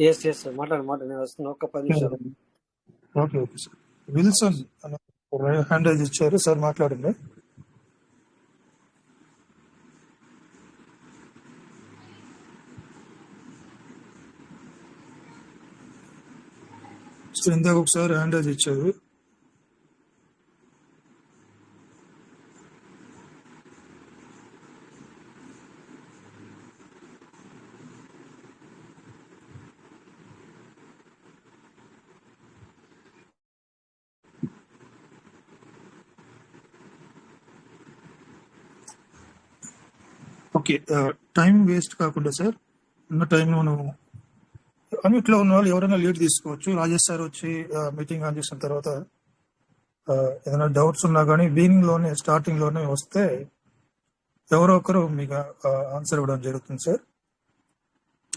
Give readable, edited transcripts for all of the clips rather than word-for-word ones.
Yes yes sir మాట్లాడు నేను వస్తున్నా ఒక్క 10 నిమిషాలు. Okay okay sir. Wilson hand raise ఇచ్చారు సార్, మాట్లాడండి. సార్ ఇందాక ఒకసారి హ్యాండ్ రైజ్ ఇచ్చారు. ఓకే, టైం వేస్ట్ కాకుండా సార్ ఉన్న టైంలో మనం అన్నిట్లో ఉన్న వాళ్ళు ఎవరైనా లీడ్ తీసుకోవచ్చు. రాజేష్ సార్ వచ్చి మీటింగ్ ఆన్ చేసిన తర్వాత ఏదైనా డౌట్స్ ఉన్నా కానీ స్టార్టింగ్ లోనే వస్తే ఎవరో ఒకరు మీకు ఆన్సర్ ఇవ్వడం జరుగుతుంది సార్.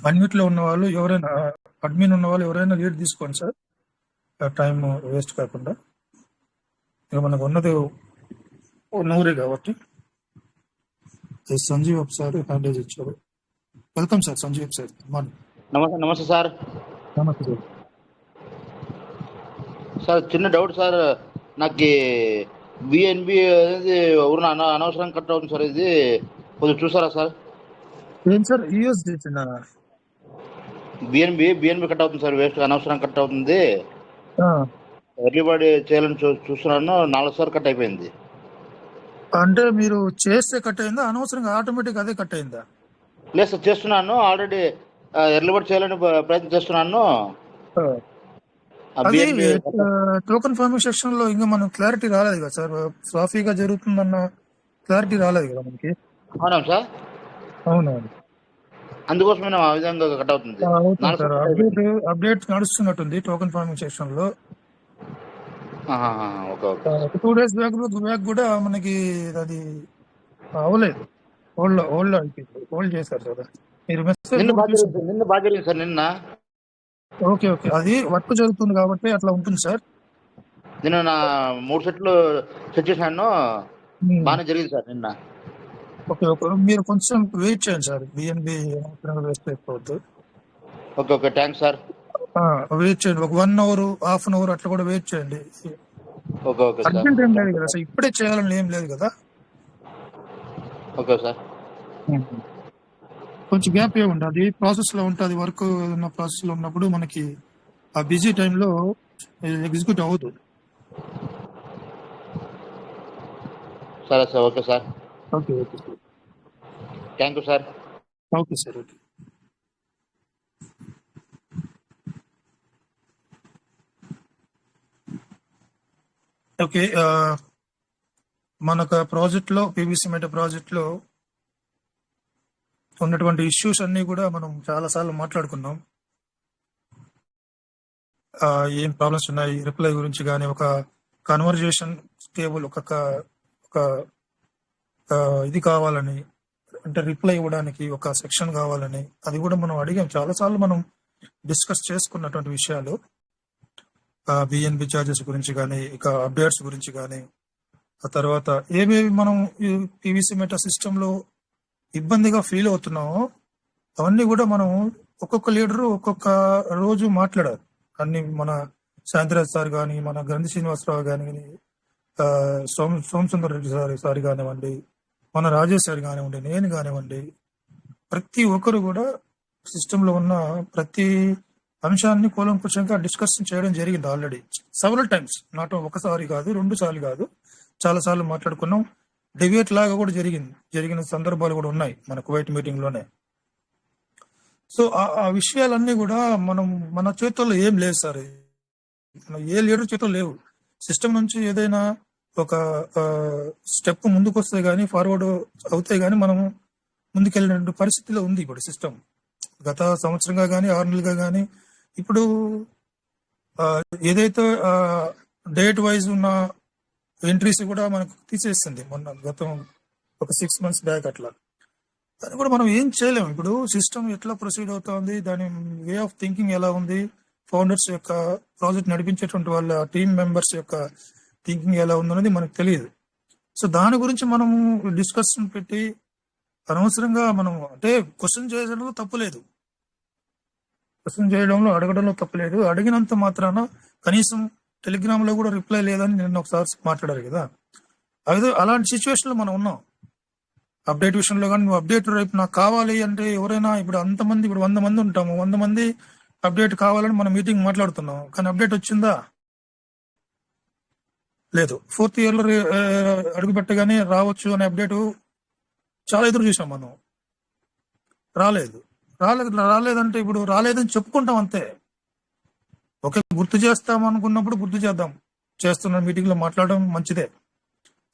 అన్నిట్లో ఉన్న వాళ్ళు ఎవరైనా అడ్మిన్ ఉన్న వాళ్ళు ఎవరైనా లీడ్ తీసుకోండి సార్, టైం వేస్ట్ కాకుండా. ఇక మనకు ఉన్నది నూరే కాబట్టి. సంజీవ్ సార్ హ్యాండ్ రైజ్ ఇచ్చారు. Welcome sir Sanjeev sir. Morning. నమస్తే సార్. నమస్తే సార్. సార్ చిన్న డౌట్ సార్, నాకు బిఎన్బి అనేది అనవసరం కట్ అవుతుంది సార్, ఇది కొంచెం చూసారా సార్? ఏం సార్ యూఎస్డి బిఎన్బి కట్ అవుతుంది సార్, వేస్ట్ అనవసరం కట్ అవుతుంది. ఎర్లీ బర్డ్ చేయాలని చూస్తున్నాను, 4 సార్లు కట్ అయిపోయింది. అంటే మీరు చేస్తే కట్ అయిందా, అనవసరంగా ఆటోమేటిక్ అదే కట్ అయిందా? లేదు సార్, చేస్తున్నాను ఆల్రెడీ, ఎర్లీ బర్డ్ చేయాలని ప్రయత్నం చేస్తున్నాను. టోకెన్ ఫార్మింగ్ సెక్షన్ లో ఇంకా మనం క్లారిటీ రాలేదు కదా సార్, సాఫీగా జరుగుతుందన్న క్లారిటీ రాలేదు కదా మనకి. అవునా సార్? అవునవును, అందుకోసమే ఆ విధంగా కట్ అవుతుంది. అప్డేట్ నడుస్తున్నట్టుంది టోకెన్ ఫార్మింగ్ సెక్షన్ లో. 2 days బ్యాక్ కూడా మనకి అది అవ్వలేదు, హోల్డ్ చేశారు కదా మీరు. నిన్న బాగా జరిగింది సార్, నిన్న. ఓకే ఓకే, అది వర్క్ జరుగుతుంది కాబట్టి అట్లా ఉంటుంది సార్. నేను నా 3 సెట్లు సెట్ చేశాను, బాగానే జరిగింది సార్ నిన్న. ఓకే ఓకే, మీరు కొంచెం వెయిట్ చేయండి సార్, బిఎన్బి వేస్ట్ అయిపోవద్దు. Okay thanks sir. వెయిట్ చేయండి, ఒక 1 hour, హాఫ్ అన్ అవర్ అట్లా కూడా వెయిట్ చేయండి. ఓకే అర్జెంట్ ఏం లేదు కదా సార్, ఇప్పుడే చేయాలని ఏం లేదు కదా. Okay sir. కొంచెం గ్యాప్ ఇవ్వండి, అది ప్రాసెస్ లో ఉంటుంది. వర్క్ ఉన్న ప్రాసెస్ లో ఉన్నప్పుడు మనకి ఆ బిజీ టైంలో ఎగ్జిక్యూట్ అవుతుంది. సరే sir. Okay sir. Okay okay sir, thank you sir. Okay sir. Okay okay, మనకు ప్రాజెక్ట్ లో పీవీసీ మెటా ప్రాజెక్ట్ లో ఉన్నటువంటి ఇష్యూస్ అన్ని కూడా మనం చాలా సార్లు మాట్లాడుకున్నాం. ఏం ప్రాబ్లమ్స్ ఉన్నాయి, రిప్లై గురించి కానీ, ఒక కన్వర్జేషన్ టేబుల్ ఒక ఇది కావాలని, అంటే రిప్లై ఇవ్వడానికి ఒక సెక్షన్ కావాలని, అది కూడా మనం అడిగాం చాలా సార్లు. మనం డిస్కస్ చేసుకున్నటువంటి విషయాలు బిఎన్బి చార్జెస్ గురించి కానీ, ఇక అప్డేట్స్ గురించి కానీ, ఆ తర్వాత ఏమేమి మనం పీవీసీ మెటా సిస్టమ్ లో ఇబ్బందిగా ఫీల్ అవుతున్నామో అవన్నీ కూడా మనం ఒక్కొక్క లీడరు ఒక్కొక్క రోజు మాట్లాడారు. అన్ని మన శాంతిరాజ్ సార్ కానీ, మన గంధి శ్రీనివాసరావు కానీ, సోమసుందర్ రెడ్డి సార్ కానివ్వండి, మన రాజేష్ సార్ కానివ్వండి, నేను కానివ్వండి, ప్రతి ఒక్కరు కూడా సిస్టమ్ లో ఉన్న ప్రతి అంశాన్ని కూలంకుషంగా డిస్కషన్ చేయడం జరిగింది ఆల్రెడీ సెవరల్ టైమ్స్. నాట్ ఒకసారి కాదు, 2 సార్లు కాదు, చాలా సార్లు మాట్లాడుకున్నాం. డిబేట్ లాగా కూడా జరిగిన సందర్భాలు కూడా ఉన్నాయి మన కువైట్ మీటింగ్ లోనే. సో ఆ విషయాలన్నీ కూడా మన చేతుల్లో ఏం లేదు సార్, ఏ లీడర్ చేతుల్లో లేవు. సిస్టమ్ నుంచి ఏదైనా ఒక స్టెప్ ముందుకు వస్తే గానీ, ఫార్వర్డ్ అవుతే గానీ మనం ముందుకెళ్ళిన పరిస్థితిలో ఉంది ఇప్పుడు సిస్టమ్. గత సంవత్సరంగా కానీ, 6 నెలలుగా కానీ, ఇప్పుడు ఏదైతే డేట్ వైజ్ ఉన్న ఎంట్రీస్ కూడా మనకు తీసేస్తుంది. గతం ఒక 6 months బ్యాక్ అట్లా. దాన్ని కూడా మనం ఏం చేయలేము. ఇప్పుడు సిస్టమ్ ఎట్లా ప్రొసీడ్ అవుతుంది, దాని వే ఆఫ్ థింకింగ్ ఎలా ఉంది, ఫౌండర్స్ యొక్క, ప్రాజెక్ట్ నడిపించేటువంటి వాళ్ళ టీమ్ మెంబర్స్ యొక్క థింకింగ్ ఎలా ఉందన్నది మనకు తెలియదు. సో దాని గురించి మనము డిస్కషన్ పెట్టి అనవసరంగా మనం అంటే క్వశ్చన్ చేయడంలో తప్పు లేదు. క్వశ్చన్ చేయడంలో అడగడంలో తప్పలేదు. అడిగినంత మాత్రాన కనీసం టెలిగ్రామ్ లో కూడా రిప్లై లేదని నిన్న ఒకసారి మాట్లాడారు కదా. అదే అలాంటి సిచ్యువేషన్ లో మనం ఉన్నాం. అప్డేట్ విషయంలో కానీ నువ్వు అప్డేట్ రేపు నాకు కావాలి అంటే ఎవరైనా ఇప్పుడు అంతమంది ఇప్పుడు 100 మంది ఉంటాము, 100 మంది అప్డేట్ కావాలని మనం మీటింగ్ మాట్లాడుతున్నాం, కానీ అప్డేట్ వచ్చిందా? లేదు. 4th ఇయర్ లో అడుగు పెట్టగానే రావచ్చు అనే అప్డేట్ చాలా ఎదురు చూసాం మనం. రాలేదంటే ఇప్పుడు రాలేదని చెప్పుకుంటాం అంతే. ఓకే, గుర్తు చేస్తాం అనుకున్నప్పుడు గుర్తు చేద్దాం. చేస్తున్న మీటింగ్ లో మాట్లాడడం మంచిదే.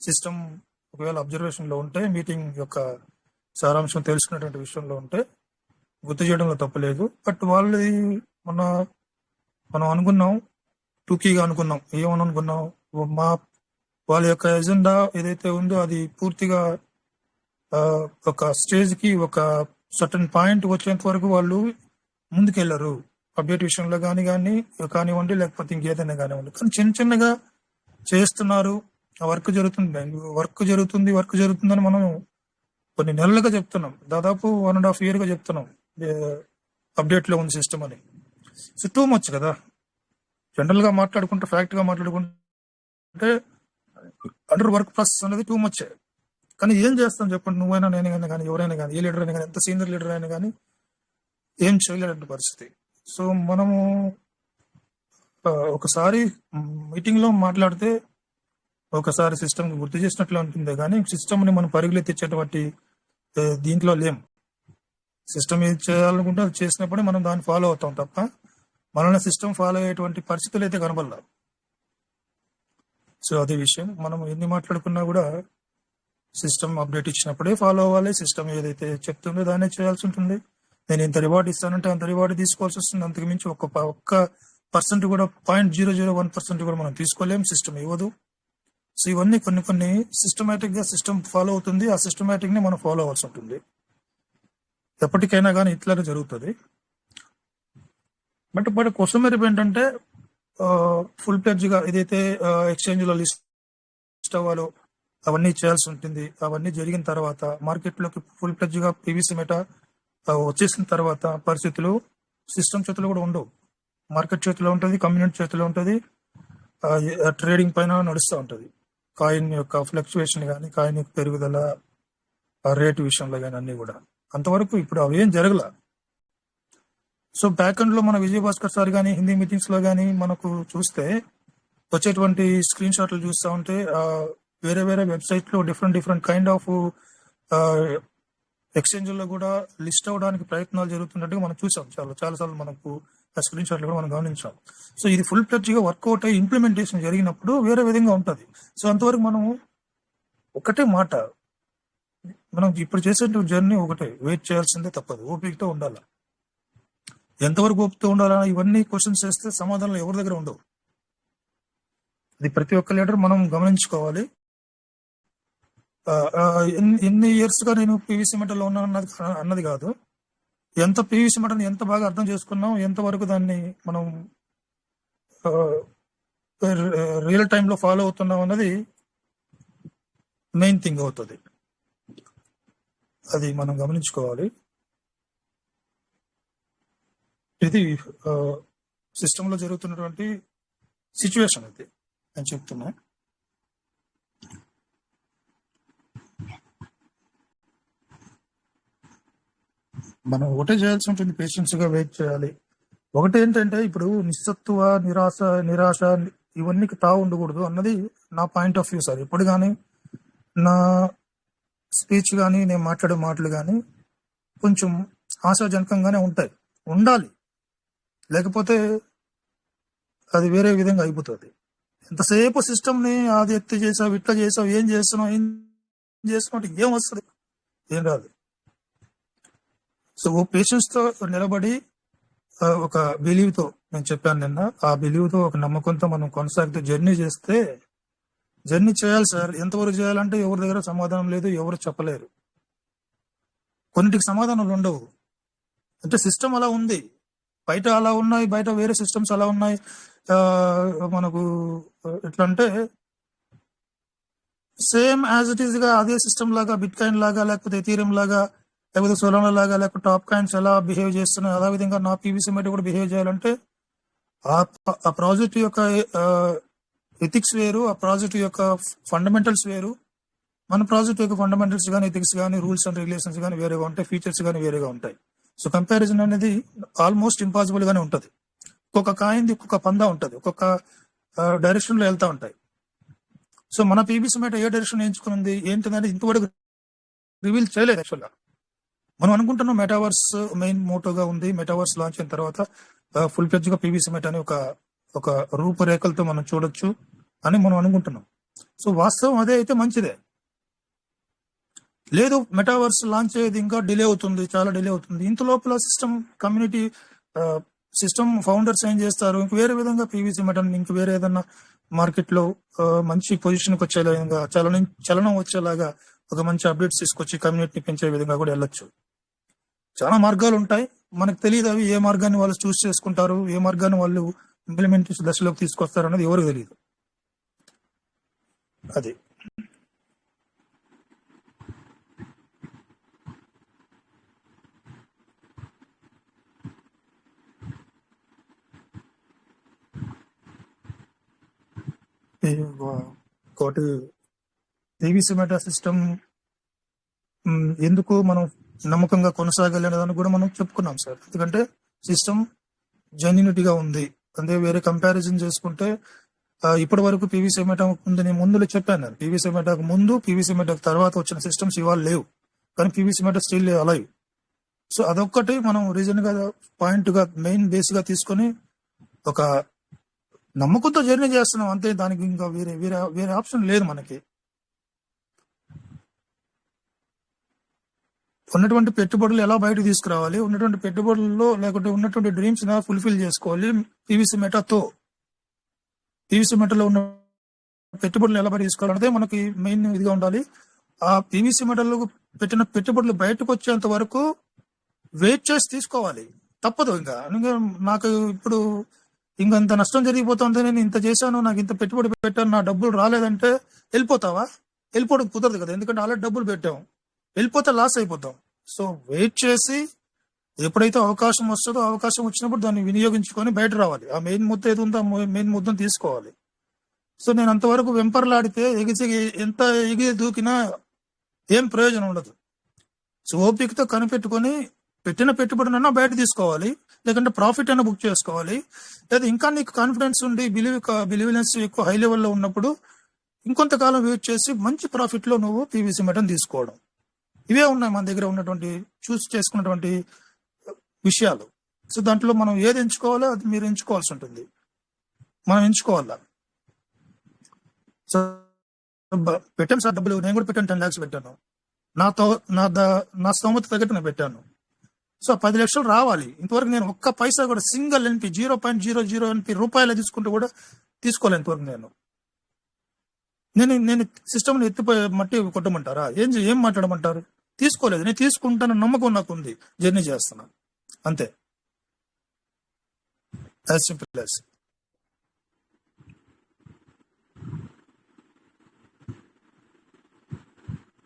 సిస్టమ్ ఒకవేళ అబ్జర్వేషన్ లో ఉంటే, మీటింగ్ యొక్క సారాంశం తెలుసుకున్నటువంటి విషయంలో ఉంటే గుర్తు చేయడంలో తప్పలేదు. బట్ వాళ్ళది మనం అనుకున్నాం, టూకీగా అనుకున్నాం. ఏమని అనుకున్నాం? వాళ్ళ యొక్క ఎజెండా ఏదైతే ఉందో అది పూర్తిగా ఒక స్టేజ్ కి ఒక సర్టన్ పాయింట్ వచ్చేంత వరకు వాళ్ళు ముందుకెళ్లరు. అప్డేట్ విషయంలో కానివ్వండి, లేకపోతే ఇంకేదైనా కానివ్వండి. కానీ చిన్నగా చేస్తున్నారు. వర్క్ జరుగుతుందని మనం కొన్ని నెలలుగా చెప్తున్నాం. దాదాపు 1.5 year గా చెప్తున్నాం అప్డేట్ లో ఉంది సిస్టమ్ అని. సో టూ మచ్ కదా. జనరల్ గా మాట్లాడుకుంటే, ఫ్యాక్ట్ గా మాట్లాడుకుంటే అండర్ వర్క్ ప్రాసెస్ అనేది టూ మచ్. కానీ ఏం చేస్తాం చెప్పండి? నువ్వైనా, నేనైనా కానీ, ఎవరైనా కానీ, ఏ లీడర్ అయినా కానీ, ఎంత సీనియర్ లీడర్ అయినా కానీ ఏం చేయలేని పరిస్థితి. సో మనము ఒకసారి మీటింగ్ లో మాట్లాడితే ఒకసారి సిస్టమ్ గుర్తు చేసినట్లు ఉంటుంది, కానీ సిస్టమ్ ని మనం పరుగులు తెచ్చేటువంటి దీంట్లో లేం. సిస్టమ్ ఏది చేయాలనుకుంటే అది చేసినప్పుడే మనం దాన్ని ఫాలో అవుతాం తప్ప మనల్ని సిస్టమ్ ఫాలో అయ్యేటువంటి పరిస్థితులు అయితే కనబడలేదు. సో అదే విషయం. మనం ఎన్ని మాట్లాడుకున్నా కూడా సిస్టమ్ అప్డేట్ ఇచ్చినప్పుడే ఫాలో అవ్వాలి. సిస్టమ్ ఏదైతే చెప్తుందో దాన్నే చేయాల్సి ఉంటుంది. నేను ఇంత రివార్డ్ ఇస్తానంటే అంత రివార్డ్ తీసుకోవాల్సి వస్తుంది. అంతకు మించి ఒక్క పర్సెంట్ కూడా 0.001% కూడా మనం తీసుకోలేం, సిస్టమ్ ఇవ్వదు. సో ఇవన్నీ కొన్ని సిస్టమేటిక్ గా సిస్టమ్ ఫాలో అవుతుంది. ఆ సిస్టమేటిక్ ని మనం ఫాలో అవ్వాల్సి ఉంటుంది. ఎప్పటికైనా కానీ ఇట్లానే జరుగుతుంది. బట్ క్వశ్చన్ మరి ఏంటంటే ఫుల్ ప్లెడ్జ్ గా ఏదైతే ఎక్స్చేంజ్ లో లిస్ట్ అవ్వాలో అవన్నీ చేయాల్సి ఉంటుంది. అవన్నీ జరిగిన తర్వాత మార్కెట్ లోకి ఫుల్ ప్లెడ్జ్ గా పీవీసీ మెటా వచ్చేసిన తర్వాత పరిస్థితులు సిస్టమ్ చేతిలో కూడా ఉండవు. మార్కెట్ చేతిలో ఉంటుంది, కమ్యూనిటీ చేతిలో ఉంటుంది, ట్రేడింగ్ పైన నడుస్తూ ఉంటుంది. కాయిన్ యొక్క ఫ్లక్చువేషన్ కానీ, కాయిన్ యొక్క పెరుగుదల, రేటు విషయంలో కానీ అన్ని కూడా అంతవరకు ఇప్పుడు అవి ఏం జరగల. సో బ్యాక్ ఎండ్ లో మన విజయ్ భాస్కర్ సార్ కానీ హిందీ మీటింగ్స్ లో కానీ మనకు చూస్తే వచ్చేటువంటి స్క్రీన్ షాట్లు చూస్తూ ఉంటే వేరే వెబ్సైట్ లో డిఫరెంట్ కైండ్ ఆఫ్ ఎక్స్చేంజ్ లో కూడా లిస్ట్ అవడానికి ప్రయత్నాలు జరుగుతున్నట్టుగా మనం చూసాం. చాలాసార్లు మనకు ఆ స్క్రీన్ షాట్లు కూడా మనం గమనించాం. సో ఇది ఫుల్ ప్లెడ్జ్ గా వర్కౌట్ అయ్యి ఇంప్లిమెంటేషన్ జరిగినప్పుడు వేరే విధంగా ఉంటుంది. సో అంతవరకు మనం ఒకటే మాట, మనం ఇప్పుడు చేసే జర్నీ ఒకటే, వెయిట్ చేయాల్సిందే తప్పదు. ఓపికతో ఉండాలి. ఎంతవరకు ఓపికతో ఉండాలా? ఇవన్నీ క్వశ్చన్స్ చేస్తే సమాధానాలు ఎవరి దగ్గర ఉండవు. ఇది ప్రతి ఒక్క లీడర్ మనం గమనించుకోవాలి. ఎన్ని ఇయర్స్ గా నేను పీవీసీ మెటల్లో ఉన్నాను అన్నది కాదు, ఎంత పీవీసీ మెటల్ని ఎంత బాగా అర్థం చేసుకున్నాం, ఎంతవరకు దాన్ని మనం రియల్ టైంలో ఫాలో అవుతున్నాం అన్నది మెయిన్ థింగ్ అవుతుంది. అది మనం గమనించుకోవాలి. ఇది సిస్టంలో జరుగుతున్నటువంటి సిచ్యువేషన్ అది నేను చెప్తున్నా. మనం ఒకటే చేయాల్సి ఉంటుంది, పేషెన్స్ గా వెయిట్ చేయాలి. ఒకటి ఏంటంటే ఇప్పుడు నిస్సత్తువ, నిరాశ ఇవన్నీ తావు ఉండకూడదు అన్నది నా పాయింట్ ఆఫ్ వ్యూ సార్. ఇప్పుడు కానీ నా స్పీచ్ కానీ నేను మాట్లాడే మాటలు కానీ కొంచెం ఆశాజనకంగానే ఉంటాయి, ఉండాలి. లేకపోతే అది వేరే విధంగా అయిపోతుంది. ఎంతసేపు సిస్టమ్ ని అది ఎత్తి చేసావు, ఇట్లా చేసావు, ఏం చేస్తున్నావు అంటే ఏం వస్తుంది? ఏం రాదు. సో ఓ పేషెన్స్ తో నిలబడి ఒక బిలీవ్ తో, నేను చెప్పాను నిన్న, ఆ బిలీవ్ తో ఒక నమ్మకంతో మనం కొనసాగుతూ జర్నీ చేస్తే, జర్నీ చేయాలి సార్. ఎంతవరకు చేయాలంటే ఎవరి దగ్గర సమాధానం లేదు, ఎవరు చెప్పలేరు. కొన్నిటికి సమాధానాలు ఉండవు. అంటే సిస్టమ్ అలా ఉంది, బయట అలా ఉన్నాయి, బయట వేరే సిస్టమ్స్ అలా ఉన్నాయి. మనకు ఎట్లా అంటే సేమ్ యాజ్ ఇట్ ఈస్ గా అదే సిస్టమ్ లాగా, బిట్ కాయిన్ లాగా, లేకపోతే ఎథీరియం లాగా లేకపోతే సోలార్ లాగా లేకపోతే టాప్ కాయిన్స్ ఎలా బిహేవ్ చేస్తున్నాయి అలా విధంగా నా పీవీసీ మెట కూడా బిహేవ్ చేయాలంటే ఆ ప్రాజెక్ట్ యొక్క ఎథిక్స్ వేరు, ఆ ప్రాజెక్ట్ యొక్క ఫండమెంటల్స్ వేరు. మన ప్రాజెక్ట్ యొక్క ఫండమెంటల్స్ కానీ ఎథిక్స్ కానీ రూల్స్ అండ్ రెగ్యులేషన్స్ కానీ వేరేగా ఉంటాయి, ఫీచర్స్ కానీ వేరేగా ఉంటాయి. సో కంపారిజన్ అనేది ఆల్మోస్ట్ ఇంపాసిబుల్ గానే ఉంటుంది. ఒక్కొక్క కాయింది ఒక్కొక్క పందా ఉంటుంది, ఒక్కొక్క డైరెక్షన్ లో వెళ్తా ఉంటాయి. సో మన పీవీసీ మెట ఏ డైరెక్షన్ ఎంచుకుంది ఏంటిదని ఇంతవరకు రివీల్ చేయలేదు. యాక్చువల్గా మనం అనుకుంటున్నాం మెటావర్స్ మెయిన్ మోటోగా ఉంది, మెటావర్స్ లాంచ్ అయిన తర్వాత ఫుల్ ఫ్లెడ్జ్ గా పీవీసీ మెట అని ఒక రూపురేఖలతో మనం చూడొచ్చు అని మనం అనుకుంటున్నాం. సో వాస్తవం అదే అయితే మంచిదే. లేదు మెటావర్స్ లాంచ్ అయ్యేది ఇంకా డిలే అవుతుంది, చాలా డిలే అవుతుంది. ఇంత లోపల సిస్టమ్ కమ్యూనిటీ సిస్టమ్ ఫౌండర్స్ ఏం చేస్తారు, ఇంక వేరే విధంగా పీవీసీ మెటన్ ఇంక వేరే ఏదన్నా మార్కెట్ లో మంచి పొజిషన్కి వచ్చే విధంగా చలనం వచ్చేలాగా ఒక మంచి అప్డేట్స్ తీసుకొచ్చి కమ్యూనిటీని పెంచే విధంగా కూడా వెళ్ళొచ్చు. చాలా మార్గాలు ఉంటాయి, మనకు తెలియదు అవి ఏ మార్గాన్ని వాళ్ళు చూస్ చేసుకుంటారు, ఏ మార్గాన్ని వాళ్ళు ఇంప్లిమెంటేషన్ దశలోకి తీసుకొస్తారు అనేది ఎవరికి తెలియదు. అది ఒకటి పీవీసీ మెటా సిస్టమ్ ఎందుకు మనం నమ్మకంగా కొనసాగాలి అనే దాన్ని కూడా మనం చెప్పుకున్నాం సార్. ఎందుకంటే సిస్టమ్ జెన్యూనిటీగా ఉంది. అంటే వేరే కంపారిజన్ చేసుకుంటే ఇప్పటి వరకు పీవీసీ మెటా ముందు నేను ముందులో చెప్పాను, నేను పీవీసీ మెటాకు ముందు పీవీసీ మెటాకు తర్వాత వచ్చిన సిస్టమ్స్ ఇవాళ లేవు, కానీ PVC meta still alive. So అదొక్కటి మనం రీజన్ గా పాయింట్ గా మెయిన్ బేస్ గా తీసుకొని ఒక నమ్మకంతో జర్నీ చేస్తున్నాం అంతే. దానికి ఇంకా వేరే వేరే వేరే ఆప్షన్ లేదు మనకి. ఉన్నటువంటి పెట్టుబడులు ఎలా బయటకు తీసుకురావాలి, ఉన్నటువంటి పెట్టుబడుల్లో లేకుంటే ఉన్నటువంటి డ్రీమ్స్ ఎలా ఫుల్ఫిల్ చేసుకోవాలి పీవీసీ మెటాతో, పీవీసీ మెటాలో ఉన్న పెట్టుబడులు ఎలా బయట తీసుకోవాలంటే మనకి మెయిన్ ఇదిగా ఉండాలి. ఆ పీవీసీ మెటల్లో పెట్టిన పెట్టుబడులు బయటకు వచ్చేంత వరకు వెయిట్ చేసి తీసుకోవాలి, తప్పదు. ఇంకా నాకు ఇప్పుడు ఇంత నష్టం జరిగిపోతుంది, నేను ఇంత చేశాను, నాకు ఇంత పెట్టుబడి పెట్టాను, నా డబ్బులు రాలేదంటే వెళ్ళిపోతావా? వెళ్ళిపోవడం కుదరదు కదా, ఎందుకంటే ఆల్రెడీ డబ్బులు పెట్టాం, వెళ్ళిపోతే లాస్ అయిపోతాం. సో వెయిట్ చేసి ఎప్పుడైతే అవకాశం వస్తుందో అవకాశం వచ్చినప్పుడు దాన్ని వినియోగించుకొని బయట రావాలి. ఆ మెయిన్ ముద్ద ఏది ఉందో మెయిన్ ముద్దను తీసుకోవాలి. సో నేను అంతవరకు వెంపర్లాడితే ఎంత ఎగిరి దూకినా ఏం ప్రయోజనం ఉండదు. సో ఓపికతో కనిపెట్టుకొని పెట్టిన పెట్టుబడినన్నా బయట తీసుకోవాలి, లేకుంటే ప్రాఫిట్ అయినా బుక్ చేసుకోవాలి. లేదా ఇంకా నీకు కాన్ఫిడెన్స్ ఉండి బిలీవెన్స్ ఎక్కువ హై లెవెల్లో ఉన్నప్పుడు ఇంకొంతకాలం వెయిట్ చేసి మంచి ప్రాఫిట్ లో నువ్వు పీవీసీ మెటన్ తీసుకోవడం. ఇవే ఉన్నాయి మన దగ్గర ఉన్నటువంటి చూస్ చేసుకున్నటువంటి విషయాలు. సో దాంట్లో మనం ఏది ఎంచుకోవాలో అది మీరు ఎంచుకోవాల్సి ఉంటుంది, మనం ఎంచుకోవాలా. సో పెట్టాను సార్ డబ్బులు, నేను కూడా పెట్టాను, 10 lakhs పెట్టాను, నా స్తోమత తగ్గట్టు నేను పెట్టాను. సో 10 లక్షలు రావాలి. ఇంతవరకు నేను ఒక్క పైసా కూడా సింగిల్ ఎన్పి 0.00 ఎన్పి రూపాయలు తీసుకుంటూ కూడా తీసుకోలేదు ఇంతవరకు. నేను సిస్టమ్ని ఎత్తిపోయి మట్టి కొట్టమంటారా? ఏం మాట్లాడమంటారు? తీసుకోలేదు. నేను తీసుకుంటాను నమ్మకం నాకు ఉంది, జర్నీ చేస్తున్నా అంతే. As simple as.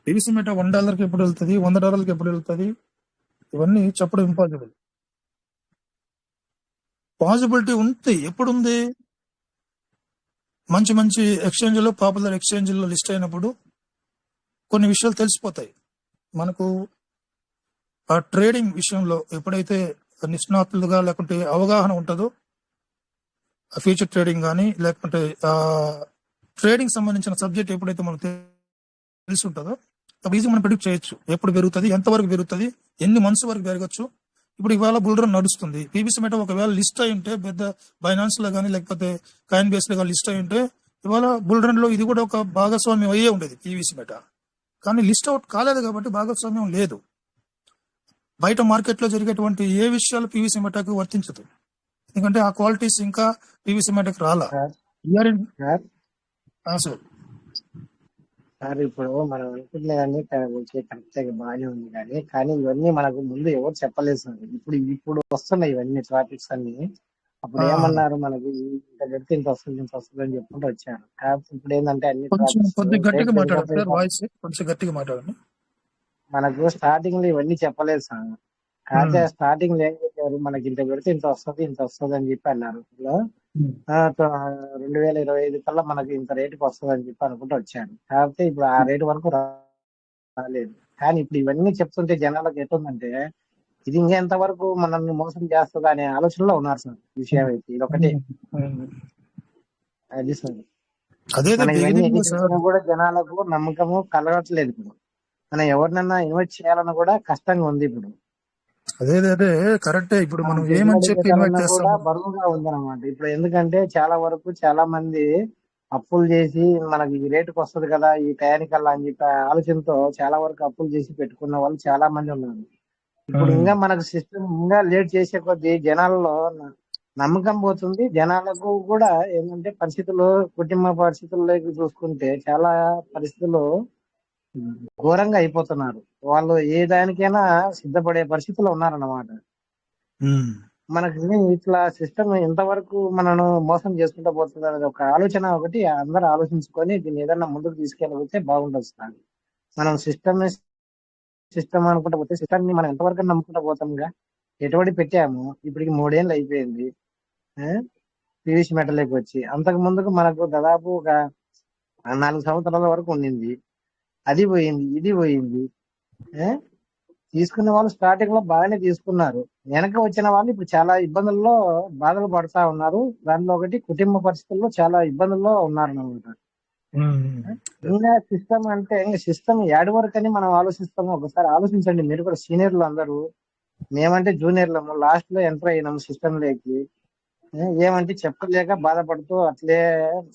PVC meta $1 ఎప్పుడు వెళ్తుంది, $100 ఎప్పుడు వెళ్తుంది, ఇవన్నీ చెప్పడం ఇంపాసిబుల్. పాసిబిలిటీ ఉంది. ఎప్పుడుంది? మంచి మంచి ఎక్స్చేంజ్లో, పాపులర్ ఎక్స్చేంజ్లో లిస్ట్ అయినప్పుడు కొన్ని విషయాలు తెలిసిపోతాయి మనకు. ఆ ట్రేడింగ్ విషయంలో ఎప్పుడైతే నిష్ణాతులుగా లేకుంటే అవగాహన ఉంటుందో, ఫ్యూచర్ ట్రేడింగ్ కానీ లేకుంటే ట్రేడింగ్ సంబంధించిన సబ్జెక్ట్ ఎప్పుడైతే మనకు తెలిసి ఉంటుందో అప్పుడు ఈజీ మనం ప్రిడిక్ట్ చేయొచ్చు. ఎప్పుడు పెరుగుతుంది, ఎంతవరకు పెరుగుతుంది, ఎన్ని మంత్స్ వరకు పెరగచ్చు. ఇప్పుడు ఇవాళ బుల్ రన్ నడుస్తుంది. పీవీసీ మెటా ఒకవేళ లిస్ట్ అయి ఉంటే పెద్ద బైనాన్స్ లో కానీ లేకపోతే కాయిన్ బేస్ లో కానీ లిస్ట్ అయి ఉంటే ఇవాళ బుల్ రన్ లో ఇది కూడా ఒక భాగస్వామ్యం అయ్యే ఉండేది పీవీసీ మెటా. కానీ లిస్ట్ అవుట్ కాలేదు కాబట్టి భాగస్వామ్యం లేదు. బయట మార్కెట్ లో జరిగేటువంటి ఏ విషయాలు పీవీసీ మెటాకు వర్తించదు, ఎందుకంటే ఆ క్వాలిటీస్ ఇంకా పీవీసీ మెటాకు రాలా. సార్ ఇప్పుడు మనం అనుకునేదాన్ని కరెక్ట్ గా బాగానే ఉంది, కానీ ఇవన్నీ మనకు ముందు ఎవరు చెప్పలేదు సార్. ఇప్పుడు వస్తున్నాయి ఇవన్నీ ట్రాఫిక్స్ అన్ని. అప్పుడు ఏమన్నారు, మనకి ఇంత పెడితే ఇంత వస్తుంది అని చెప్పుకుంటూ వచ్చారు. ఇప్పుడు ఏంటంటే అన్ని కొంచెం గట్టిగా మాట్లాడండి సార్, వాయిస్ కొంచెం గట్టిగా మాట్లాడండి. మనకు స్టార్టింగ్ లో ఇవన్నీ చెప్పలేదు సార్. కాకపోతే స్టార్టింగ్ లో ఏం చెప్పారు, మనకి ఇంత పెడితే ఇంత వస్తుంది అని చెప్పి అన్నారు. ఇలా 2025 కల్లా మనకి ఇంత రేటుకి వస్తుంది అని చెప్పి అనుకుంటూ వచ్చాను. కాకపోతే ఇప్పుడు ఆ రేటు వరకు రాలేదు. కానీ ఇప్పుడు ఇవన్నీ చెప్తుంటే జనాలకు ఎట్లుందంటే ఇది ఇంకెంత వరకు మనల్ని మోసం చేస్తుంది అనే ఆలోచనలో ఉన్నారు సార్. విషయం అయితే ఇది ఒకటే, అది సార్. అదే మనం ఇవన్నీ బిగినింగ్ ఎన్ని లో సార్. చెప్పినా కూడా జనాలకు నమ్మకము కలగట్లేదు. ఇప్పుడు మనం ఎవరినన్నా ఇన్వైట్ చేయాలన్నా కూడా కష్టంగా ఉంది. ఇప్పుడు అదే కరెక్టే. ఇప్పుడు మనం మనం ఏమని పెట్టుబడి చెప్పి ఇన్వైట్ పెట్టాలన్నా కూడా చేస్తాము? బరువుగా ఉందన్నమాట. ఇప్పుడు ఎందుకంటే చాలా వరకు చాలా మంది అప్పులు చేసి మనకి ఈ రేటుకి వస్తుంది కదా ఈ టయానికల్లా అని చెప్పి ఆలోచనతో చాలా వరకు అప్పులు చేసి పెట్టుకున్న వాళ్ళు చాలా మంది ఉన్నారు. ఇప్పుడు ఇంకా మనకు సిస్టమ్ ఇంకా లేట్ చేసే కొద్దీ జనాల్లో నమ్మకం పోతుంది. జనాలకు కూడా ఏంటంటే పరిస్థితులు, కుటుంబ పరిస్థితుల్లోకి చూసుకుంటే చాలా పరిస్థితులు ఘోరంగా అయిపోతున్నారు. వాళ్ళు ఏ దానికైనా సిద్ధపడే పరిస్థితుల్లో ఉన్నారన్నమాట. మనకి ఇట్లా సిస్టమ్ ఎంతవరకు మనను మోసం చేసుకుంటూ పోతుంది అనేది ఒక ఆలోచన ఒకటి అందరూ ఆలోచించుకొని దీన్ని ఏదన్నా ముందుకు తీసుకెళ్ళగలిగితే బాగుంటుంది సార్. మనం సిస్టమ్ అనుకుంటా పోతే సిస్టమ్ ని మనం ఎంతవరకు నమ్ముకుంటూ పోతాంగా. ఎటువంటి పెట్టాము ఇప్పటికి 3 ఏళ్ళు అయిపోయింది పీవీసీ మెటల్లోకి వచ్చి. అంతకు ముందుకు మనకు దాదాపు ఒక 4 సంవత్సరాల వరకు ఉండింది. అది పోయింది, ఇది పోయింది. తీసుకున్న వాళ్ళు స్టార్టింగ్ లో బాగానే తీసుకున్నారు. వెనక వచ్చిన వాళ్ళు ఇప్పుడు చాలా ఇబ్బందుల్లో బాధలు పడతా ఉన్నారు. దాంట్లో ఒకటి కుటుంబ పరిస్థితుల్లో చాలా ఇబ్బందుల్లో ఉన్నారు అన్నమాట. ఇంకా సిస్టమ్ అంటే ఇంకా సిస్టమ్ ఏడు వరకు అని మనం ఆలోచిస్తాము. ఒకసారి ఆలోచించండి మీరు కూడా, సీనియర్లు అందరూ. మేమంటే జూనియర్లము లాస్ట్ లో ఎంటర్ అయినాము సిస్టమ్ లోకి. ఏమంటే చెప్పలేక బాధపడుతూ అట్లే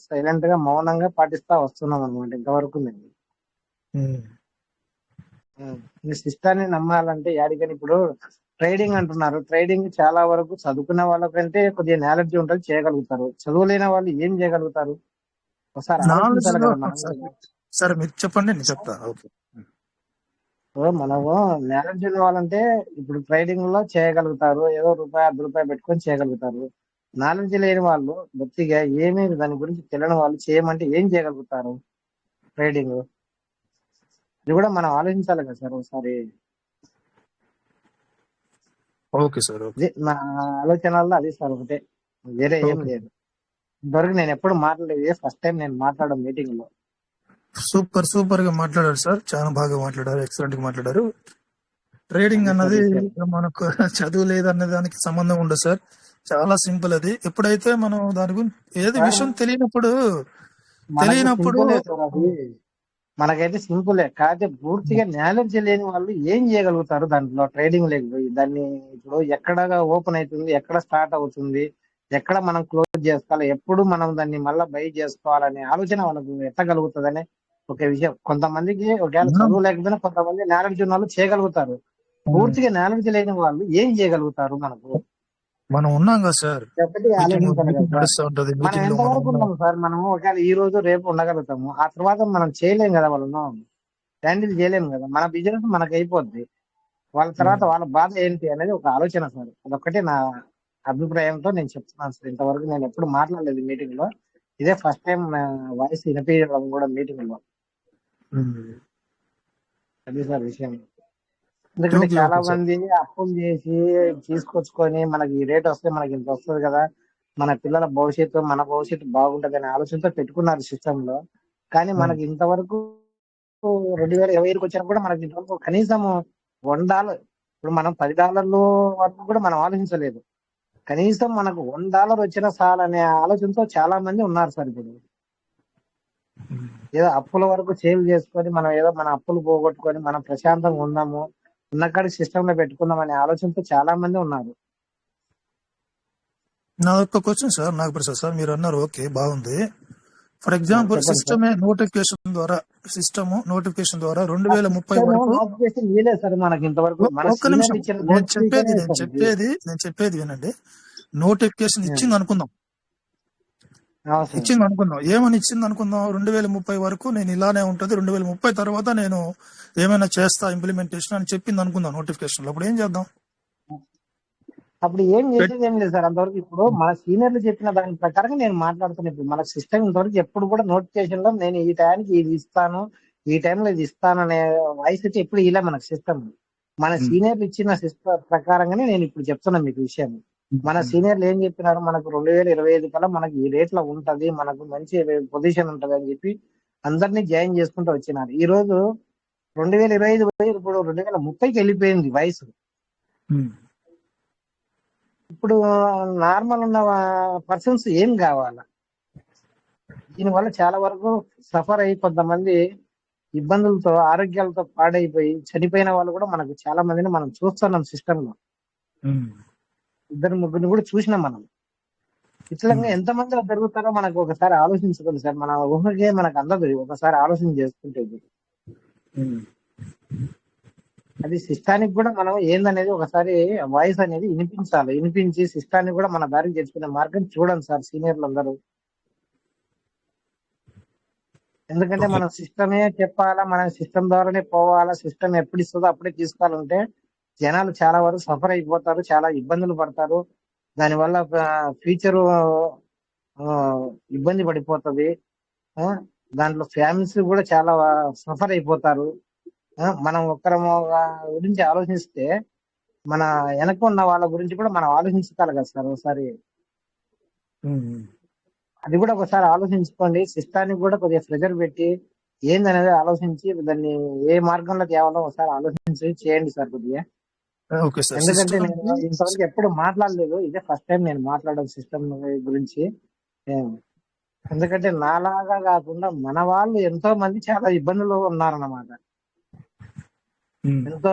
సైలెంట్ గా మౌనంగా పాటిస్తా వస్తున్నాం అనమాట ఇంతవరకు. మేము సిస్టాన్ని నమ్మాలంటే యాడికని ఇప్పుడు ట్రేడింగ్ అంటున్నారు. ట్రేడింగ్ చాలా వరకు చదువుకున్న వాళ్ళకంటే కొద్దిగా నాలెడ్జ్ ఉంటుంది, చేయగలుగుతారు. చదువులేని వాళ్ళు ఏం చేయగలుగుతారు? ఒకసారి ఆలోచించాలి కదా మనం. సరే మీరు చెప్పండి, నేను చెప్తా. ఓకే, మనము నాలెడ్జ్ ఉన్న వాళ్ళంటే ఇప్పుడు ట్రేడింగ్ లో చేయగలుగుతారు, ఏదో రూపాయి ₹1 పెట్టుకొని చేయగలుగుతారు. నాలెడ్జ్ లేని వాళ్ళు బొత్తిగా ఏమీ దాని గురించి తెలియని వాళ్ళు చేయమంటే ఏం చేయగలుగుతారు ట్రేడింగ్? ఇది కూడా మనం ఆలోచించాలి కదా సార్ ఒకసారి. Okay sir. నా ఆలోచనల్లో అది సార్ ఒకటే, వేరే ఏం లేదు. ఇంతవరకు నేను ఎప్పుడు మాట్లాడలేదు, ఫస్ట్ టైం నేను మాట్లాడడం మీటింగ్ లో. సూపర్ గా మాట్లాడారు సార్, చాలా బాగా మాట్లాడారు, ఎక్సలెంట్ గా మాట్లాడారు. ట్రేడింగ్ అన్నది మనకు చదువు లేదనే దానికి సంబంధం ఉండదు సార్, చాలా సింపుల్. అది ఎప్పుడైతే మనం దాని గురించి ఏది విషయం తెలియనప్పుడు మనకైతే సింపులే. కాకపోతే పూర్తిగా నాలెడ్జ్ లేని వాళ్ళు ఏం చేయగలుగుతారు దాంట్లో ట్రేడింగ్ లేకపోయి. దాన్ని ఇప్పుడు ఎక్కడ ఓపెన్ అవుతుంది, ఎక్కడ స్టార్ట్ అవుతుంది, ఎక్కడ మనం క్లోజ్ చేసుకోవాలి, ఎప్పుడు మనం దాన్ని మళ్ళీ బై చేసుకోవాలనే ఆలోచన వాళ్ళకు ఎట్టగలుగుతుందనే ఒక విషయం. కొంతమందికి ఒకవేళ చదువు లేకపోయినా కొంతమంది నాలెడ్జ్ ఉన్న వాళ్ళు చేయగలుగుతారు. పూర్తిగా నాలెడ్జ్ లేని వాళ్ళు ఏం చేయగలుగుతారు? మనం ఉన్నాం కదా సార్, ఆలోచించాలి కదా సార్. మనం ఎంతవరకు ఉన్నాం సార్? మనం ఒకవేళ ఈ రోజు రేపు ఉండగలుగుతాము, ఆ తర్వాత మనం చేయలేం కదా, వాళ్ళను హ్యాండిల్ చేయలేము కదా. మన బిజినెస్ మనకు అయిపోద్ది, వాళ్ళ తర్వాత వాళ్ళ బాధ ఏంటి అనేది ఒక ఆలోచన సార్. అదొక్కటే నా అభిప్రాయంతో నేను చెప్తున్నాను సార్. ఇంతవరకు నేను ఎప్పుడు మాట్లాడలేదు మీటింగ్ లో, ఇదే ఫస్ట్ టైం నా వాయిస్ వినిపించడం కూడా మీటింగ్ లో. అది సార్ విషయం. ఎందుకంటే చాలా మంది అప్పులు చేసి తీసుకొచ్చుకొని మనకి ఈ రేట్ వస్తే మనకి ఇంత వస్తుంది కదా, మన పిల్లల భవిష్యత్తు, మన భవిష్యత్తు బాగుంటది అనే ఆలోచనతో పెట్టుకున్నారు సిస్టమ్ లో. కానీ మనకి ఇంతవరకు 2025 వచ్చినా కూడా మనకి ఇంతవరకు కనీసం $1, ఇప్పుడు మనం $10 వరకు కూడా మనం ఆలోచించలేదు. కనీసం మనకు $1 వచ్చినా చాలనే ఆలోచనతో చాలా మంది ఉన్నారు సార్. ఇప్పుడు ఏదో అప్పుల వరకు సేవ్ చేసుకొని మనం ఏదో మన అప్పులు పోగొట్టుకొని మనం ప్రశాంతంగా ఉన్నాము, ఉన్నకాడికి సిస్టమ్ లో పెట్టుకుందాం అనే ఆలోచనతో చాలా మంది ఉన్నారు. నా యొక్క క్వశ్చన్ సార్, నాగప్రసాద్ సార్, మీరు అన్నారు ఓకే బాగుంది. ఫర్ ఎగ్జాంపుల్ సిస్టమ్ నోటిఫికేషన్ ద్వారా 2030 వరకు ఒక్క నిమిషం, నేను చెప్పేది వినండి. నోటిఫికేషన్ ఇచ్చింది అనుకుందాం, ఏమని ఇచ్చింది అనుకుందాం, 2030 వరకు నేను ఇలానే ఉంటది, 2030 తర్వాత నేను ఏమైనా చేస్తా ఇంప్లిమెంటేషన్ అని చెప్పింది అనుకుందాం నోటిఫికేషన్ లో. అప్పుడు ఏం చేద్దాం? అప్పుడు ఏం చేసేది ఏం లేదు సార్ అంతవరకు. ఇప్పుడు మన సీనియర్లు చెప్పిన దాని ప్రకారంగా నేను మాట్లాడుతున్నా. ఇప్పుడు మన సిస్టమ్ ఇంతవరకు ఎప్పుడు కూడా నోటిఫికేషన్ లో నేను ఈ టయానికి ఇది ఇస్తాను, ఈ టైంలో ఇది ఇస్తాననే వాయిస్ అయితే ఎప్పుడు ఇలా మనకు సిస్టమ్ మన సీనియర్లు ఇచ్చిన సిస్టమ్ ప్రకారంగానే నేను ఇప్పుడు చెప్తున్నా మీకు విషయం. మన సీనియర్లు ఏం చెప్పినారు, మనకు 2025 కల్లా మనకి ఈ రేట్ లో ఉంటది, మనకు మంచి పొజిషన్ ఉంటది అని చెప్పి అందరినీ జాయిన్ చేసుకుంటూ వచ్చినారు. ఈ రోజు 2025 పోయి ఇప్పుడు 2030కి వెళ్ళిపోయింది వయసు. ఇప్పుడు నార్మల్ ఉన్న పర్సన్స్ ఏం కావాలా? దీనివల్ల చాలా వరకు సఫర్ అయ్యి కొంతమంది ఇబ్బందులతో ఆరోగ్యాలతో పాడైపోయి చనిపోయిన వాళ్ళు కూడా మనకు చాలా మందిని మనం చూస్తున్నాం సిస్టమ్ లో. ఇద్దరు ముగ్గురిని కూడా చూసినాం మనం. ఇట్లా ఎంతమంది జరుగుతారో మనకు ఒకసారి ఆలోచించుకోండి సార్. మన ఊహకే మనకు అందదు ఒకసారి ఆలోచన చేసుకుంటే. అది సిస్టానికి కూడా మనం ఏందనేది ఒకసారి వాయిస్ అనేది వినిపించాలి. వినిపించి సిస్టాన్ని కూడా మన దారికి తెచ్చుకునే మార్గం చూడండి సార్ సీనియర్లు అందరూ. ఎందుకంటే మనం సిస్టమే చెప్పాలా, మన సిస్టమ్ ద్వారానే పోవాలా, సిస్టమ్ ఎప్పుడు ఇస్తుందో అప్పుడే తీసుకోవాలంటే జనాలు చాలా వరకు సఫర్ అయిపోతారు, చాలా ఇబ్బందులు పడతారు. దానివల్ల ఫ్యూచర్ ఇబ్బంది పడిపోతుంది. దాంట్లో ఫ్యామిలీస్ కూడా చాలా సఫర్ అయిపోతారు. మనం ఒక్కరం గురించి ఆలోచిస్తే మన వెనక ఉన్న వాళ్ళ గురించి కూడా మనం ఆలోచించాలి కదా సార్ ఒకసారి. అది కూడా ఒకసారి ఆలోచించుకోండి. సిస్టానికి కూడా కొద్దిగా ప్రెజర్ పెట్టి ఏందనేది ఆలోచించి దాన్ని ఏ మార్గంలో తేవాలో ఒకసారి ఆలోచించి చేయండి సార్ కొద్దిగా. ఎందుకంటే నేను ఇంతవరకు ఎప్పుడు మాట్లాడలేదు, ఇదే ఫస్ట్ టైం నేను మాట్లాడడం సిస్టమ్ గురించి. ఎందుకంటే నాలాగా కాకుండా మన వాళ్ళు ఎంతో మంది చాలా ఇబ్బందులు ఉన్నారన్నమాట. ఎంతో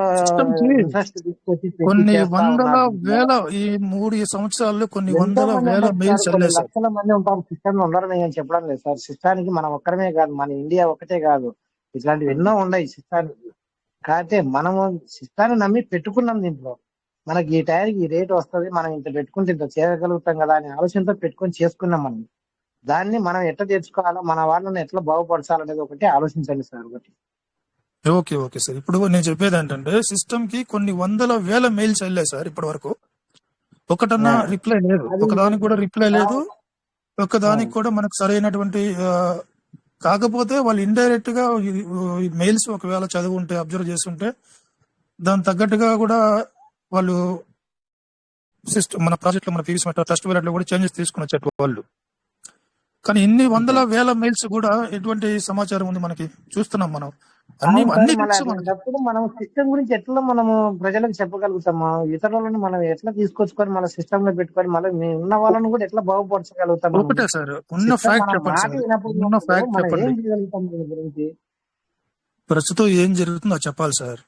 ఇంట్రెస్ట్ తీసుకొచ్చి కొన్ని వందల వేల ఈ 3 సంవత్సరాల్లో కొన్ని వందల వేల మెయిల్స్ లక్షల మంది ఉంటారు సిస్టమ్ లో ఉండరు. నేను చెప్పడం లేదు సార్. సిస్టానికి మనం ఒక్కరమే కాదు, మన ఇండియా ఒకటే కాదు, ఇట్లాంటివి ఎన్నో ఉన్నాయి సిస్టానికి. కాకపోతే మనము సిస్టాన్ని నమ్మి పెట్టుకున్నాం. దీంట్లో మనకి ఈ టైంకి ఈ రేట్ వస్తుంది, మనం ఇంత పెట్టుకుంటే ఇంత చేయగలుగుతాం కదా అనే ఆలోచనతో పెట్టుకొని చేసుకున్నాం. మనం దాన్ని మనం ఎట్లా తెచ్చుకోవాలో, మన వాళ్ళని ఎట్లా బాగుపరచాలనేది ఒకటి ఆలోచించండి సార్. ఒకటి ఓకే సార్. ఇప్పుడు నేను చెప్పేది ఏంటంటే సిస్టమ్ కి కొన్ని వందల వేల మెయిల్స్ వెళ్ళాయి సార్ ఇప్పటి వరకు. ఒకటన్నా రిప్లై లేదు, ఒకదానికి కూడా రిప్లై లేదు, ఒకదానికి కూడా మనకు సరైనటువంటి కాకపోతే వాళ్ళు ఇండైరెక్ట్ గా మెయిల్స్ ఒకవేళ చదువుంటే అబ్జర్వ్ చేస్తుంటే దాని తగ్గట్టుగా కూడా వాళ్ళు సిస్టమ్ మన ప్రాజెక్ట్ లో మన పీవీసీ మెటా ట్రస్ట్ వాలెట్ లో కూడా చేంజెస్ తీసుకుని వచ్చారు వాళ్ళు. కానీ ఇన్ని వందల వేల మెయిల్స్ కూడా ఎటువంటి సమాచారం ఉంది మనకి చూస్తున్నాం మనం. అన్ని మనం సిస్టమ్ గురించి ఎట్లా మనము ప్రజలకు చెప్పగలుగుతాము? ఇతరులను మనం ఎట్లా తీసుకొచ్చుకొని మన సిస్టమ్ లో పెట్టుకొని మళ్ళీ ఉన్న వాళ్ళని కూడా ఎట్లా బాగుపరచగలుగుతాము? ఒకటే సార్, ఉన్న ఫ్యాక్ట్ చెప్పండి. ప్రస్తుతం ఏం జరుగుతుందో చెప్పాలి సార్.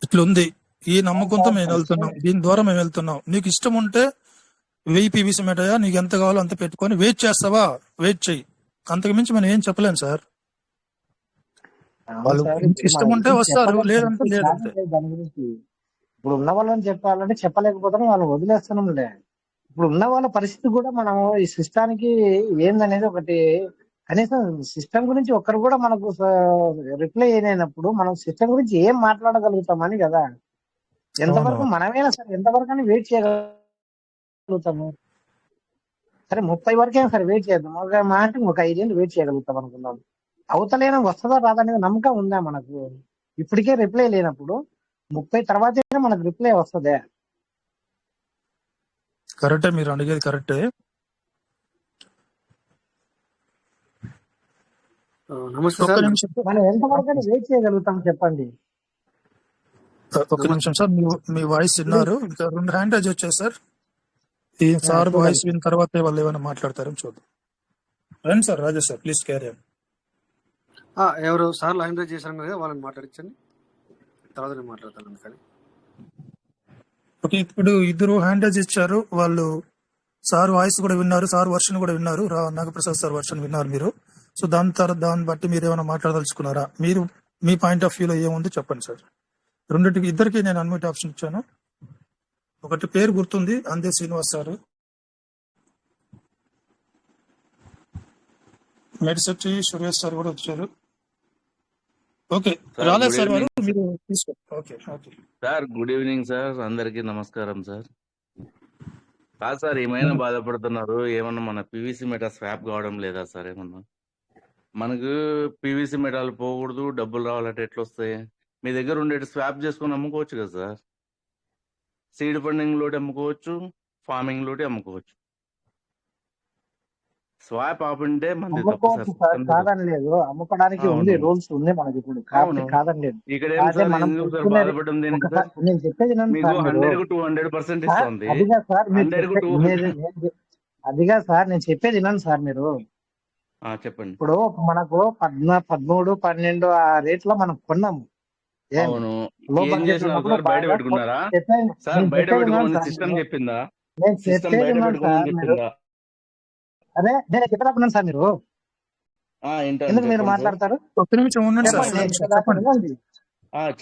ఇట్లుంది, ఈ నమ్మకంతో మేము వెళ్తున్నాం, దీని ద్వారా మేము వెళ్తున్నాం. నీకు ఇష్టం ఉంటే 1000 పీవీసీ మెటాయా, నీకు ఎంత కావాలో అంత పెట్టుకొని వెయిట్ చేస్తావా, వెయిట్ చెయ్యి. అంతకు మించి మనం ఏం చెప్పలేం సార్. వాళ్ళు ఇష్టం ఉంటే వస్తారు, లేదంటే లేదంటే. దాని గురించి ఇప్పుడు ఉన్న వాళ్ళని చెప్పాలంటే చెప్పలేకపోతున్నాం, వాళ్ళని వదిలేస్తున్నాంలే. ఇప్పుడు ఉన్న వాళ్ళ పరిస్థితి కూడా మనం ఈ సిస్టానికి ఏందనేది ఒకటి, కనీసం సిస్టమ్ గురించి ఒక్కరు కూడా మనకు రిప్లై అయినప్పుడు మనం సిస్టమ్ గురించి ఏం మాట్లాడగలుగుతామని కదా. ఎంతవరకు మనమేనా సరే ఎంతవరకు అని వెయిట్ చేయగలుగుతాము? సరే 30 వరకైనా సరే వెయిట్ చేద్దాం, మా అంటే ఒక 5 ఏళ్ళు వెయిట్ చేయగలుగుతాం అనుకున్నాం. అవతలేనా వస్తుందా రాదనేది నమ్మకం ఉందా మనకు? ఇప్పటికే రిప్లై లేనప్పుడు 30 తర్వాతైనా మనకు రిప్లై వస్తుందే? కరెక్టే, మీరు అడిగేది కరెక్టే. మనం ఎంతవరకు వెయిట్ చేయగలుగుతాం చెప్పండి. ఒక నిమిషం సార్, మీ వాయిస్ విన్నారు, ఇంకా 2 హ్యాండ్ రైజ్ వచ్చాయి సార్. ఈ సార్ వాయిస్ విన్న తర్వాత వాళ్ళు ఏమైనా మాట్లాడతారని చూద్దాం. రండి sir, Rajesh sir, please carry on. ఎవరు సార్ లైన్ రైజ్ చేశారు కదా, వాళ్ళని మాట్లాడించండి, తర్వాత నేను మాట్లాడతాను. అందుకని ఓకే, ఇప్పుడు ఇద్దరు హ్యాండ్ రైజ్ ఇచ్చారు. వాళ్ళు సార్ వాయిస్ కూడా విన్నారు, సార్ వర్షన్ కూడా విన్నారు, నాగప్రసాద్ సార్ వర్షన్ విన్నారు మీరు. సో దాన్ని బట్టి మీరు ఏమైనా మాట్లాడదలుచుకున్నారా? మీరు మీ పాయింట్ ఆఫ్ వ్యూలో ఏముంది చెప్పండి సార్. రెండింటికి ఇద్దరికి నేను అన్మ్యూట్ ఆప్షన్ ఇచ్చాను. ఒకటి పేరు గుర్తుంది, అందే శ్రీనివాస్ సార్. మెడిసెట్టి సురేష్ సార్ కూడా వచ్చారు. ఓకే, రాలేదు సార్ వారు, మీరు తీసుకో. Okay sir, good evening sir, అందరికీ నమస్కారం సార్. కాదు సార్, ఏమైనా బాధపడుతున్నారు? ఏమన్నా మన పీవీసీ మెటా స్వాప్ కావడం లేదా సార్? ఏమన్నా మనకు పీవీసీ మెటాల్ పోకూడదు, డబ్బులు రావాలంటే ఎట్లా వస్తాయి? మీ దగ్గర ఉండేటి స్వాప్ చేసుకొని అమ్ముకోవచ్చు కదా సార్. సీడ్ ఫండింగ్ లోటి అమ్ముకోవచ్చు, ఫార్మింగ్ లోటి అమ్ముకోవచ్చు. స్వాప్ ఆపుంటే మనది తప్పు సార్, అమ్ముకోవచ్చు సార్, సిస్టమ్ కాదని లేదు, అమ్ముకోవడానికి ఉంది, అవును రూల్స్ ఉన్నాయి మనకి ఇప్పుడు, అవును. కాబట్టి కాదని లేదు. ఇక్కడ ఏం అదే సార్, మనం ఎందుకు సార్ పెట్టుకునేది బాధపడడం దేనికి సార్? ఒకసారి నేను చెప్పేది వినండి మీకు సార్ మీరు. 100 కు 200% సార్ ఇస్తుంది. అదిగా సార్ మీరు 100 కు 200. అదిగా సార్ నేను చెప్పేది వినండి సార్ మీరు. చెప్పండి. ఇప్పుడు మనకు 13, 12 ఆ రేట్ లో మనం కొన్నాము. ఏం అవును, లో ఏం బడ్జెట్ చేసినారు ఉన్నప్పుడు సార్? బయట బాగా పెట్టుకున్నారా సార్? నేను బయట చెప్పేది వినండి పెట్టుకోమని సార్ సిస్టమ్ మీరు. చెప్పిందా? నేను సిస్టమ్ చెప్పేది బయట వినండి పెట్టుకోమని సార్ మీరు. చెప్పిందా? అదే నేను చెప్పేటప్పుడు సార్ మీరు ఏంటండి, ఎందుకు మీరు చెప్పండి సార్. మాట్లాడతారు? ఒక్క నిమిషం ఉండండి సార్, చెప్పండి, ఒక్క నేను నిమిషం చెప్పేదాకా చెప్పండి. వినండి.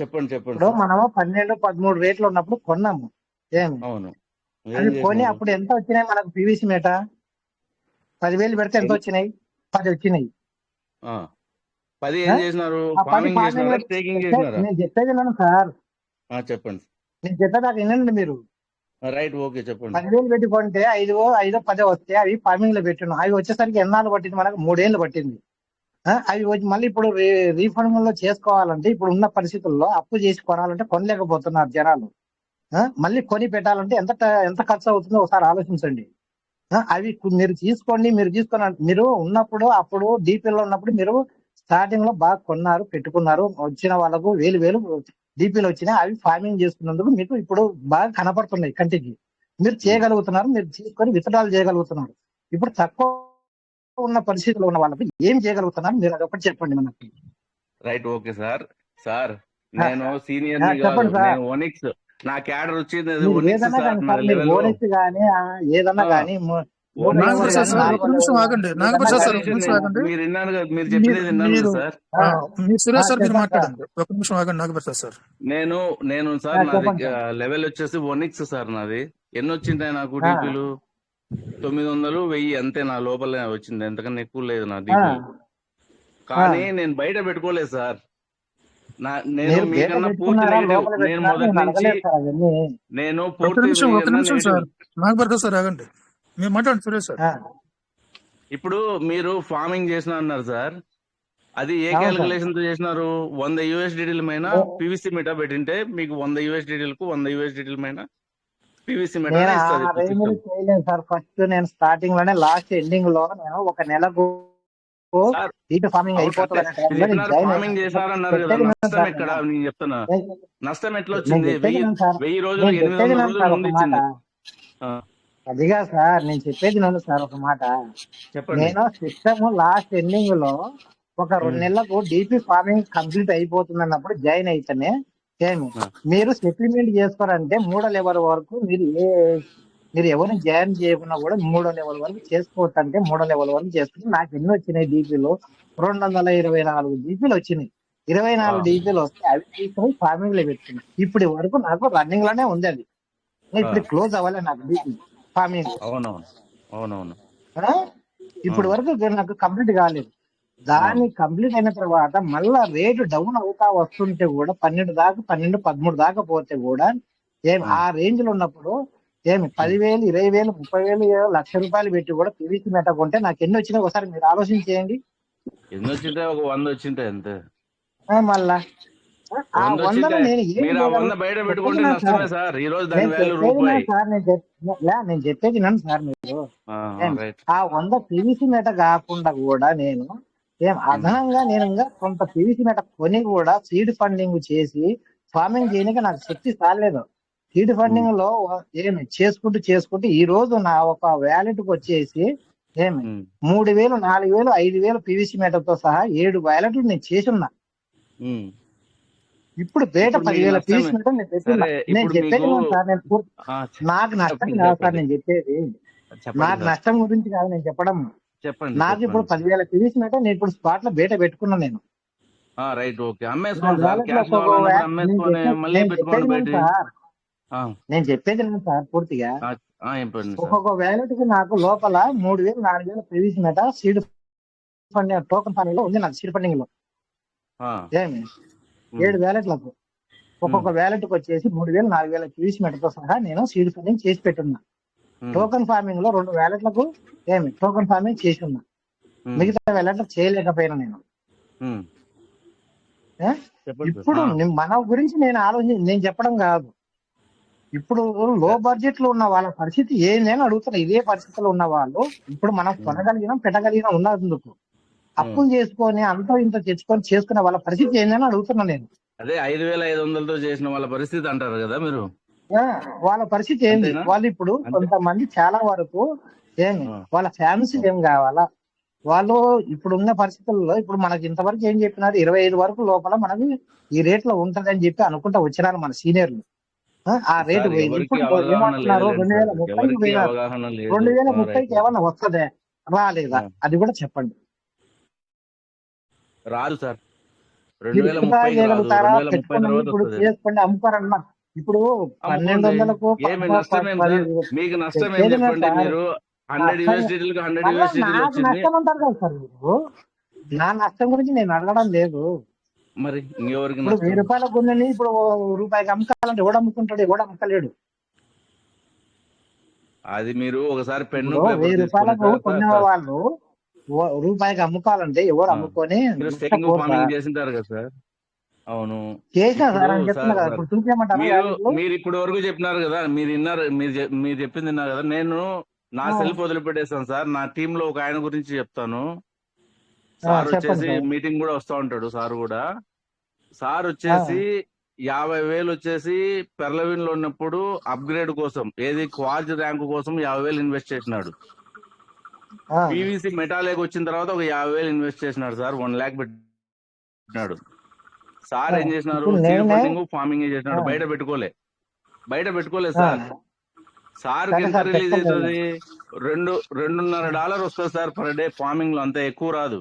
చెప్పండి చెప్పండి ఇప్పుడు సార్. మనము 12, 13 రేట్లు ఉన్నప్పుడు కొన్నాము. ఏమి అవును, ఏం అవి కొని చేసినారు? అప్పుడు ఎంత వచ్చినాయి మనకు పీవీసీ మేట? 10,000 పెడితే ఎంత వచ్చినాయి? 10 వచ్చినాయి. 10 ఆ? ఏం చేసినారు? ఆ 10 ఫార్మింగ్ ఫార్మింగ్ చేసినారా, లో స్టేకింగ్ చేసినారా? నేను చెప్పేది వినండి సార్. చెప్పండి. నేను చెప్పేదాకా వినండి మీరు. రైట్, ఓకే, చెప్పండి. 10,000 పెట్టి కొంటే 5, 10 వస్తే అవి ఫార్మింగ్ లో పెట్టినాం. అవి వచ్చేసరికి ఎన్నాళ్ళు పట్టింది మనకు? 3 ఏళ్ళు పట్టింది. అవి వచ్చి మళ్ళీ ఇప్పుడు రీఫండ్ లో చేసుకోవాలంటే ఇప్పుడు ఉన్న పరిస్థితుల్లో అప్పు చేసి కొనాలంటే కొనలేకపోతున్నారు జనాలు. మళ్ళీ కొని పెట్టాలంటే ఎంత ఖర్చు అవుతుందో ఒకసారి ఆలోచించండి. అవి మీరు తీసుకొని మీరు ఉన్నప్పుడు అప్పుడు డీపీలో ఉన్నప్పుడు మీరు స్టార్టింగ్ లో బాగా కొన్నారు, పెట్టుకున్నారు, వచ్చిన వాళ్ళకు వేలు డీపీలు వచ్చినాయి. అవి ఫార్మింగ్ చేసుకున్నందుకు మీకు ఇప్పుడు బాగా కనపడుతున్నాయి కంటికి. మీరు చేయగలుగుతున్నారు, మీరు తీసుకొని విత్డ్రాల్ చేయగలుగుతున్నారు. ఇప్పుడు తక్కువ ఉన్న పరిస్థితిలో ఉన్న వాళ్ళకి ఏం చేయగలుగుతున్నారు మీరు అదొకటి చెప్పండి మనకి. Right, okay sir. సార్, ఆ, నేను సీనియర్ ని కాదు, చెప్పండి సార్. నేను ఒనిక్స్. నా క్యాడర్ వచ్చింది మీరు ఒనిక్స్ ఏదన్నా సార్. కానీ నా సార్, మీరు లెవెల్ ఓనెక్స్ కానీ ఏదన్నా కానీ 3 ఒనిక్స్ లెవెల్ నాగప్రసాద్ కానీ సార్, 4 ఒక్క నిమిషం లెవెల్ ఆగండి. కానీ ఏదన్నా నాగప్రసాద్ ఒక్క సార్, కానీ ఒక్క నిమిషం, నిమిషం ఆగండి. మీరు విన్నాను కదా, మీరు మీరు చెప్పినది విన్నాను కదా మీరు సార్. మీరు సురేష్ సార్, మీరు చెప్పండి సార్. మాట్లాడండి. ఒక్క నిమిషం ఆగండి నాగప్రసాద్ సార్. నేను సార్, నాది చెప్పండి సార్. లెవెల్ వచ్చేసి ఒనిక్స్ సార్. నాది ఎన్ని వచ్చింటాయి నాకు ఆ, డీపీలు? 900, 1000 అంతే. నా లోపలే వచ్చింది, ఎంతకన్నా ఎక్కువ లేదు నా ఆ, డీపీలు. ఆ. కానీ నేను బయట పెట్టుకోలేదు సార్. నేను మీరు బయట మీకన్నా పూర్తి పెట్టుకున్నారా నెగిటివ్. లోపల నేను పెట్టుకున్నారా మొదటి నేను నుంచి అడగలేదు సార్ అవన్నీ. నేను ఒక్క పూర్తి నిమిషం మీకన్నా సార్. నెగిటివ్. నాగప్రసాద్ సార్ ఆగండి. మీరు మాట్లాడండి సురేష్ సార్. ఆ, ఇప్పుడు మీరు ఫార్మింగ్ చేసిన అన్నారు సార్. అది ఏ అవును సార్. క్యాలిక్యులేషన్ తో చేసినారు? 100 యూఎస్డిటీల పైన నే- పీవీసీ మీటర్ పెట్టింటే మీకు 100 యూఎస్డిటీలకు 100 యూఎస్డిటీల పైన పీవీసీ మీటర్ నేను ఇస్తుంది ఆ రేంజ్ సిస్టమ్ చేయలేదు సార్. ఫస్ట్ నేను స్టార్టింగ్ లోనే లాస్ట్ ఎండింగ్ లో నేను ఒక నెలకు సార్. హీట్ ఫార్మింగ్ అవును, అయిపోతుంది అంటే అనే మీరు టైంలో నేను చెప్పినారు జాయిన్ ఫార్మింగ్ చేసినారన్నారు కదా, చెప్పేది వినండి నష్టం సార్. ఎక్కడ? నేను చెప్తున్నా, నేను నష్టం ఎట్లా నేను వచ్చింది? చెప్పేది వినండి సార్. 1000 రోజులు నేను చెప్పేది 800 వినండి రోజులు సార్ ముందు ఒక మాట. ఇచ్చింది. ఆ, అదిగా సార్ నేను చెప్పేది వినండి సార్ ఒక మాట. చెప్పండి. నేను సిస్టమ్ లాస్ట్ ఎండింగ్ లో ఒక 2 నెలలకు డీపీ ఫార్మింగ్ కంప్లీట్ అయిపోతుంది అన్నప్పుడు జాయిన్ అయితేనే ఏమి ఆ, మీరు సెటిల్మెంట్ చేసుకోరంటే 3వ లెవెల్ వరకు మీరు ఎవరిని జాయిన్ చేయకున్నా కూడా 3వ లెవెల్ వరకు చేసుకోవచ్చు. అంటే 3వ లెవెల్ వరకు చేసుకుంటే నాకు ఎన్ని వచ్చినాయి డీపీలు? 224 డీపీలు వచ్చినాయి. ఆ, 24 డీపీలు వస్తే అవి తీసుకుని ఫార్మింగ్ లో పెట్టుకున్నాను. ఇప్పటి వరకు నాకు రన్నింగ్ లోనే ఉంది అది. ఆ, ఇప్పుడు క్లోజ్ అవ్వలే నాకు డీపీ ఫార్మింగ్. అవునవును అవునవును ఇప్పటి అవును వరకు నాకు కంప్లీట్ కాలేదు. అవును దాన్ని కంప్లీట్ అయిన తర్వాత మళ్ళా రేటు డౌన్ అవుతా వస్తుంటే కూడా 12 దాకా 12, 13 దాకా పోతే కూడా ఏమి ఉమ్, ఆ రేంజ్ లో ఉన్నప్పుడు ఏమి 10,000, 20,000, 30,000, ₹1,00,000 పెట్టి కూడా పీవీసీ మెట కొంటే నాకు ఎన్ని వచ్చినాయి ఒకసారి మీరు ఆలోచించేయండి. ఎన్ని వచ్చింటాయి? ఒక 100 వచ్చింటాయి అంతే. మళ్ళా ఆ 100 వందలో వచ్చింటాయి. నేను ఏం మీరు ఆ 100 చేయగలను? బయట చెప్పేది పెట్టుకుంటే నా సార్. నష్టమే సార్. ఈ రోజు దాని నేను వాల్యూ చెప్పేది నా రూపాయి. సార్. నేను చెప్పేది నన్ను సార్ మీరు. ఏం రైట్. ఆ 100 పీవీసీ మెట కాకుండా కూడా నేను అదనంగా నేను ఇంకా కొంత పీవీసీ మెట కొని కూడా సీడ్ ఫండింగ్ చేసి ఫార్మింగ్ చేయడానికి నాకు శక్తి చాలేదు. సీడ్ ఫండింగ్ లో చేసుకుంటూ ఈ రోజు నా ఒక వ్యాలెట్ కి వచ్చేసి 3,000, 4,000, 5,000 పీవీసీ మెటతో సహా 7 వ్యాలెట్లు నేను చేసి ఉన్నా. ఇప్పుడు బయట ఇప్పుడు మీకు 10,000 నష్టమే. పీవీసీ మెట నేను పెట్టున్నా. సరే, నేను ఇప్పుడు చెప్పేది మీకు ఏమో సార్, నాకు నష్టం చెప్పండి కాదు సార్ చెప్పండి నేను చెప్పేది. చెప్పండి నాకు సార్. నష్టం గురించి కాదు నేను చెప్పడం. చెప్పండి నాకు ఇప్పుడు చెప్పండి 10,000 పీవీసీ మెట నేను ఇప్పుడు స్పాట్ లో బయట పెట్టుకున్నా. నేను రైట్, ఓకే. నా అమ్మేసుకోండి సార్. వ్యాలెట్ లో క్యాష్ కావాలన్నప్పుడు అమ్మేసుకొని మళ్ళీ నేను పెట్టుకోండి చెప్పేది బయట. సార్. నేను చెప్పేది సార్ పూర్తిగా. చెప్పండి సార్. ఒక్కొక్క వ్యాలెట్ కి నాకు లోపల 3,000, 4,000 పీవీసీ మెట సీడ్ ఫండింగ్ టోకన్ ఫండింగ్ లో ఉంది. నాకు సీడ్ ఫండింగ్ లో ఏమి 7 వ్యాలెట్లకు ఒక్కొక్క వ్యాలెట్ కి వచ్చేసి 3,000, 4,000 పీవీసీ మెటతో సహా నేను సీడ్ ఫండింగ్ చేసి పెట్టున్నా. టోకన్ ఫార్మింగ్ లో 2 వ్యాలెట్లకు టోకన్ ఫార్మింగ్ చేసి ఉన్నా. ఉమ్, మిగతా వెళ్ళటం చేయలేకపోయినా నేను. ఉమ్. ఏ? చెప్పండి సార్. ఇప్పుడు మన గురించి నేను చెప్పడం కాదు. ఇప్పుడు లో బడ్జెట్ లో ఉన్న వాళ్ళ పరిస్థితి ఏందని అడుగుతున్నా. ఇదే పరిస్థితిలో ఉన్న వాళ్ళు ఇప్పుడు మనం కొనగలిగినా పెట్టగలిగినా ఉన్నందుకు అప్పులు చేసుకొని అంత ఇంత తెచ్చుకొని చేసుకునే వాళ్ళ పరిస్థితి ఏందని అడుగుతున్నా నేను. అదే 5,500తో చేసిన వాళ్ళ పరిస్థితి అంటారు కదా మీరు. ఆ, వాళ్ళ పరిస్థితి ఏంది? అంతేనా? వాళ్ళు ఇప్పుడు అంతే. కొంతమంది చాలా వరకు ఏమి ఆ, వాళ్ళ ఫ్యామిలీస్ ఆ. ఏం కావాలా? వాళ్ళు ఇప్పుడు ఉన్న పరిస్థితుల్లో ఇప్పుడు మనకి ఇంతవరకు ఏం చెప్పినారు? 25 వరకు లోపల మనకి ఈ రేట్ లో ఉంటదని చెప్పి అనుకుంటా వచ్చినారు మన సీనియర్లు. ఆ రేటు సార్ పోయింది. ఎవరికి ఇప్పుడు అవగాహన ఏమంటున్నారు? లేదులేండి సార్, 2030కి ఎవరికి పోయినారు. అవగాహన లేదు. 2030కి రైట్. ఏమన్నా వస్తుందే రాలేదా? ఆ, అది కూడా చెప్పండి. రాదు సార్. మీరు 2030కి రాదు, చేయగలుగుతారా? 2030 పెట్టుకోండి, తర్వాత ఇప్పుడు వస్తుంది అది. చేసుకోండి, అమ్ముకోరన్నా. ఇప్పుడు అమ్ముకోండి, 1200కు ఏమి నష్టం ఏం సార్? మీకు నష్టం ఏం తెచ్చేదినా చెప్పండి. సార్? మీరు 100 యూఎస్డీటీలకు 100 మళ్ళా యూఎస్డీటీలు నాకు వచ్చింది. నష్టం అంటారు కదా సార్ మీరు. నా నష్టం గురించి నేను అడగడం లేదు. మరి ఇంకెవరికి ఇప్పుడు నష్టం? 1000 రూపాయల గుండెని ఇప్పుడు రూపాయికి అమ్ముకోవాలంటే ఎవడు అమ్ముకుంటాడు? ఎవడు అమ్మకలేడు. అది మీరు ఒకసారి పెన్ను ఇప్పుడు పేపర్ 1000 తీసుకొని రూపాయలకు సార్ కొనే వాళ్ళు రూపాయికి అమ్ముకోవాలంటే ఎవరు ఆ, అమ్ముకొని మీరు స్టేకింగ్ నష్టపోరు ఫార్మింగ్ సార్. చేసింటారు కదా సార్. అవును. చేసినా ఇప్పుడు సార్ అని చెప్తున్నా సార్ కదా. సార్ ఇప్పుడు చూపించమంటారా మీరు వాల్యూలు? మీరు ఇప్పటి వరకు చెప్పినారు కదా, మీరు విన్నారు, మీరు చెప్పింది విన్నారు కదా. నేను నా సెల్ఫ్ వదిలిపెట్టేస్తాను సార్. నా టీమ్ లో ఒక ఆయన గురించి చెప్తాను. సార్ చెప్పండి వచ్చేసి సార్. మీటింగ్ కూడా వస్తూ ఉంటాడు. సార్ కూడా, సార్ ఆ, వచ్చేసి 50,000 వచ్చేసి పెర్లవిన్ లో ఉన్నప్పుడు అప్గ్రేడ్ కోసం, ఏది క్వార్జ్ ర్యాంకు కోసం 50,000 ఇన్వెస్ట్ చేసినాడు. ఆ, పీవీసీ మెటాలేకి వచ్చిన తర్వాత ఒక 50,000 ఇన్వెస్ట్ చేసినాడు సార్. 1 lakh పెట్టినాడు. సార్ ఆ. ఏం చేసినారు? ఇప్పుడు సీడ్ నేనే ఫండింగ్ ఫార్మింగ్ ఆ, చేసినాడు. బయట పెట్టుకోలేదు ఆ, సార్. సార్కి సరే ఎంత సార్ రిలీజ్ పెట్టుకోలేదు. అవుతుంది? $2.5 వస్తుంది సార్ పర్ డే. ఫార్మింగ్ లో అంత ఎక్కువ రాదు.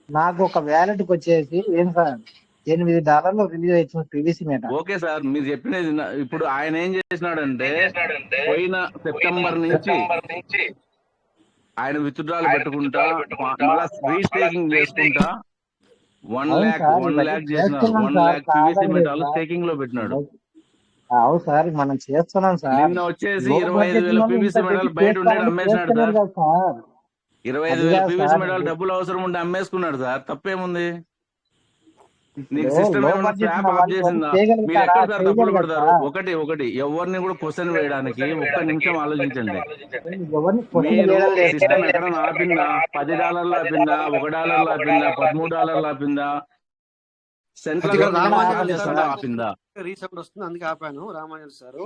నాకు ఒక వ్యాలెట్కి వచ్చేసి ఏం సార్ $8 రిలీజ్ అవుతుంది పీవీసీ మీద. ఓకే సార్, మీరు చెప్పినది ఇప్పుడు ఆయన ఏం చేసినాడంటే, పోయిన సెప్టెంబర్ నుంచి ఆయన విత్డ్రాలు పెట్టుకుంటా, మళ్ళా రీస్టేకింగ్ చేసుకుంటా 1 అవును lakh సార్, 1 ఇవన్నీ lakh చేసినారు. చేస్తున్నాం 1 సార్, lakh పీవీసీ కాదని లేదు మెటాల్ సార్. స్టేకింగ్ లో పెట్టినాడు. అవును సార్, మనం చేస్తున్నాం సార్. నిన్న వచ్చేసి లో బడ్జెట్ 25,000 వాళ్ళు ఇంత పీవీసీ పెట్టి మెటాల్ బయట ఉండేది చేసుకోవాలంటే అమ్మేసినాడు చేసుకోలేరు సార్. కదా సార్. అది 25,000 కాదు పీవీసీ సార్. మెటాల్ డబ్బులు అవసరం ఉంటే అమ్మేసుకున్నాడు సార్. తప్పేముంది? నీకు ఇప్పుడు సిస్టమ్ లో ఏమైనా బడ్జెట్ స్వాప్ ఉన్న ఆఫ్ వాళ్ళు ఇవన్నీ చేసిందా? మీరు చేయగలుగుతారా? ఎక్కడ సార్ డబ్బులు చేయలేరు కదా పెడతారు? సార్. ఒకటి ఎవరిని కూడా క్వశ్చన్ వేయడానికి ఒక్క నిమిషం ఆలోచించండి. ఎవరిని క్వశ్చన్ మీరు చేయడం లేదు సిస్టమ్ సార్. ఎక్కడైనా ఆపిందా? $10 ఆపిందా? $1 ఆపిందా? $13 ఆపిందా? సెంట్రల్ ఇక్కడ ఎక్కడ గవర్నమెంట్ ఛార్జ్ ఆపలేదు చేస్తుందా? సార్. ఆపిందా? రీసౌండ్ వస్తుంది, అందుకే ఆపాను. రామాంజన్ సార్,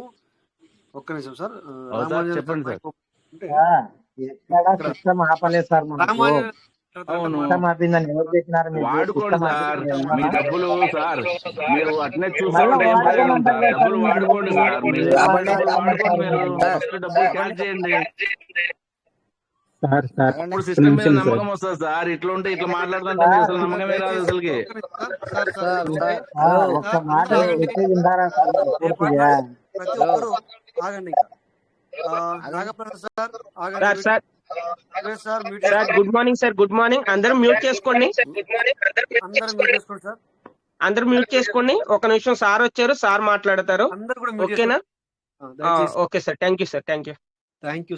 ఒక్క నిమిషం సార్. అవును సార్, రామాంజన్ గారు చెప్పండి సార్. మైక్ అంటే సార్, ఎక్కడ ఇక్కడ సిస్టమ్ ఆపలేదు సార్ మనకు. రామాంజన్ అవును, సిస్టమ్ ఆపిందని ఎవరు చెప్పినారు మీకు? వాడుకోండి సిస్టమ్ సార్. ఆపిందని మీ ఏమన్నా? డబ్బులు సార్, మీరు అట్నే చూస్తా మళ్ళా ఉంటే ఏం ప్రయోజనం వాడుకోమంటారు సార్? కదా సార్ డబ్బులు మీరు. వాడుకోండి సార్. మీరు ఏం సంపాదించిన డబ్బులు మాట్లాడుతున్నారు వాడుకోండి. సార్ మీరు మీరు? ఫస్ట్ డబ్బులు క్యాచ్ చేయండి. సార్ సార్ అప్పుడు ఒక్క సిస్టమ్ మీద నిమిషం సార్. నమ్మకం వస్తుంది సార్. ఇట్లా ఉంటే ఇట్లా మాట్లాడుతుంటే మీకు సార్ అసలు నమ్మకమే రాదు దయచేసి అసలుకి. ఒక్క నిమిషం సార్. సార్ ఇప్పుడు ఒక్క సార్ మాట అందరూ ఆగండి. చెప్పి వింటారా సార్ మీరు నేను పూర్తిగా? మాట్లాడే ప్రతి ఒక్కరు ఆగండి. ఇంకా నాగప్రసాద్ సార్ ఆగండి. Sir sir Suresh sir mute sir చేసుకోండి. Good morning sir. Good morning. అందరూ మ్యూట్ చేసుకోండి. అందరూ మ్యూట్ చేసుకోండి సార్. అందరూ మ్యూట్ చేసుకోండి. ఒక నిమిషం, సార్ వచ్చారు, సార్ మాట్లాడతారు. అందరూ కూడా మ్యూట్ ఓకేనా? చేసుకోండి దయచేసి. Okay sir. Thank you sir. Thank you. Thank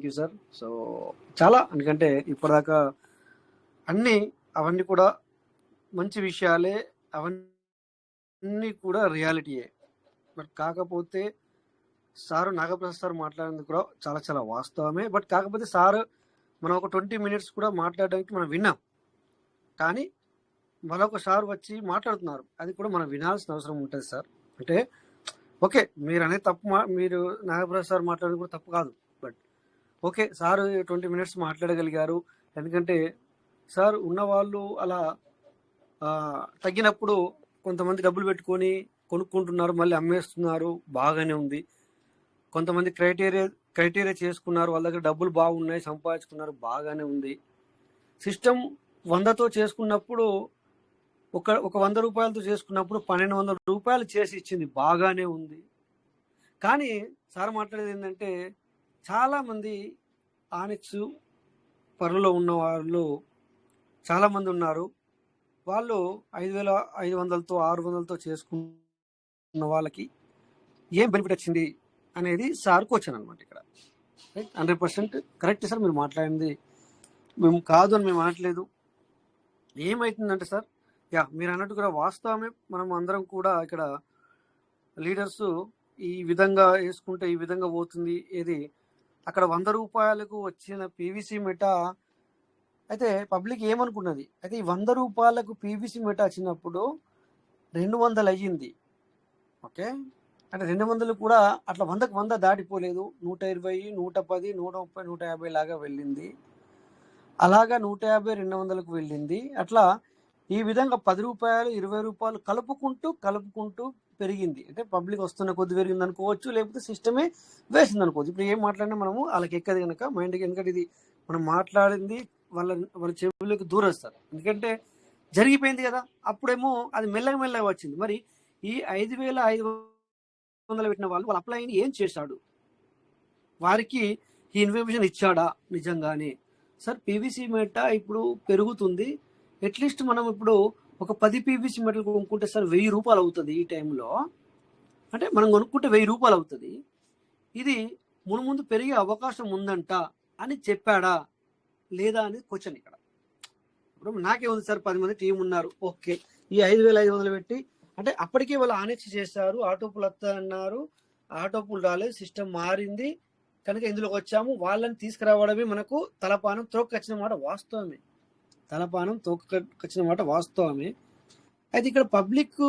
you sir. So చాలా, ఎందుకంటే ఇప్పటిదాకా అవన్నీ కూడా మంచి విషయాలే, అవన్నీ కూడా రియాలిటీయే. బట్ కాకపోతే సారు నాగప్రసాద్ సార్ మాట్లాడింది కూడా చాలా చాలా వాస్తవమే. బట్ కాకపోతే సార్ మనం ఒక 20 minutes కూడా మాట్లాడడానికి మనం విన్నాం. కానీ మరొక సార్ వచ్చి మాట్లాడుతున్నారు, అది కూడా మనం వినాల్సిన అవసరం ఉంటుంది సార్. అంటే ఓకే, మీరు అనేది తప్పు, మీరు నాగప్రసాద్ సార్ మాట్లాడేది కూడా తప్పు కాదు. But okay, sir 20 minutes మాట్లాడగలిగారు. ఎందుకంటే సార్ ఉన్నవాళ్ళు అలా తగ్గినప్పుడు కొంతమంది డబ్బులు పెట్టుకొని కొనుక్కుంటున్నారు, మళ్ళీ అమ్మేస్తున్నారు, బాగానే ఉంది. కొంతమంది క్రైటీరియా చేసుకున్నారు, వాళ్ళ దగ్గర డబ్బులు బాగున్నాయి, సంపాదించుకున్నారు, బాగానే ఉంది. సిస్టమ్ 100తో చేసుకున్నప్పుడు, ఒక 100 రూపాయలతో చేసుకున్నప్పుడు 1,200 రూపాయలు చేసి ఇచ్చింది, బాగానే ఉంది. కానీ సార్ మాట్లాడేది ఏంటంటే, చాలామంది ఆనిక్స్ పరులో ఉన్న వాళ్ళు చాలామంది ఉన్నారు. వాళ్ళు 5,500తో 600తో చేసుకున్న వాళ్ళకి ఏం బెనిఫిట్ వచ్చింది అనేది సార్ క్వశ్చన్ అనమాట. ఇక్కడ 100% కరెక్ట్ సార్, మీరు మాట్లాడింది మేము కాదు అని మేము అనట్లేదు. ఏమవుతుందంటే సార్, మీరు అన్నట్టు కూడా వాస్తవమే. మనం అందరం కూడా ఇక్కడ లీడర్స్ ఈ విధంగా వేసుకుంటే ఈ విధంగా పోతుంది. ఏది అక్కడ 100 రూపాయలకు వచ్చిన పీవీసీ మెటా అయితే పబ్లిక్ ఏమనుకున్నది, అయితే ఈ 100 రూపాయలకు పీవీసీ మెటా వచ్చినప్పుడు 200 అయ్యింది. ఓకే, అంటే 200 కూడా అట్లా 100కు 100 దాటిపోలేదు. 120, 110, 130, 150 లాగా వెళ్ళింది. అలాగా 150, 200కు వెళ్ళింది. అట్లా ఈ విధంగా 10 రూపాయలు, 20 రూపాయలు కలుపుకుంటూ పెరిగింది. అంటే పబ్లిక్ వస్తున్న కొద్ది పెరిగింది అనుకోవచ్చు, లేకపోతే సిస్టమే వేసింది అనుకోవచ్చు. ఇప్పుడు ఏం మాట్లాడినా మనము వాళ్ళకి ఎక్కదు కనుక మైండ్కి, ఎందుకంటే ఇది మనం మాట్లాడింది వాళ్ళ చెవులకు దూరస్తారు. ఎందుకంటే జరిగిపోయింది కదా. అప్పుడేమో అది మెల్లగా వచ్చింది. మరి ఈ 5,500 పెట్టిన వాళ్ళు అప్లై అయింది ఏం చేశాడు, వారికి ఈ ఇన్ఫర్మేషన్ ఇచ్చాడా నిజంగానే? సార్ పీవీసీ మెటా ఇప్పుడు పెరుగుతుంది. అట్లీస్ట్ మనం ఇప్పుడు ఒక 10 పీవీసీ మెటలు కొనుక్కుంటే సార్ 1000 రూపాయలు అవుతుంది. ఈ టైంలో అంటే మనం కొనుక్కుంటే 1000 రూపాయలు అవుతుంది. ఇది ముందు పెరిగే అవకాశం ఉందంట అని చెప్పాడా లేదా అనేది క్వశ్చన్ ఇక్కడ. ఇప్పుడు నాకే ఉంది సార్, 10 మంది టీం ఉన్నారు. ఓకే, ఈ 5,500 పెట్టి అంటే అప్పటికే వాళ్ళు ఆనెక్స్ చేశారు, ఆటోపులు వస్తాయన్నారు, ఆటోపులు రాలేదు, సిస్టమ్ మారింది కనుక ఇందులోకి వచ్చాము. వాళ్ళని తీసుకురావడమే మనకు తలపానం తోక్కొచ్చిన మాట వాస్తవమే. అయితే ఇక్కడ పబ్లిక్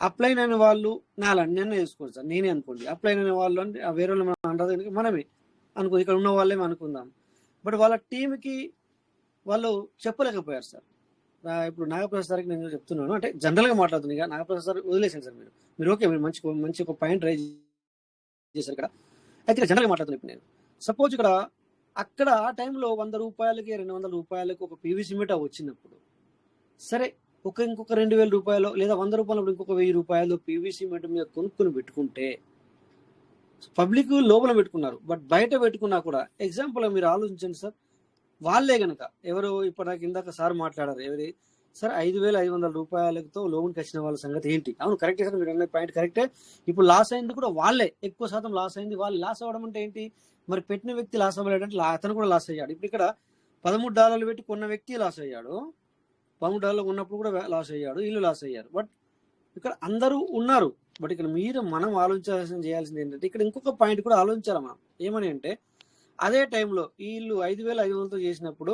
అప్లైన్ అయిన వాళ్ళు నన్ను వేసుకోండి సార్, నేనే అనుకోండి. అప్లైన్ అయిన వాళ్ళు అంటే వేరే వాళ్ళు మనం అంటారు, మనమే అనుకో, ఇక్కడ ఉన్న వాళ్ళే అనుకుందాం. బట్ వాళ్ళ టీంకి వాళ్ళు చెప్పలేకపోయారు సార్. ఇప్పుడు నాగప్రసాద్ సార్కి నేను చెప్తున్నాను, అంటే జనరల్గా మాట్లాడుతున్నాను. ఇక నాగప్రసాద్ సార్ వదిలేసాను సార్. మీరు ఓకే, మీరు మంచి ఒక పాయింట్ రైజ్ చేశారు ఇక్కడ. అయితే ఇక్కడ జనరల్గా మాట్లాడుతున్నాను. ఇప్పుడు నేను సపోజ్ ఇక్కడ అక్కడ ఆ టైంలో 100 రూపాయలకి 200 రూపాయలకు ఒక పీవీసీ మెటా వచ్చినప్పుడు, సరే ఇంకొక 2,000 రూపాయలు లేదా 100 రూపాయలు ఇంకొక 1000 రూపాయలు పీవీసీ మెటా మీద కొనుక్కొని పెట్టుకుంటే పబ్లిక్ లోపల పెట్టుకున్నారు. బట్ బయట పెట్టుకున్నా కూడా ఎగ్జాంపుల్ మీరు ఆలోచించండి సార్, వాళ్ళే గనక ఎవరు ఇప్పుడు నాకు ఇందాక సార్ మాట్లాడారు, ఎవరి సార్ 5,500 రూపాయలతో లోన్కి వచ్చిన వాళ్ళ సంగతి ఏంటి? అవును కరెక్టే సార్, మీరు అనే పాయింట్ కరెక్టే. ఇప్పుడు లాస్ అయింది కూడా వాళ్ళే, ఎక్కువ శాతం లాస్ అయింది వాళ్ళు. లాస్ అవ్వడం అంటే ఏంటి, మరి పెట్టిన వ్యక్తి లాస్ అవ్వలేడంటే అతను కూడా లాస్ అయ్యాడు. ఇప్పుడు ఇక్కడ $13 పెట్టి కొన్న వ్యక్తి లాస్ అయ్యాడు, $13 ఉన్నప్పుడు కూడా లాస్ అయ్యాడు, వీళ్ళు లాస్ అయ్యారు. బట్ ఇక్కడ అందరూ ఉన్నారు. బట్ ఇక్కడ మనం చేయాల్సింది ఏంటంటే ఇక్కడ ఇంకొక పాయింట్ కూడా ఆలోచించాలి మనం. ఏమని అంటే అదే టైంలో వీళ్ళు 5,500తో చేసినప్పుడు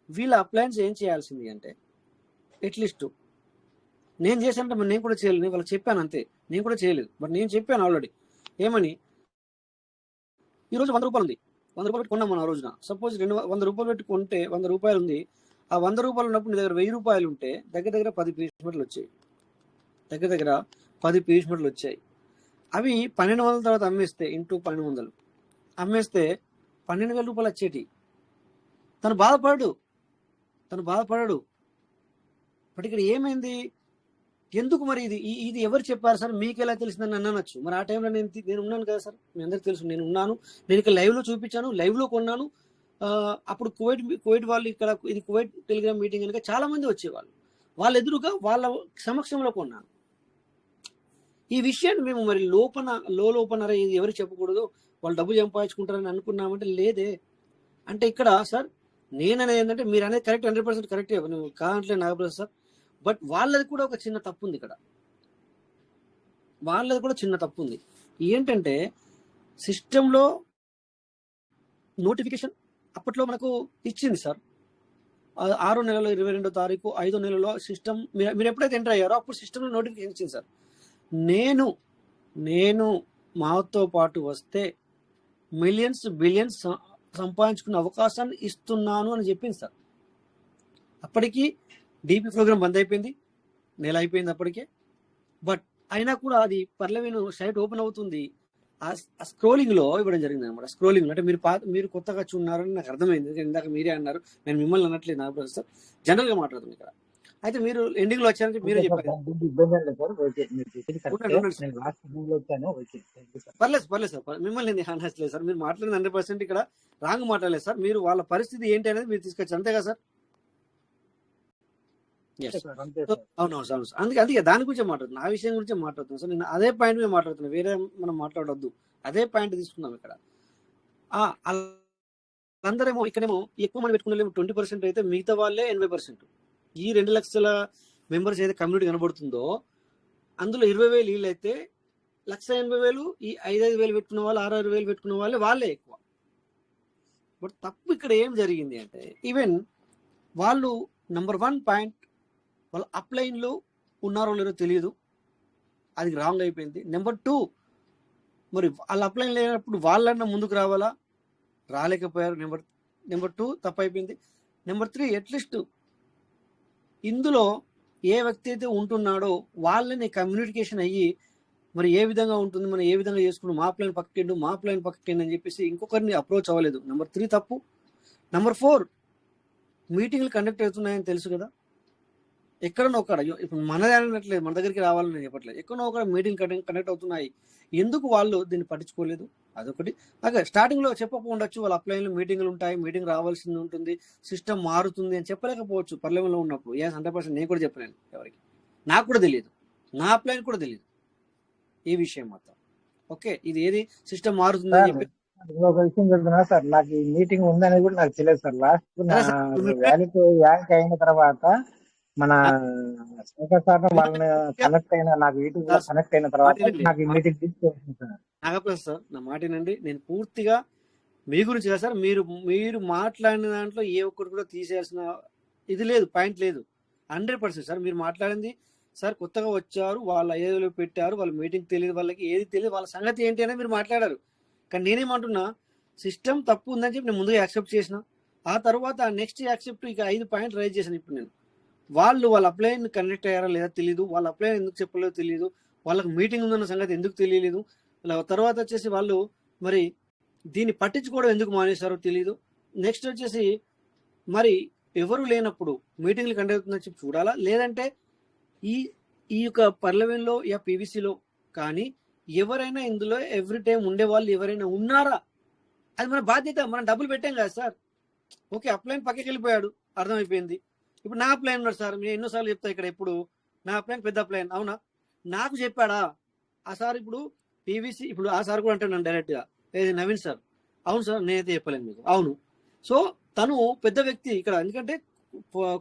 వీళ్ళ అప్లయన్స్ ఏం చేయాల్సింది అంటే, అట్లీస్ట్ నేను చేశానంటే నేను కూడా చేయలేదు, వాళ్ళకి చెప్పాను అంతే, నేను కూడా చేయలేదు. బట్ నేను చెప్పాను ఆల్రెడీ ఏమని, ఈరోజు 100 రూపాయలు ఉంది, 100 రూపాయలు పెట్టి కొన్నాం మనం ఆ రోజున. సపోజ్ 100 రూపాయలు పెట్టి కొంటే 100 రూపాయలు ఉంది. ఆ 100 రూపాయలు ఉన్నప్పుడు నీ దగ్గర 1000 రూపాయలు ఉంటే దగ్గర 10 పీవీసీ మెటలు వచ్చాయి. దగ్గర 10 పీవీసీ మెటలు వచ్చాయి. అవి 1,200 తర్వాత అమ్మేస్తే ఇంటూ 1,200 అమ్మేస్తే 12,000 రూపాయలు వచ్చేటి. తను బాధపడడు. బట్ ఇక్కడ ఏమైంది, ఎందుకు మరి ఇది ఎవరు చెప్పారు సార్, మీకు ఎలా తెలిసిందని అనొచ్చు. మరి ఆ టైంలో నేను ఉన్నాను కదా సార్, మీ అందరికి తెలుసు నేను ఉన్నాను. నేను ఇక్కడ లైవ్లో చూపించాను, లైవ్లో కొన్నాను. అప్పుడు కువైట్ వాళ్ళు ఇక్కడ, ఇది కువైట్ టెలిగ్రామ్ మీటింగ్ కనుక చాలా మంది వచ్చేవాళ్ళు, వాళ్ళ ఎదురుగా వాళ్ళ సమక్షంలో కొన్నాను. ఈ విషయాన్ని మేము మరి లోపల ఇది ఎవరు చెప్పకూడదు, వాళ్ళు డబ్బు సంపాదించుకుంటారని అనుకున్నామంటే లేదే. అంటే ఇక్కడ సార్ నేననేది ఏంటంటే మీరు అనేది కరెక్ట్, 100% కరెక్టే, నువ్వు కాదంటే నాగప్రసాద్ సార్. బట్ వాళ్ళది కూడా ఒక చిన్న తప్పు ఉంది ఇక్కడ. ఏంటంటే సిస్టంలో నోటిఫికేషన్ అప్పట్లో మనకు ఇచ్చింది సార్. 6వ నెలలో 22వ తారీఖు 5వ నెలలో సిస్టమ్ మీరు ఎప్పుడైతే ఎంటర్ అయ్యారో అప్పుడు సిస్టంలో నోటిఫికేషన్ ఇచ్చింది సార్. నేను మాతో పాటు వస్తే మిలియన్స్ బిలియన్స్ సంపాదించుకునే అవకాశాన్ని ఇస్తున్నాను అని చెప్పింది సార్. అప్పటికి డీపీ ప్రోగ్రామ్ బంద్ అయిపోయింది, నెల అయిపోయింది అప్పటికే. బట్ అయినా కూడా అది పర్లవీను సైట్ ఓపెన్ అవుతుంది. ఆ స్క్రోలింగ్ లో ఇవ్వడం జరిగింది అనమాట. స్క్రోలింగ్ అంటే మీరు కొత్తగా చూన్నారని నాకు అర్థమైంది. ఇందాక మీరే అన్నారు, నేను మిమ్మల్ని అనట్లేదు నాకు సార్, జనరల్ గా మాట్లాడుతుంది ఇక్కడ. అయితే మీరు ఎండింగ్ లో వచ్చారంటే మీరే చెప్పారు. పర్లేదు సార్, మిమ్మల్ని అనట్లేదు సార్, మీరు మాట్లాడింది 100% ఇక్కడ రాంగ్ మాట్లాడలేదు సార్. మీరు వాళ్ళ పరిస్థితి ఏంటి అనేది మీరు తీసుకొచ్చారు అంతేగా సార్. అవును సార్, అందుకే దాని గురించి మాట్లాడుతున్నాను, ఆ విషయం గురించి మాట్లాడుతున్నాను సార్. నేను అదే పాయింట్ మీద మాట్లాడుతున్నాను, వేరే మనం మాట్లాడొద్దు, అదే పాయింట్ తీసుకుందాం ఇక్కడ. అందరేమో ఇక్కడేమో ఎక్కువ మంది పెట్టుకునే 20% అయితే మిగతా వాళ్ళే 80%. ఈ 2 లక్షల మెంబర్స్ ఏదైతే కమ్యూనిటీ కనబడుతుందో అందులో 20,000 వీళ్ళు అయితే 1,80,000 ఈ 5,000 పెట్టుకున్న వాళ్ళు 6,000 పెట్టుకున్న వాళ్ళే ఎక్కువ. బట్ తప్పు ఇక్కడ ఏం జరిగింది అంటే ఈవెన్ వాళ్ళు నంబర్ 1 పాయింట్ వాళ్ళు అప్లైన్లో ఉన్నారో లేదో తెలియదు, అది రాంగ్ అయిపోయింది. నెంబర్ 2 మరి వాళ్ళు అప్లైన్ లేనప్పుడు వాళ్ళన్నా ముందుకు రావాలా, రాలేకపోయారు. నెంబర్ 2 తప్పు అయిపోయింది. నెంబర్ 3 అట్లీస్ట్ ఇందులో ఏ వ్యక్తి అయితే ఉంటున్నాడో వాళ్ళని కమ్యూనికేషన్ అయ్యి మరి ఏ విధంగా ఉంటుంది, మనం ఏ విధంగా చేసుకున్నాం, మా ప్లాన్ పక్కకేండు అని చెప్పేసి ఇంకొకరిని అప్రోచ్ అవ్వలేదు. నెంబర్ 3 తప్పు. నెంబర్ 4 మీటింగ్లు కండక్ట్ అవుతున్నాయని తెలుసు కదా, ఎక్కడనో ఒకడ ఇప్పుడు మనదే అనట్లేదు, మన దగ్గరికి రావాలని నేను చెప్పట్లేదు, ఎక్కడనో ఒక మీటింగ్ కండక్ట్ అవుతున్నాయి, ఎందుకు వాళ్ళు దీన్ని పట్టించుకోలేదు? అదొకటి. అలాగే స్టార్టింగ్లో చెప్పకపోవచ్చు, వాళ్ళ అప్లైన్లో మీటింగ్లు ఉంటాయి, మీటింగ్ రావాల్సింది ఉంటుంది, సిస్టమ్ మారుతుంది అని చెప్పలేకపోవచ్చు పర్లేవెంలో ఉన్నప్పుడు. 100% నేను కూడా చెప్పలేను ఎవరికి, నాకు కూడా తెలియదు, నా అప్లైన్ కూడా తెలియదు ఈ విషయం మొత్తం. ఓకే, ఇది ఏది సిస్టమ్ మారుతుంది అని చెప్పి ఇంకొక విషయం చెప్తున్నా సార్, నాకు ఈ మీటింగ్ ఉందని కూడా నాకు తెలియదు సార్. లాస్ట్ నా వ్యాలికి యాంక్ అయిన తర్వాత మన శంకర్ సార్ వాళ్ళని కనెక్ట్ అయిన, నాకు యూట్యూబ్ లో కనెక్ట్ అయిన తర్వాత నాకు ఈ మీటింగ్ తీసుకొచ్చింది సార్. నాగప్రసాద్ సార్, నా మాటేనండి, నేను పూర్తిగా మీ గురించి కదా సార్, మీరు మాట్లాడిన దాంట్లో ఏ ఒక్కటి కూడా తీసేయాల్సిన ఇది లేదు, పాయింట్ లేదు. 100% సార్ మీరు మాట్లాడింది సార్, కొత్తగా వచ్చారు, వాళ్ళ ఏదో పెట్టారు, వాళ్ళ మీటింగ్ తెలియదు, వాళ్ళకి ఏది తెలియదు, వాళ్ళ సంగతి ఏంటి అనేది మీరు మాట్లాడారు. కానీ నేనేమంటున్నా, సిస్టమ్ తప్పు ఉందని చెప్పి నేను ముందుగా యాక్సెప్ట్ చేసిన, ఆ తర్వాత నెక్స్ట్ యాక్సెప్ట్ ఇక 5 పాయింట్ రైజ్ చేశాను. ఇప్పుడు నేను వాళ్ళ అప్లైన్ కనెక్ట్ అయ్యారా లేదా తెలియదు, వాళ్ళ అప్లైన్ ఎందుకు చెప్పలేదో తెలియదు, వాళ్ళకి మీటింగ్ ఉందన్న సంగతి ఎందుకు తెలియలేదు, తర్వాత వచ్చేసి వాళ్ళు మరి దీన్ని పట్టించుకోవడం ఎందుకు మానేశారో తెలియదు. నెక్స్ట్ వచ్చేసి మరి ఎవరు లేనప్పుడు మీటింగ్లు కండక్ట్ అవుతుందని చెప్పి చూడాలా, లేదంటే ఈ యొక్క పర్లవెన్లో యా పీవీసీలో కానీ ఎవరైనా ఇందులో ఎవ్రీ టైం ఉండే వాళ్ళు ఎవరైనా ఉన్నారా, అది మన బాధ్యత. మనం డబ్బులు పెట్టాం కదా సార్. ఓకే, అప్లైన్ పక్కకి వెళ్ళిపోయాడు, అర్థమైపోయింది. ఇప్పుడు నా అప్లైన్ ఉన్నాడు సార్, నేను ఎన్నోసార్లు చెప్తా ఇక్కడ, ఎప్పుడు నా అప్లైన్ పెద్ద అప్లైన్ అవునా, నాకు చెప్పాడా ఆ సార్? ఇప్పుడు పీవీసీ ఇప్పుడు ఆ సార్ కూడా అంటాను డైరెక్ట్గా, ఏది నవీన్ సార్, అవును సార్ నేనైతే చెప్పలేను మీకు, అవును. సో తను పెద్ద వ్యక్తి ఇక్కడ, ఎందుకంటే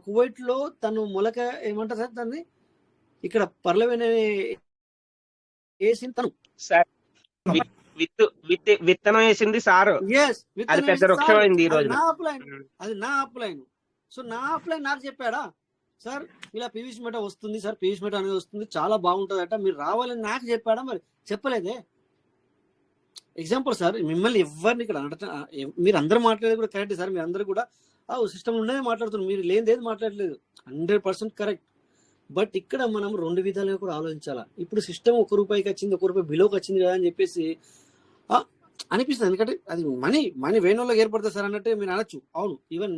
కువైట్లో తను మొలక ఏమంటారు సార్ దాన్ని, ఇక్కడ పర్లవెన్ వేసింది తను, విత్తనం వేసింది సారు. అది పెద్ద వృక్షమైంది ఈ రోజు. అది నా అప్లైన్. సో నా అప్లైన్ నాకు చెప్పాడా సార్, ఇలా పీవీసీ మెట వస్తుంది సార్, పీవీసీ మెట అనేది వస్తుంది, చాలా బాగుంటుందట, మీరు రావాలని నాకు చెప్పాడా? మరి చెప్పలేదే. ఎగ్జాంపుల్ సార్, మిమ్మల్ని ఎవరిని ఇక్కడ మీరు అందరూ మాట్లాడేది కూడా కరెక్ట్ సార్, మీరు అందరూ కూడా సిస్టమ్ ఉన్నదే మాట్లాడుతున్నారు, మీరు లేనిదేది మాట్లాడలేదు, 100% కరెక్ట్. బట్ ఇక్కడ మనం 2 విధాలుగా కూడా ఆలోచించాలా. ఇప్పుడు సిస్టమ్ ₹1 వచ్చింది, ₹1 బిలోకి వచ్చింది కదా అని చెప్పేసి అనిపిస్తుంది, ఎందుకంటే అది మనీ వేణుల్లో ఏర్పడుతుంది సార్ అన్నట్టు మీరు అనొచ్చు. అవును, ఈవెన్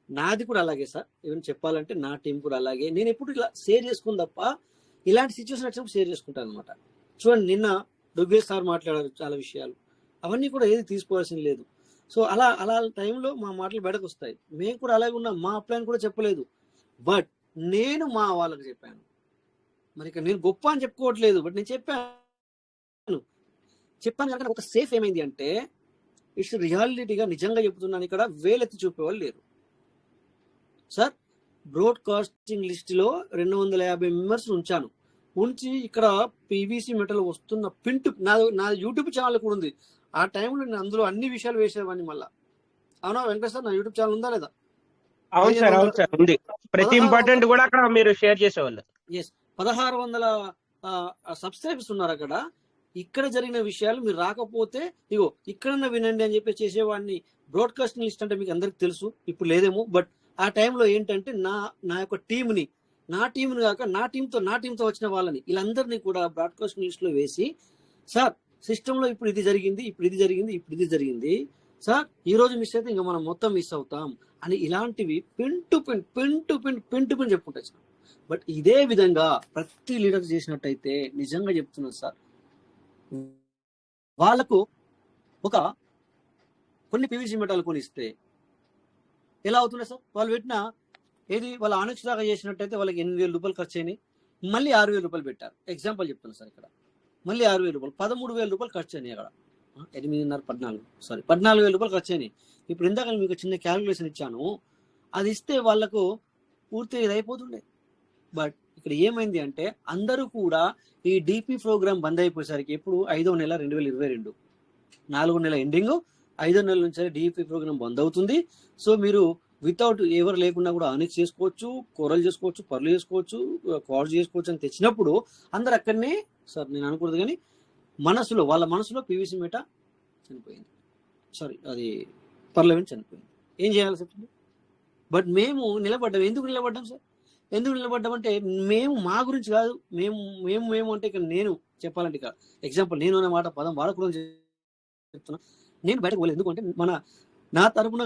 నాది కూడా అలాగే సార్, ఈవెన్ చెప్పాలంటే నా టీం కూడా అలాగే. నేను ఎప్పుడు ఇలా షేర్ చేసుకుని తప్ప ఇలాంటి సిచ్యువేషన్ వచ్చినప్పుడు షేర్ చేసుకుంటాను అనమాట. చూడండి, నిన్న దుర్గేష్ సార్ మాట్లాడారు చాలా విషయాలు, అవన్నీ కూడా ఏది తీసుకోవాల్సింది లేదు. సో అలా టైంలో మా మాటలు బయటకు వస్తాయి. మేము కూడా అలాగే ఉన్నాం, మా అప్లైన్ కూడా చెప్పలేదు, బట్ నేను మా వాళ్ళకి చెప్పాను. మరి ఇక్కడ నేను గొప్ప అని చెప్పుకోవట్లేదు, బట్ నేను చెప్పాను కనుక ఒక సేఫ్ ఏమైంది అంటే, ఇట్స్ రియాలిటీగా నిజంగా చెప్తున్నాను, ఇక్కడ వేలెత్తి చూపేవాళ్ళు లేరు సార్. బ్రాడ్కాస్టింగ్ లిస్టులో 250 మెంబర్స్ ఉంచి ఇక్కడ పీవీసీ మెటల్ వస్తున్న నా యూట్యూబ్ ఛానల్ కూడా ఉంది. ఆ టైంలో నేను అందులో అన్ని విషయాలు వేసేవాడిని. మళ్ళీ అవునా వెంకటేష్ సార్, నా యూట్యూబ్ ఛానల్ ఉందా లేదా? అవును సార్ ఉంది. ప్రతి ఇంపార్టెంట్ కూడా అక్కడ మీరు షేర్ చేసేవాళ్ళు. 1600 సబ్స్క్రైబర్స్ ఉన్నారు అక్కడ. ఇక్కడ జరిగిన విషయాలు మీరు రాకపోతే ఇగో ఇక్కడన్నా వినండి అని చెప్పి చేసేవాడిని. బ్రాడ్కాస్టింగ్ లిస్ట్ అంటే మీకు అందరికి తెలుసు, ఇప్పుడు లేదేమో, బట్ ఆ టైంలో ఏంటంటే నా యొక్క టీంని కాక నా టీంతో వచ్చిన వాళ్ళని వీళ్ళందరినీ కూడా బ్రాడ్కాస్టింగ్ లిస్ట్ లో వేసి, సార్ సిస్టంలో ఇప్పుడు ఇది జరిగింది సార్, ఈ రోజు మిస్ అయితే ఇంకా మనం మొత్తం మిస్ అవుతాం అని ఇలాంటివి పిన్ టు పిన్ చెప్పుకుంటా. బట్ ఇదే విధంగా ప్రతి లీడర్ చేసినట్టయితే నిజంగా చెప్తున్నాను సార్, వాళ్ళకు కొన్ని పీవీసీ మెటాలు కొనిస్తే ఎలా అవుతుంది సార్? వాళ్ళు పెట్టిన వాళ్ళ ఆనెక్స్ దాకా చేసినట్టయితే వాళ్ళకి ₹8,000 ఖర్చు అయినాయి, మళ్ళీ ₹6,000 పెట్టారు. ఎగ్జాంపుల్ చెప్తాను సార్, ఇక్కడ మళ్ళీ ₹6,000, ₹13,000 ఖర్చు అయినాయి అక్కడ. 8.5 14 సారీ 14,000 రూపాయలు ఖర్చు అయినాయి. ఇప్పుడు ఇందాక మీకు చిన్న క్యాలిక్యులేషన్ ఇచ్చాను, అది ఇస్తే వాళ్ళకు పూర్తిగా ఇది అయిపోతుండే. బట్ ఇక్కడ ఏమైంది అంటే అందరూ కూడా ఈ డిపి ప్రోగ్రామ్ బంద్ అయిపోయేసరికి ఎప్పుడు 5వ నెల 2022 4వ నెల ఎండింగ్ 5వ నెల నుంచి డిపి ప్రోగ్రామ్ బంద్ అవుతుంది. సో మీరు వితౌట్ ఎవరు లేకుండా కూడా ఆనిక్స్ చేసుకోవచ్చు, కూరలు చేసుకోవచ్చు, పర్లు చేసుకోవచ్చు, కార్డ్స్ చేసుకోవచ్చు అని తెచ్చినప్పుడు అందరు అక్కడనే సార్ నేను అనకూడదు కానీ వాళ్ళ మనసులో పీవీసీ మెట చనిపోయింది, సారీ అది పర్లమెంట్ చనిపోయింది. ఏం చేయాలి చెప్పండి? బట్ మేము నిలబడ్డాం. ఎందుకు నిలబడ్డాం సార్? ఎందుకు నిలబడ్డామంటే మేము మా గురించి కాదు, మేము అంటే ఇక్కడ నేను చెప్పాలంటే ఇక్కడ ఎగ్జాంపుల్ నేను అనే మాట పదం వాడకూడదు చెప్తున్నా. నేను బయటకు పోలేదు, ఎందుకంటే నా తరపున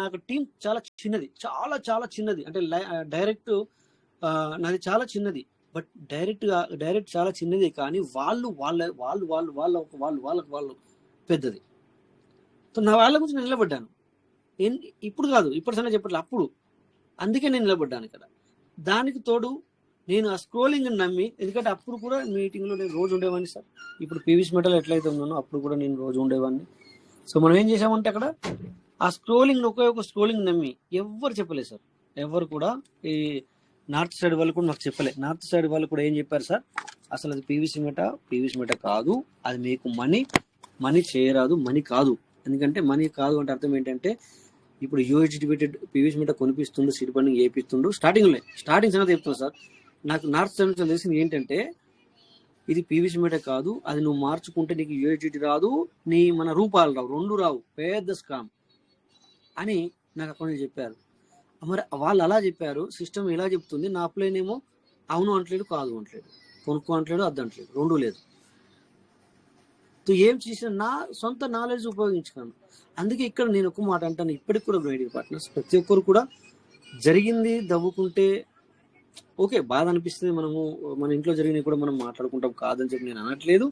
నాకు టీం చాలా చిన్నది, చాలా చాలా చిన్నది. అంటే డైరెక్ట్ నాది చాలా చిన్నది, బట్ డైరెక్ట్ చాలా చిన్నది, కానీ వాళ్ళు పెద్దది. సో నా వాళ్ళ గురించి నేను నిలబడ్డాను. ఇప్పుడు కాదు, ఇప్పుడు సరే చెప్పట్లే, అప్పుడు. అందుకే నేను నిలబడ్డాను ఇక్కడ. దానికి తోడు నేను ఆ స్క్రోలింగ్ నమ్మి, ఎందుకంటే అప్పుడు కూడా మీటింగ్లో నేను రోజు ఉండేవాడిని సార్. ఇప్పుడు పీవీసీ మెటల్ ఎట్లయితే ఉన్నానో అప్పుడు కూడా నేను రోజు ఉండేవాడిని. సో మనం ఏం చేసామంటే అక్కడ ఆ స్క్రోలింగ్ ఒక స్క్రోలింగ్ నమ్మి ఎవ్వరు చెప్పలేదు సార్. ఎవరు కూడా ఈ నార్త్ సైడ్ వాళ్ళు కూడా నాకు చెప్పలేదు. నార్త్ సైడ్ వాళ్ళు కూడా ఏం చెప్పారు సార్, అసలు అది పీవీసీ మెట కాదు, అది మీకు మనీ చేయరాదు, మనీ కాదు. ఎందుకంటే మనీ కాదు అంటే అర్థం ఏంటంటే ఇప్పుడు యూహెచ్డిబిటెడ్ పీవీసీ మెట కొనిపిస్తుండు, సీడ్ బండింగ్ వేయిస్తుండు. స్టార్టింగ్ సంగతి చెప్తున్నా సార్. నాకు నార్త్ సైడ్ నుంచి తెలిసింది ఏంటంటే ఇది పీవీసీ మెట కాదు, అది నువ్వు మార్చుకుంటే నీకు యూహెచ్డి రాదు, మన రూపాయలు రావు, 2 రావు, పెద్ద స్కామ్ అని నాకు అక్కడ నుంచి చెప్పారు. మరి వాళ్ళు అలా చెప్పారు, సిస్టమ్ ఇలా చెప్తుంది. నా అప్లైన్ ఏమో అవును అంటలేడు, కాదు అంటలేడు, కొనుక్కో అంటలేడు, అద్దంటలేడు, 2 లేదు. ఏం చేసిన నా సొంత నాలెడ్జ్ ఉపయోగించుకున్నాను. అందుకే ఇక్కడ నేను ఒక మాట అంటాను, ఇప్పటికి కూడా గ్రేడింగ్ పార్ట్నర్స్ ప్రతి ఒక్కరు కూడా జరిగింది దవ్వుకుంటే ఓకే, బాధ అనిపిస్తుంది. మన ఇంట్లో జరిగినవి కూడా మనం మాట్లాడుకుంటాం, కాదని చెప్పి నేను అనట్లేదు.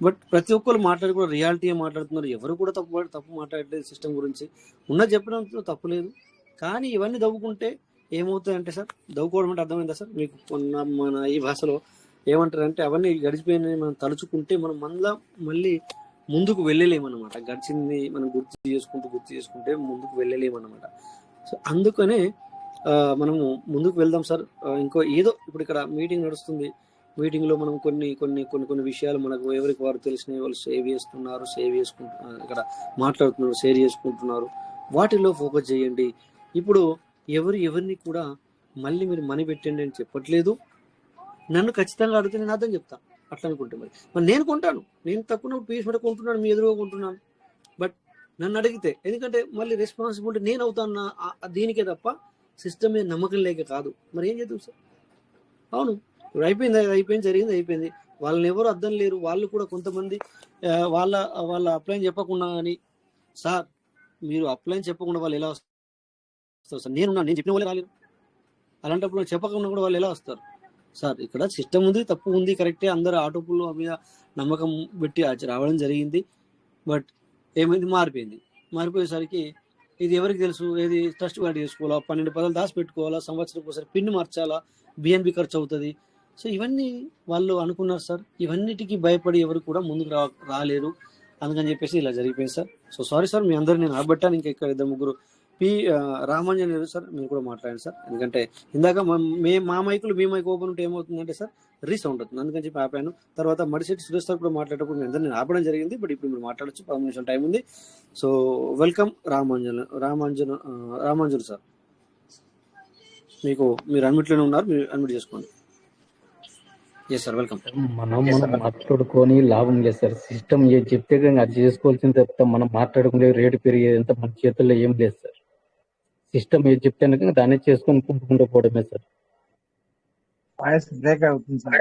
బట్ ప్రతి ఒక్కరు కూడా రియాలిటీ మాట్లాడుతున్నారు. ఎవరు కూడా తప్పు మాట్లాడలేదు సిస్టమ్ గురించి. ఉన్నది చెప్పడంలో తప్పు లేదు, కానీ ఇవన్నీ దవ్వుకుంటే ఏమవుతాయంటే సార్, దవ్వుకోవడం అంటే అర్థమైందా సార్ మీకు? మన ఈ భాషలో ఏమంటారంటే అవన్నీ గడిచిపోయినాయి మనం తలుచుకుంటే మనం మళ్ళీ ముందుకు వెళ్ళలేమన్నమాట. గడిచింది మనం గుర్తు చేసుకుంటే ముందుకు వెళ్ళలేమన్నమాట. సో అందుకనే మనము ముందుకు వెళ్దాం సార్. ఇంకో ఏదో ఇప్పుడు ఇక్కడ మీటింగ్ నడుస్తుంది, మీటింగ్లో మనం కొన్ని విషయాలు మనకు ఎవరికి వారు తెలిసినవి వాళ్ళు సేవ్ చేసుకుంటున్నారు, ఇక్కడ మాట్లాడుతున్నారు, షేర్ చేసుకుంటున్నారు. వాటిలో ఫోకస్ చేయండి. ఇప్పుడు ఎవరిని కూడా మళ్ళీ మీరు మనీ పెట్టండి అని చెప్పట్లేదు. నన్ను ఖచ్చితంగా అడిగితే నేను అర్థం చెప్తాను. అట్లా అనుకుంటే మరి నేను కొంటాను, నేను తక్కువ పీస్ మెట కొంటున్నాను, మీ ఎదురుగా కొంటున్నాను. బట్ నన్ను అడిగితే, ఎందుకంటే మళ్ళీ రెస్పాన్సిబిలిటీ నేను అవుతాను దీనికే తప్ప సిస్టమ్ మీద నమ్మకం లేక కాదు. మరి ఏం చేద్దాం సార్? అవును, ఇప్పుడు అయిపోయింది, జరిగింది. వాళ్ళని ఎవరు అర్థం లేరు. వాళ్ళు కూడా కొంతమంది వాళ్ళ అప్లైన్ చెప్పకుండా కానీ, సార్ మీరు అప్లైన్ చెప్పకుండా వాళ్ళు ఎలా వస్తారు సార్? నేను చెప్పిన వాళ్ళే రాలేరు. అలాంటప్పుడు చెప్పకుండా కూడా వాళ్ళు ఎలా వస్తారు సార్? ఇక్కడ సిస్టమ్ ఉంది, తప్పు ఉంది, కరెక్టే. అందరూ ఆటోపుల్లో మీద నమ్మకం పెట్టి రావడం జరిగింది. బట్ ఏమైంది, మారిపోయేసరికి ఇది ఎవరికి తెలుసు, ఏది ట్రస్ట్ వాడి చేసుకోవాలా, 12 పదాలు దాచి పెట్టుకోవాలా, సంవత్సరం ఒకసారి పిన్ మార్చాలా, బిఎన్బి ఖర్చు అవుతుంది. సో ఇవన్నీ వాళ్ళు అనుకున్నారు సార్. ఇవన్నిటికీ భయపడి ఎవరు కూడా ముందుకు రాలేరు. అందుకని చెప్పేసి ఇలా జరిగిపోయింది సార్. సో సారీ సార్, మీ అందరూ నేను ఆబట్టాను. ఇంకా ఇక్కడ 2-3 రామాంజనేయులు సార్, మీరు కూడా మాట్లాడండి సార్. ఎందుకంటే ఇందాక మా మైకులు మీ మైక్ ఓపెన్ ఉంటే ఏమవుతుందంటే సార్ రీసౌండ్ అవుతుంది, అందుకని చెప్పి ఆపాను. తర్వాత మడిశెట్టి సురేష్ సార్ కూడా మాట్లాడేటప్పుడు మీ అందరూ నేను ఆపడం జరిగింది. బట్ ఇప్పుడు మీరు మాట్లాడచ్చు, 10 నిమిషాలు టైం ఉంది. So welcome Ramanjulu sir. మీరు అన్మిట్లోనే ఉన్నారు, మీరు అన్మిట్ చేసుకోండి. Yes sir, welcome. మనం మాట్లాడుకొని లాభం లేదు సార్. సిస్టమ్ ఏది చెప్తే కానీ అది చేసుకోవాల్సింది తప్ప మనం మాట్లాడుకునే రేటు పెరిగేదంతా మన చేతుల్లో ఏం లేదు సార్. సిస్టమ్ ఏది చెప్తే దాన్ని చేసుకొని కుంటుకుంటూ పోవడమే సార్. వాయిస్ బ్రేక్ అవుతుంది సార్,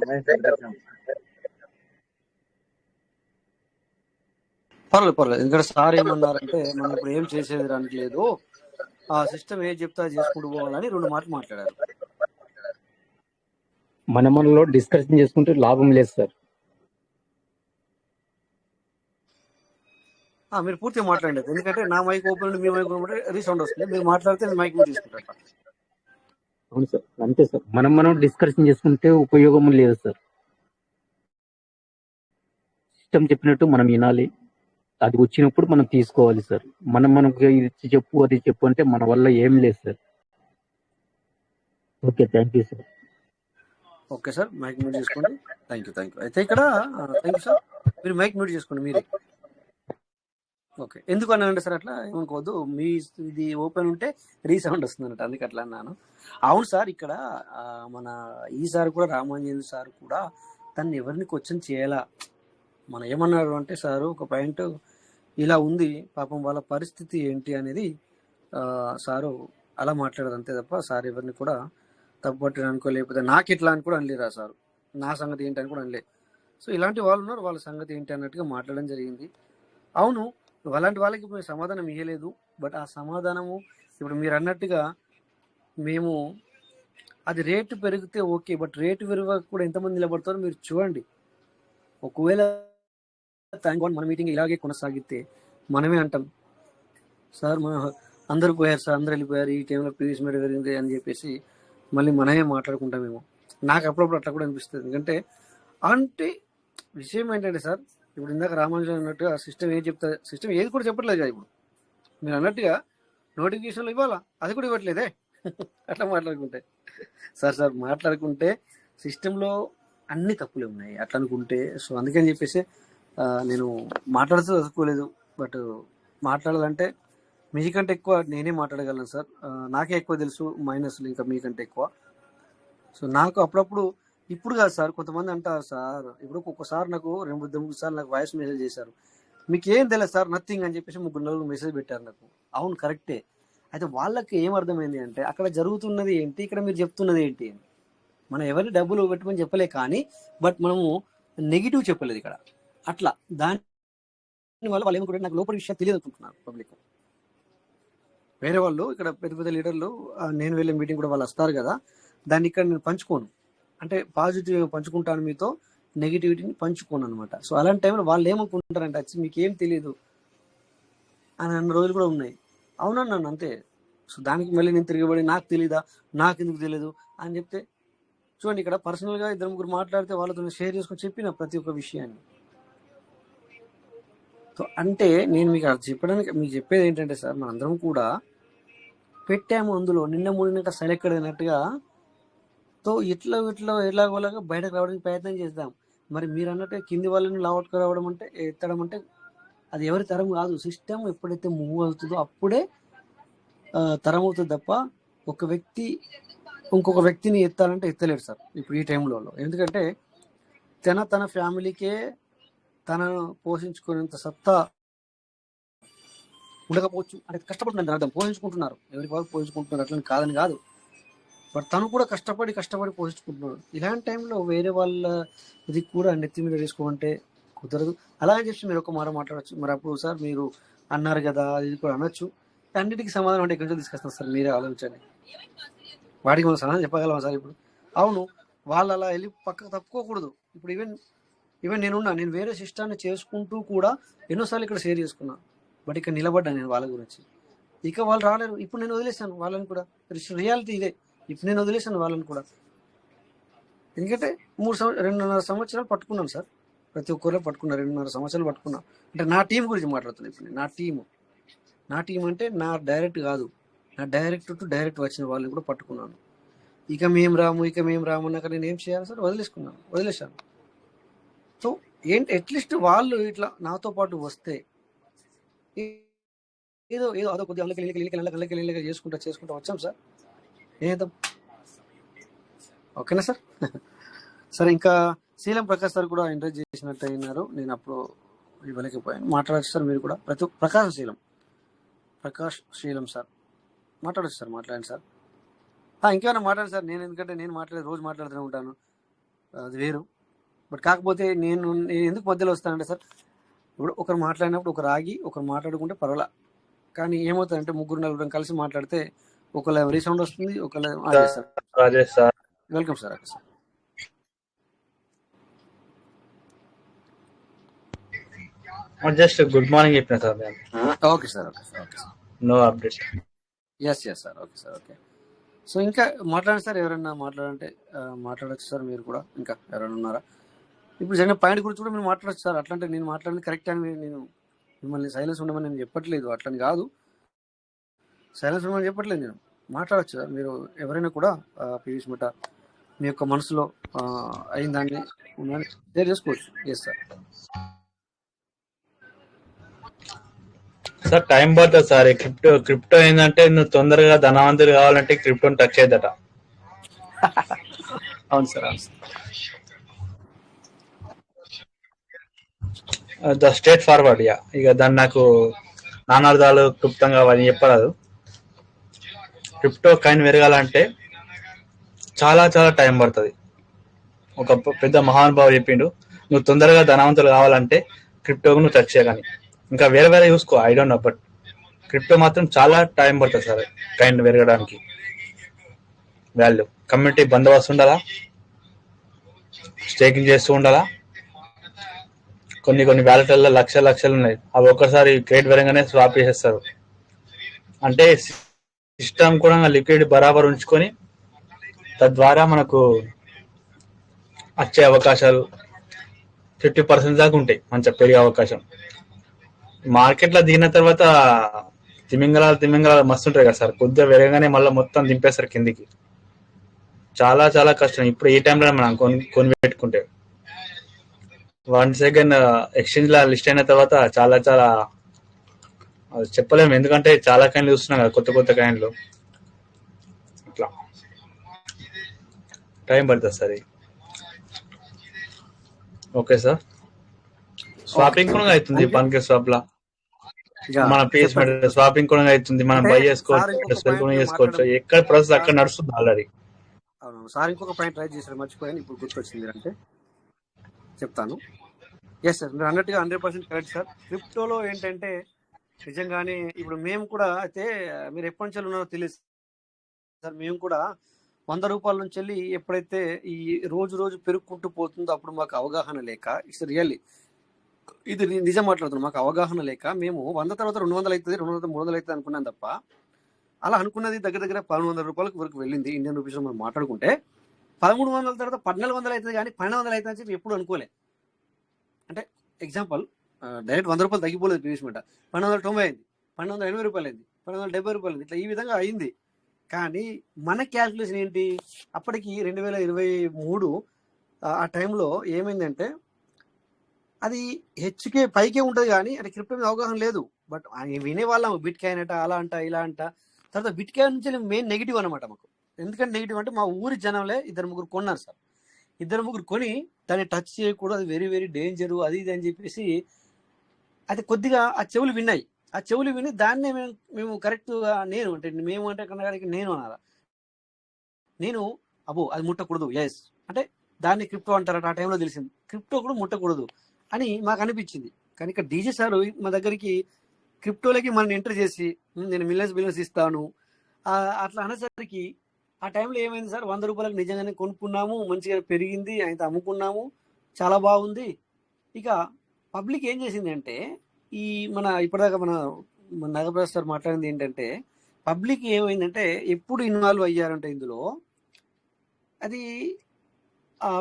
పర్లేదు. ఎందుకంటే సార్ ఏమన్నారంటే మనం ఇప్పుడు ఏం చేసేది రానిలేదు, ఆ సిస్టమ్ ఏది చెప్తే అది చేసుకుంటూ పోవాలని 2 మాటలు మాట్లాడారు. మనలో డిస్కషన్ చేసుకుంటే లాభం లేదు సార్. మీరు పూర్తిగా మాట్లాడండి, ఎందుకంటే నా మైక్ ఓపెన్ మీ మైక్ ఓపెన్ రీసౌండ్ వస్తుంది. మీరు మాట్లాడితే మైక్ మీద తీసుకుంటారు. అవును సార్, అంతే సార్. మనం డిస్కషన్ చేసుకుంటే ఉపయోగం లేదు సార్. సిస్టమ్ చెప్పినట్టు మనం వినాలి. అది వచ్చినప్పుడు మనం తీసుకోవాలి సార్. మనకు ఇది చెప్పు అది చెప్పు అంటే మన వల్ల ఏం లేదు sir. Okay, thank you sir. Okay sir, mic mute చేసుకోండి. Thank you. అయితే ఇక్కడ థ్యాంక్ యూ సార్. మీరు మైక్ మ్యూట్ చేసుకోండి మీరే. ఓకే, ఎందుకు అన్నానంటే సార్ అట్లా ఏమనుకోవద్దు, మీ ఇది ఓపెన్ ఉంటే రీసౌండ్ వస్తుంది అన్నట్టు, అందుకే అట్లా అన్నాను. అవును సార్, ఇక్కడ మన ఈ సార్ కూడా రామాంజనేయులు సార్ కూడా తను ఎవరిని క్వశ్చన్ చేయాలా. మనం ఏమన్నారు అంటే సారు ఒక పాయింట్ ఇలా ఉంది, పాపం వాళ్ళ పరిస్థితి ఏంటి అనేది సారు అలా మాట్లాడదు అంతే తప్ప సార్ ఎవరిని కూడా తప్పుపట్టడం అనుకో, లేకపోతే నాకు ఎట్లా అని కూడా అనలేరా సార్, నా సంగతి ఏంటి అని కూడా అనలే. సో ఇలాంటి వాళ్ళు ఉన్నారు, వాళ్ళ సంగతి ఏంటి అన్నట్టుగా మాట్లాడడం జరిగింది. అవును, అలాంటి వాళ్ళకి మీరు సమాధానం ఇవ్వలేదు, బట్ ఆ సమాధానము ఇప్పుడు మీరు అన్నట్టుగా మేము అది రేటు పెరిగితే ఓకే, బట్ రేటు పెరగక కూడా ఎంతమంది నిలబడతారో మీరు చూడండి. ఒకవేళ థ్యాంక్ గాడ్ మన మీటింగ్ ఇలాగే కొనసాగితే మనమే అంటాం సార్ మన అందరూ పోయారు సార్, అందరు వెళ్ళిపోయారు, ఈ టైంలో పీవీస్ మీద పెరిగింది అని చెప్పేసి మళ్ళీ మనమే మాట్లాడుకుంటామేమో. నాకు అప్పుడప్పుడు అట్లా కూడా అనిపిస్తుంది. ఎందుకంటే విషయం ఏంటంటే సార్, ఇప్పుడు ఇందాక రామానుజన్ అన్నట్టుగా సిస్టమ్ ఏం చెప్తా, సిస్టమ్ ఏది కూడా చెప్పట్లేదు కదా. ఇప్పుడు మీరు అన్నట్టుగా నోటిఫికేషన్లు ఇవ్వాలా, అది కూడా ఇవ్వట్లేదే. అట్లా మాట్లాడుకుంటే సార్ మాట్లాడుకుంటే సిస్టంలో అన్ని తప్పులే ఉన్నాయి అట్లా అనుకుంటే. సో అందుకని చెప్పేసి నేను మాట్లాడుతూ చదువుకోలేదు, బట్ మాట్లాడాలంటే మీకంటే ఎక్కువ నేనే మాట్లాడగలను సార్. నాకే ఎక్కువ తెలుసు మైనస్లు ఇంకా మీకంటే ఎక్కువ. సో నాకు అప్పుడప్పుడు ఇప్పుడు కాదు సార్, కొంతమంది అంటారు సార్, ఇప్పుడు ఒక్కొక్కసారి నాకు 2-3 సార్లు నాకు వాయిస్ మెసేజ్ చేశారు, మీకు ఏం తెలియదు సార్ నథింగ్ అని చెప్పేసి 3-4 మెసేజ్ పెట్టారు నాకు. అవును కరెక్టే. అయితే వాళ్ళకి ఏం అర్థమైంది అంటే అక్కడ జరుగుతున్నది ఏంటి, ఇక్కడ మీరు చెప్తున్నది ఏంటి అని. మనం ఎవరిని డబ్బులు పెట్టమని చెప్పలే కానీ, బట్ మనము నెగిటివ్ చెప్పలేదు ఇక్కడ. అట్లా దాని వల్ల వాళ్ళు ఏమనుకుంటారు, నాకు లోపల విషయం తెలియదు అనుకుంటున్నారు పబ్లిక్. వేరే వాళ్ళు ఇక్కడ పెద్ద పెద్ద లీడర్లు నేను వెళ్ళే మీటింగ్ కూడా వాళ్ళు వస్తారు కదా, దాన్ని ఇక్కడ నేను పంచుకోను, అంటే పాజిటివ్ పంచుకుంటాను మీతో, నెగిటివిటీని పంచుకోను అనమాట. సో అలాంటి టైంలో వాళ్ళు ఏమనుకుంటారంటే వచ్చి మీకు ఏం తెలియదు అని అన్న రోజులు కూడా ఉన్నాయి. అవునన్నాను అంతే. సో దానికి మళ్ళీ నేను తిరిగిబడి నాకు తెలీదా, నాకు ఎందుకు తెలియదు అని చెప్తే చూడండి, ఇక్కడ పర్సనల్గా 2-3 మాట్లాడితే వాళ్ళతో షేర్ చేసుకొని చెప్పిన ప్రతి ఒక్క విషయాన్ని. సో అంటే నేను మీకు చెప్పడానికి మీకు చెప్పేది ఏంటంటే సార్, మనందరం కూడా పెట్టాము అందులో నిన్న మూడినట్టు సెలెక్ట్ అయినట్టుగా. సో ఎలాగోలాగా బయటకు రావడానికి ప్రయత్నం చేద్దాం. మరి మీరు అన్నట్టు కింది వాళ్ళని లావట్కు రావడం అంటే ఎత్తడం అంటే అది ఎవరి తరం కాదు. సిస్టమ్ ఎప్పుడైతే మూవ్ అవుతుందో అప్పుడే తరం అవుతుంది తప్ప ఒక వ్యక్తి ఇంకొక వ్యక్తిని ఎత్తాలంటే ఎత్తలేడు సార్ ఇప్పుడు ఈ టైంలో. ఎందుకంటే తన ఫ్యామిలీకే తనను పోషించుకునేంత సత్తా ఉండకపోవచ్చు. అంటే కష్టపడుతున్నారు, అర్థం పోషించుకుంటున్నారు, ఎవరికి వాళ్ళు పోషించుకుంటున్నారు, అట్లని కాదని కాదు, బట్ తను కూడా కష్టపడి పోషించుకుంటున్నాడు. ఇలాంటి టైంలో వేరే వాళ్ళ ఇది కూడా నెత్తి మీద వేసుకోమంటే కుదరదు. అలా అని చెప్పి మీరు ఒక మాట మాట్లాడచ్చు. మరి అప్పుడు సార్ మీరు అన్నారు కదా ఇది కూడా అనొచ్చు. అన్నిటికీ సమాధానం అంటే ఎక్కడి నుంచి తీసుకొస్తాం సార్, మీరే ఆలోచించండి. వాడికి మనం సమాధానం చెప్పగలమా సార్ ఇప్పుడు? అవును, వాళ్ళు అలా వెళ్ళి పక్కకు తప్పుకోకూడదు. ఇప్పుడు ఈవెన్ నేను వేరే సిస్టాన్ని చేసుకుంటూ కూడా ఎన్నోసార్లు ఇక్కడ షేర్ చేసుకున్నా, బట్ ఇక్కడ నిలబడ్డాను నేను వాళ్ళ గురించి. ఇక వాళ్ళు రాలేరు, ఇప్పుడు నేను వదిలేసాను వాళ్ళని కూడా. రియాలిటీ ఇదే, ఇప్పుడు నేను వదిలేసాను వాళ్ళని కూడా. ఎందుకంటే 2.5 సంవత్సరాలు పట్టుకున్నాను సార్, ప్రతి ఒక్కరిలో పట్టుకున్నా, 2.5 సంవత్సరాలు పట్టుకున్నా. అంటే నా టీం గురించి మాట్లాడుతున్నాను ఇప్పుడు. నా టీం అంటే నా డైరెక్ట్ కాదు, నా డైరెక్ట్ టు డైరెక్ట్ వచ్చిన వాళ్ళని కూడా పట్టుకున్నాను. ఇక మేము రాము అన్నాక నేను ఏం చేయాలి సార్, వదిలేశాను. సో ఏంటి, అట్లీస్ట్ వాళ్ళు ఇట్లా నాతో పాటు వస్తే ఏదో అదో కొద్దిగా అల్లకి చేసుకుంటా వచ్చాం సార్, ఏదో ఓకేనా సార్. సరే, ఇంకా శీలం ప్రకాష్ సార్ కూడా ఎంకరేజ్ చేసినట్టు అయినారు, నేను అప్పుడు ఇవ్వలేకపోయాను. మాట్లాడచ్చు సార్ మీరు కూడా. ప్రకాష్ శీలం సార్ మాట్లాడచ్చు సార్, మాట్లాడండి సార్. ఇంకేమైనా మాట్లాడండి సార్. ఎందుకంటే నేను రోజు మాట్లాడుతూనే ఉంటాను, అది వేరు. బట్ కాకపోతే నేను ఎందుకు మధ్యలో వస్తానంటే సార్, ఇప్పుడు ఒకరు మాట్లాడినప్పుడు ఒకరు ఆగి ఒకరు మాట్లాడుకుంటే పర్వాలా, కానీ ఏమవుతుందంటే 3-4 కలిసి మాట్లాడితే ఒకళ్ళ రీసౌండ్ వస్తుంది, ఒకళ్ళ Rajesh sir welcome sir. Okay sir. Just good morning చెప్పిన sir. Okay sir. No update. Yes sir. Okay sir. Okay. So ఇంకా మాట్లాడండి సార్, ఎవరైనా మాట్లాడంటే మాట్లాడచ్చు సార్ మీరు కూడా. ఇంకా ఎవరైనా ఉన్నారా? ఇప్పుడు జరిగిన పాయింట్ గురించి కూడా మీరు మాట్లాడచ్చు సార్. అట్లాంటి నేను మాట్లాడింది కరెక్ట్ అని నేను మిమ్మల్ని సైలెన్స్ ఉండమని నేను చెప్పట్లేదు, అట్లని కాదు, సైలెన్స్ ఉండమని చెప్పట్లేదు, నేను మాట్లాడచ్చు సార్. మీరు ఎవరైనా కూడా పీయూష్ మిఠా మీ యొక్క మనసులో అయిన దాన్ని షేర్ చేసుకోవచ్చు. Yes sir. సార్ టైం పడుతుంది సార్. క్రిప్టో ఏంటంటే నువ్వు తొందరగా ధనవంతులు కావాలంటే క్రిప్టోని టచ్ చేయదట. అవును సార్, అవును sir. The straight forward yeah. ఇక దాన్ని నాకు నానార్థాలు క్లుప్తంగా అవన్నీ చెప్పరాదు. క్రిప్టో కాయిన్ పెరగాలంటే చాలా చాలా టైం పడుతుంది. ఒక పెద్ద మహానుభావుడు చెప్పిండు, నువ్వు తొందరగా ధనవంతులు కావాలంటే క్రిప్టోకు నువ్వు టచ్ చేయగాని. ఇంకా వేరే వేరే చూసుకో, I don't know, but crypto మాత్రం చాలా టైం పడుతుంది సార్ కాయిన్ పెరగడానికి. వాల్యూ కమ్యూనిటీ బందోబస్తు ఉండాలా, స్టేకింగ్ చేస్తూ ఉండాలా. కొన్ని వ్యాలెట్లలో లక్షలు ఉన్నాయి, అవి ఒక్కసారి క్రెడిట్ పెరగానే స్వాప్ చేసేస్తారు. అంటే సిస్టమ్ కూడా లిక్విడ్ బరాబర్ ఉంచుకొని తద్వారా మనకు వచ్చే అవకాశాలు 50% దాకా ఉంటాయి, మంచిగా పెరిగే అవకాశం. మార్కెట్లో దిగిన తర్వాత తిమింగలాలు మస్తు ఉంటాయి కదా సార్, కొద్దిగా పెరగగానే మళ్ళీ మొత్తం దింపేస్తారు కిందికి. చాలా చాలా కష్టం ఇప్పుడు ఈ టైంలో మనం కొని పెట్టుకుంటే. 1 సెకండ్ ఎక్స్చేంజ్ లా లిస్ట్ అయిన తర్వాత చాలా చాలా చెప్పలేము, ఎందుకంటే చాలా కాయిన్లు చూస్తున్నాం కదా, కొత్త కాయిన్లు. అట్లా టైం పడుతుంది సార్. Okay sir. స్వాపింగ్ కూడా అవుతుంది పాన్కే స్వాప్ లా, మన పీస్ స్వాపింగ్ కూడా అవుతుంది, మనం బై చేసుకోవచ్చు, సెల్ కూడా చేసుకోవచ్చు. ఎక్కడ ప్రాసెస్ అక్కడ నడుస్తుంది ఆల్రెడీ. అవును సార్, ఇంకొక పాయింట్ ట్రై చేశారు, మర్చిపోయాను, ఇప్పుడు గుర్తొచ్చింది అంటే చెప్తాను. ఎస్ సార్, మీరు అన్నట్టుగా 100% కరెక్ట్ సార్. క్రిప్టోలో ఏంటంటే నిజంగానే ఇప్పుడు మేము కూడా అయితే, మీరు ఎప్పటి నుంచి ఉన్నారో తెలియదు సార్, మేము కూడా 100 రూపాయల నుంచి వెళ్ళి ఎప్పుడైతే ఈ రోజు పెరుగుకుంటూ పోతుందో అప్పుడు మాకు అవగాహన లేక, ఇట్స్ రియల్లీ ఇది నిజం మాట్లాడుతున్నాం, మాకు అవగాహన లేక మేము 100 తర్వాత 200 అవుతుంది, 200 తర్వాత 300 అవుతుంది అనుకున్నాం తప్ప, అలా అనుకున్నది దగ్గర 1100 రూపాయలకు వరకు వెళ్ళింది ఇండియన్ రూపీస్ మనం మాట్లాడుకుంటే. 1300 తర్వాత 1400 అవుతుంది కానీ 1200 అవుతుంది అని చెప్పి ఎప్పుడు అనుకోలే. అంటే ఎగ్జాంపుల్ డైరెక్ట్ 100 రూపాయలు తగ్గిపోలేదు పీయూష్ మిఠా, 1290 అయింది, 1280 రూపాయలు అయింది, 1270 రూపాయలు అయింది, ఇట్లా ఈ విధంగా అయింది. కానీ మన క్యాల్కులేషన్ ఏంటి, అప్పటికి 2023 ఆ టైంలో ఏమైందంటే అది హెచ్కే పైకే ఉంటుంది కానీ అంటే క్రిప్టో మీద అవగాహన లేదు. బట్ వినేవాళ్ళం బిట్ కాయిన్ అంట, అలా అంట, ఇలా అంట. తర్వాత బిట్ కాయిన్ నుంచి మెయిన్ నెగిటివ్ అనమాట మాకు. ఎందుకంటే నెగిటివ్ అంటే మా ఊరి జనంలే 2-3 కొన్నారు సార్. 2-3 కొని దాన్ని టచ్ చేయకూడదు, అది వెరీ వెరీ డేంజరు, అది ఇది అని చెప్పేసి అది కొద్దిగా ఆ చెవులు విన్నాయి. ఆ చెవులు విని దాన్నే మేము కరెక్ట్గా మేము అంటే కన్నగాడికి నేను అనాలా, నేను అబ్బో అది ముట్టకూడదు, ఎస్ అంటే దాన్ని క్రిప్టో అంటారట. ఆ టైంలో తెలిసింది క్రిప్టో కూడా ముట్టకూడదు అని మాకు అనిపించింది. కానీ ఇక్కడ డీజే సార్ మా దగ్గరికి క్రిప్టోలకి మనం ఎంటర్ చేసి నేను మిలియన్స్ ఇస్తాను అట్లా అనేసరికి ఆ టైంలో ఏమైంది సార్, 100 రూపాయలకు నిజంగానే కొనుక్కున్నాము, మంచిగా పెరిగింది, అయితే అమ్ముకున్నాము, చాలా బాగుంది. ఇక పబ్లిక్ ఏం చేసింది అంటే ఇప్పటిదాకా మన నాగప్రసాద్ సార్ మాట్లాడింది ఏంటంటే, పబ్లిక్ ఏమైందంటే ఎప్పుడు ఇన్వాల్వ్ అయ్యారంటే ఇందులో, అది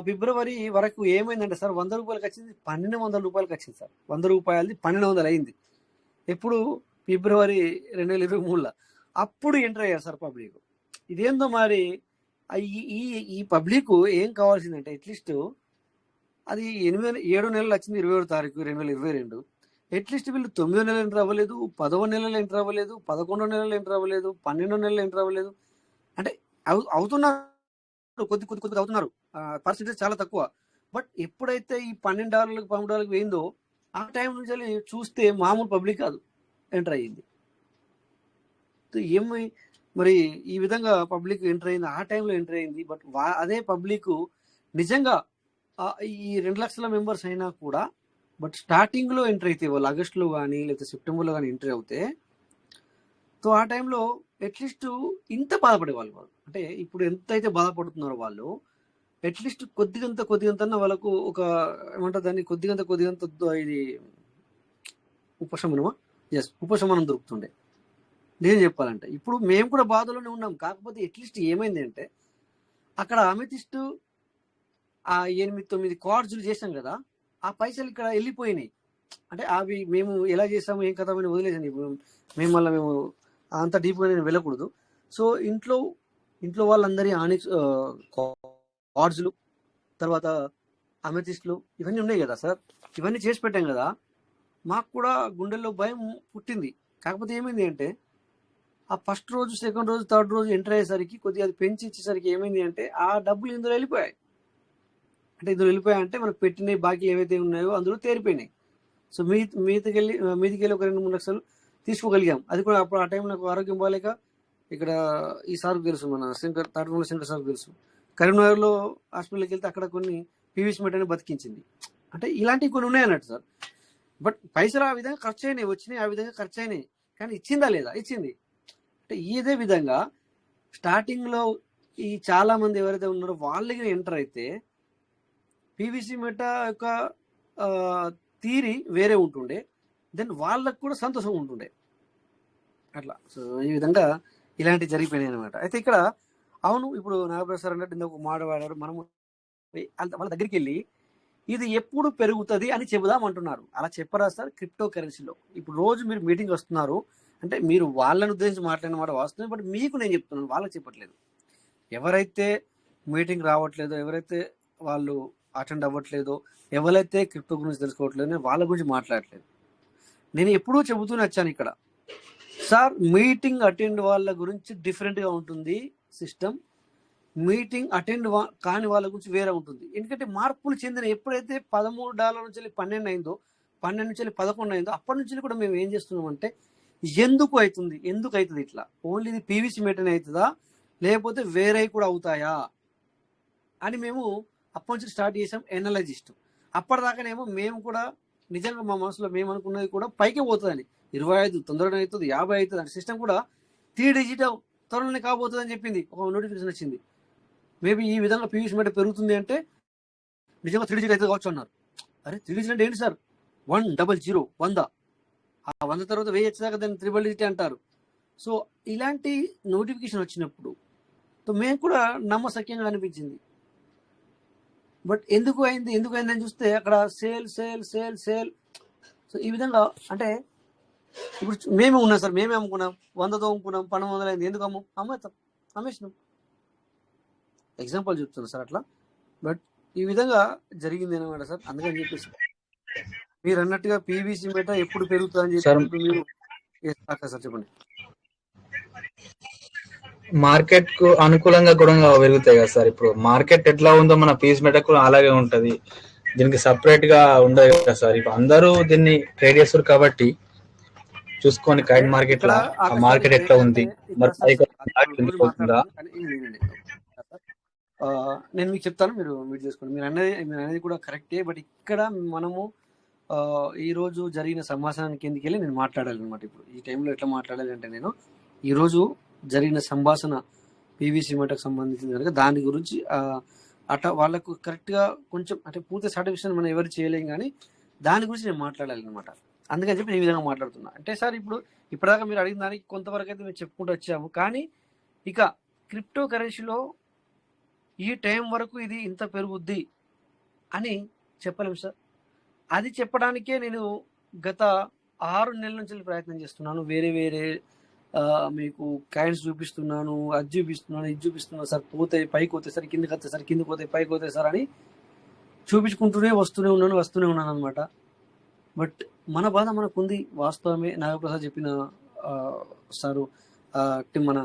ఫిబ్రవరి వరకు ఏమైందంటే సార్ 100 రూపాయలకి వచ్చింది 1200 రూపాయలకి వచ్చింది సార్. 100 రూపాయలది 1200 అయింది. ఎప్పుడు ఫిబ్రవరి 2023లో అప్పుడు ఎంటర్ అయ్యారు సార్ పబ్లిక్. ఇదేందో మరి ఈ పబ్లిక్ ఏం కావాల్సిందంటే అట్లీస్ట్ అది 7 నెలలు వచ్చింది 27వ తారీఖు 2022. అట్లీస్ట్ వీళ్ళు 9వ నెలలు ఎంటర్ అవ్వలేదు, 10వ నెలలు ఎంటర్ అవ్వలేదు, 11వ నెలలు ఎంటర్ అవ్వలేదు, 12వ నెలలు ఎంటర్ అవ్వలేదు. అంటే అవుతున్నారు, కొద్ది అవుతున్నారు, పర్సెంటేజ్ చాలా తక్కువ. బట్ ఎప్పుడైతే ఈ $12 $13 వేయిందో ఆ టైం నుంచి చూస్తే మామూలు పబ్లిక్ కాదు ఎంటర్ అయ్యింది. ఏమి మరి ఈ విధంగా పబ్లిక్ ఎంటర్ అయింది, ఆ టైంలో ఎంటర్ అయింది. బట్ అదే పబ్లిక్ నిజంగా ఈ 2 లక్షల మెంబర్స్ అయినా కూడా బట్ స్టార్టింగ్లో ఎంటర్ అయితే వాళ్ళు ఆగస్టులో కానీ లేకపోతే సెప్టెంబర్లో కానీ ఎంటర్ అవుతే సో ఆ టైంలో అట్లీస్ట్ ఇంత బాధపడేవాళ్ళు. అంటే ఇప్పుడు ఎంతైతే బాధపడుతున్నారో వాళ్ళు అట్లీస్ట్ కొద్దిగంత వాళ్ళకు ఒక ఏమంటారు దాన్ని, కొద్దిగంత ఇది ఉపశమనం దొరుకుతుండే. నేను చెప్పాలంటే ఇప్పుడు మేము కూడా బాధలోనే ఉన్నాం. కాకపోతే అట్లీస్ట్ ఏమైంది అంటే అక్కడ అమెతిస్ట్ ఆ 8-9 కార్డ్స్లు చేసాం కదా, ఆ పైసలు ఇక్కడ వెళ్ళిపోయినాయి. అంటే అవి మేము ఎలా చేసాము ఏం కథ అని వదిలేసాను. ఇప్పుడు మేము అంత డీప్గా నేను వెళ్ళకూడదు. సో ఇంట్లో వాళ్ళందరి ఆనిక్స్ కార్డ్స్లు, తర్వాత అమెథిస్ట్లు ఇవన్నీ ఉన్నాయి కదా సార్, ఇవన్నీ చేసి పెట్టాం కదా. మాకు కూడా గుండెల్లో భయం పుట్టింది. కాకపోతే ఏమైంది అంటే ఆ ఫస్ట్ రోజు, సెకండ్ రోజు, థర్డ్ రోజు ఎంటర్ అయ్యేసరికి కొద్దిగా అది పెంచి ఇచ్చేసరికి ఏమైంది అంటే ఆ డబ్బులు ఇందులో వెళ్ళిపోయాయి. అంటే ఇందులో వెళ్ళిపోయాయంటే మనకు పెట్టిన బాకీలు ఏవైతే ఉన్నాయో అందులో తేరిపోయినాయి. సో మీదికెళ్ళి ఒక 2-3 లక్షలు తీసుకోగలిగాం. అది కూడా అప్పుడు ఆ టైం నాకు ఆరోగ్యం బాగాలేక ఇక్కడ ఈ సార్కు తెలుసు, మన తాటికొండ శంకర్ సార్కు తెలుసు, కరీంనగర్లో హాస్పిటల్కి వెళ్తే అక్కడ కొన్ని పీవీసీ మెటని బతికించింది. అంటే ఇలాంటివి కొన్ని ఉన్నాయి అన్నట్టు సార్. బట్ పైసలు ఆ విధంగా ఖర్చు అయినాయి, వచ్చినాయి, ఆ విధంగా ఖర్చు అయినాయి. కానీ ఇచ్చిందా లేదా? ఇచ్చింది. అంటే ఇదే విధంగా స్టార్టింగ్లో ఈ చాలా మంది ఎవరైతే ఉన్నారో వాళ్ళకి ఎంటర్ అయితే పీవీసీ మెట యొక్క థియరీ వేరే ఉంటుండే, దెన్ వాళ్ళకు కూడా సంతోషం ఉంటుండే అట్లా. సో ఈ విధంగా ఇలాంటివి జరిగిపోయినాయి అనమాట. అయితే ఇక్కడ అవును, ఇప్పుడు నాగప్రసాద్ అన్నట్టు ఇందుకు మాట వాడారు, మనము వాళ్ళ దగ్గరికి వెళ్ళి ఇది ఎప్పుడు పెరుగుతుంది అని చెబుదాం అంటున్నారు. అలా చెప్పరా సార్? క్రిప్టో కరెన్సీలో ఇప్పుడు రోజు మీరు మీటింగ్ వస్తున్నారు అంటే మీరు వాళ్ళని ఉద్దేశించి మాట్లాడిన మాట వాస్తవం, బట్ మీకు నేను చెప్తున్నాను, వాళ్ళకి చెప్పట్లేదు. ఎవరైతే మీటింగ్ రావట్లేదో, ఎవరైతే వాళ్ళు అటెండ్ అవ్వట్లేదో, ఎవరైతే క్రిప్టో గురించి తెలుసుకోవట్లేదు, నేను వాళ్ళ గురించి మాట్లాడట్లేదు. నేను ఎప్పుడూ చెబుతూనే వచ్చాను ఇక్కడ, సార్ మీటింగ్ అటెండ్ వాళ్ళ గురించి డిఫరెంట్గా ఉంటుంది సిస్టమ్, మీటింగ్ అటెండ్ కాని వాళ్ళ గురించి వేరే ఉంటుంది. ఎందుకంటే మార్పులు చెందిన ఎప్పుడైతే $13 నుంచి వెళ్ళి 12 అయిందో, 12 నుంచి వెళ్ళి 11 అయిందో, అప్పటి నుంచి కూడా మేము ఏం చేస్తున్నామంటే ఎందుకు అవుతుంది ఇట్లా, ఓన్లీ ఇది పీవీసీ మెటనే అవుతుందా లేకపోతే వేరే కూడా అవుతాయా అని మేము అప్పటి నుంచి స్టార్ట్ చేసాం ఎనలజిస్ట్. అప్పటిదాకానేమో మేము కూడా నిజంగా మా మనసులో మేము అనుకున్నది కూడా పైకి పోతుందని, 25 తొందరగా అవుతుంది, 50 అవుతుంది అని సిస్టమ్ కూడా 3 డిజిట్ త్వరలోనే కాబోతుంది అని చెప్పింది. ఒక నోటిఫికేషన్ వచ్చింది. మేబీ ఈ విధంగా పీవీసీ మెట పెరుగుతుంది అంటే నిజంగా 3 డిజిట్ అయితే కావచ్చు అన్నారు. అరే 3 డిజిట్ అంటే ఏంటి సార్? 100 100, ఆ 100 తర్వాత 1000 వచ్చేదాకా దాన్ని 3 డిజిట్ అంటారు. సో ఇలాంటి నోటిఫికేషన్ వచ్చినప్పుడు మేము కూడా నమ్మశక్యంగా అనిపించింది. బట్ ఎందుకు అయిందని చూస్తే అక్కడ సేల్. సో ఈ విధంగా అంటే ఇప్పుడు మేమే ఉన్నాం సార్, మేమే అమ్ముకున్నాం, 100తో అమ్ముకున్నాం, 1200 అయింది, ఎందుకు అమ్మేసినాం. ఎగ్జాంపుల్ చెప్తున్నాను సార్ అట్లా. బట్ ఈ విధంగా జరిగింది అనమాట సార్. అందుకని చెప్పేసి మీరు అన్నట్టుగా పీవీసీ మెట ఎప్పుడు పెరుగుతుందని చెప్పి మీరు సార్ చెప్పండి. మార్కెట్ కు అనుకూలంగా కూడా పెరుగుతాయి కదా సార్. ఇప్పుడు మార్కెట్ ఎట్లా ఉందో మన పీస్ మెట కూడా అలాగే ఉంటది, దీనికి సపరేట్ గా ఉండదు కదా సార్. ఇప్పుడు అందరూ దీన్ని ట్రేడ్ చేస్తారు కాబట్టి చూసుకొని కైన్ మార్కెట్ లా ఆ మార్కెట్ ఎట్లా ఉంది, నేను మీకు చెప్తాను, మీరు చేసుకోండి. మీరు అనేది కూడా కరెక్టే. బట్ ఇక్కడ మనము ఈ రోజు జరిగిన సంభాషణకి ఎందుకు వెళ్ళి నేను మాట్లాడాలి అనమాట. ఇప్పుడు ఈ టైంలో ఎట్లా మాట్లాడాలి అంటే, నేను ఈ రోజు జరిగిన సంభాషణ పీవీసీ మెటకు సంబంధించింది కనుక దాని గురించి అట్లా వాళ్ళకు కరెక్ట్గా కొంచెం అంటే పూర్తి సాటిస్ఫాక్షన్ మనం ఎవరు చేయలేం, కానీ దాని గురించి నేను మాట్లాడాలి అనమాట. అందుకని చెప్పి నేను ఈ విధంగా మాట్లాడుతున్నా. అంటే సార్ ఇప్పటిదాకా మీరు అడిగిన దానికి కొంతవరకు అయితే మేము చెప్పుకుంటూ వచ్చాము, కానీ ఇక క్రిప్టో కరెన్సీలో ఈ టైం వరకు ఇది ఇంత పెరుగుద్ది అని చెప్పలేము సార్. అది చెప్పడానికే నేను గత 6 నెలల నుంచి ప్రయత్నం చేస్తున్నాను. వేరే మీకు కాయిన్స్ చూపిస్తున్నాను, అది చూపిస్తున్నాను, ఇది చూపిస్తున్నాను సార్. పోతాయి పైకి పోతాయి సార్, కిందకి వస్తాయి సార్, కిందకి పోతాయి పైకి పోతాయి సార్ అని చూపించుకుంటూనే వస్తూనే ఉన్నాను అనమాట. బట్ మన బాధ మనకు ఉంది, వాస్తవమే. నాగప్రసాద్ చెప్పిన సారు మన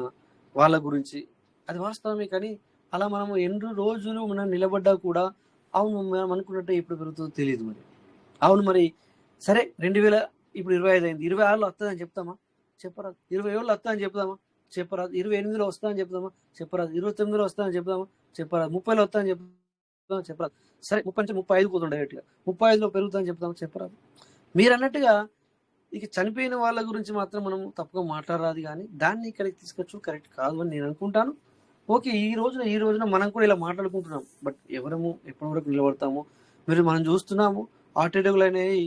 వాళ్ళ గురించి అది వాస్తవమే. కానీ అలా మనము ఎన్ని రోజులు మనం నిలబడ్డా కూడా అవును మనం అనుకున్నట్టు ఎప్పుడు పెరుగుతుందో తెలియదు. అవును మరి సరే 2000 ఇప్పుడు 25 అయింది, 26లో వస్తుందని చెప్తామా? చెప్పరాదు. 27లో వస్తుందని చెప్తామా? చెప్పరాదు. 28లో వస్తుందని చెప్తామా? చెప్పరాదు. 29లో వస్తుందని చెప్తామా? చెప్పరాదు. 30లో వస్తుందని చెప్తామా? చెప్పరాదు. సరే 30 నుంచి 35 పోతుంది డైరెక్ట్గా. 35లో పెరుగుతుందని చెప్తామా? చెప్పరాదు. మీరు అన్నట్టుగా ఇక చనిపోయిన వాళ్ళ గురించి మాత్రం మనం తప్పుగా మాట్లాడరాదు, కానీ దాన్ని ఇక్కడికి తీసుకొచ్చు కరెక్ట్ కాదు అని నేను అనుకుంటాను. ఓకే, ఈ రోజున మనం కూడా ఇలా మాట్లాడుకుంటున్నాం. బట్ ఎవరము ఎప్పటి వరకు నిలబడతాము? మనం చూస్తున్నాము, హార్ట్ అటాక్లు అనేవి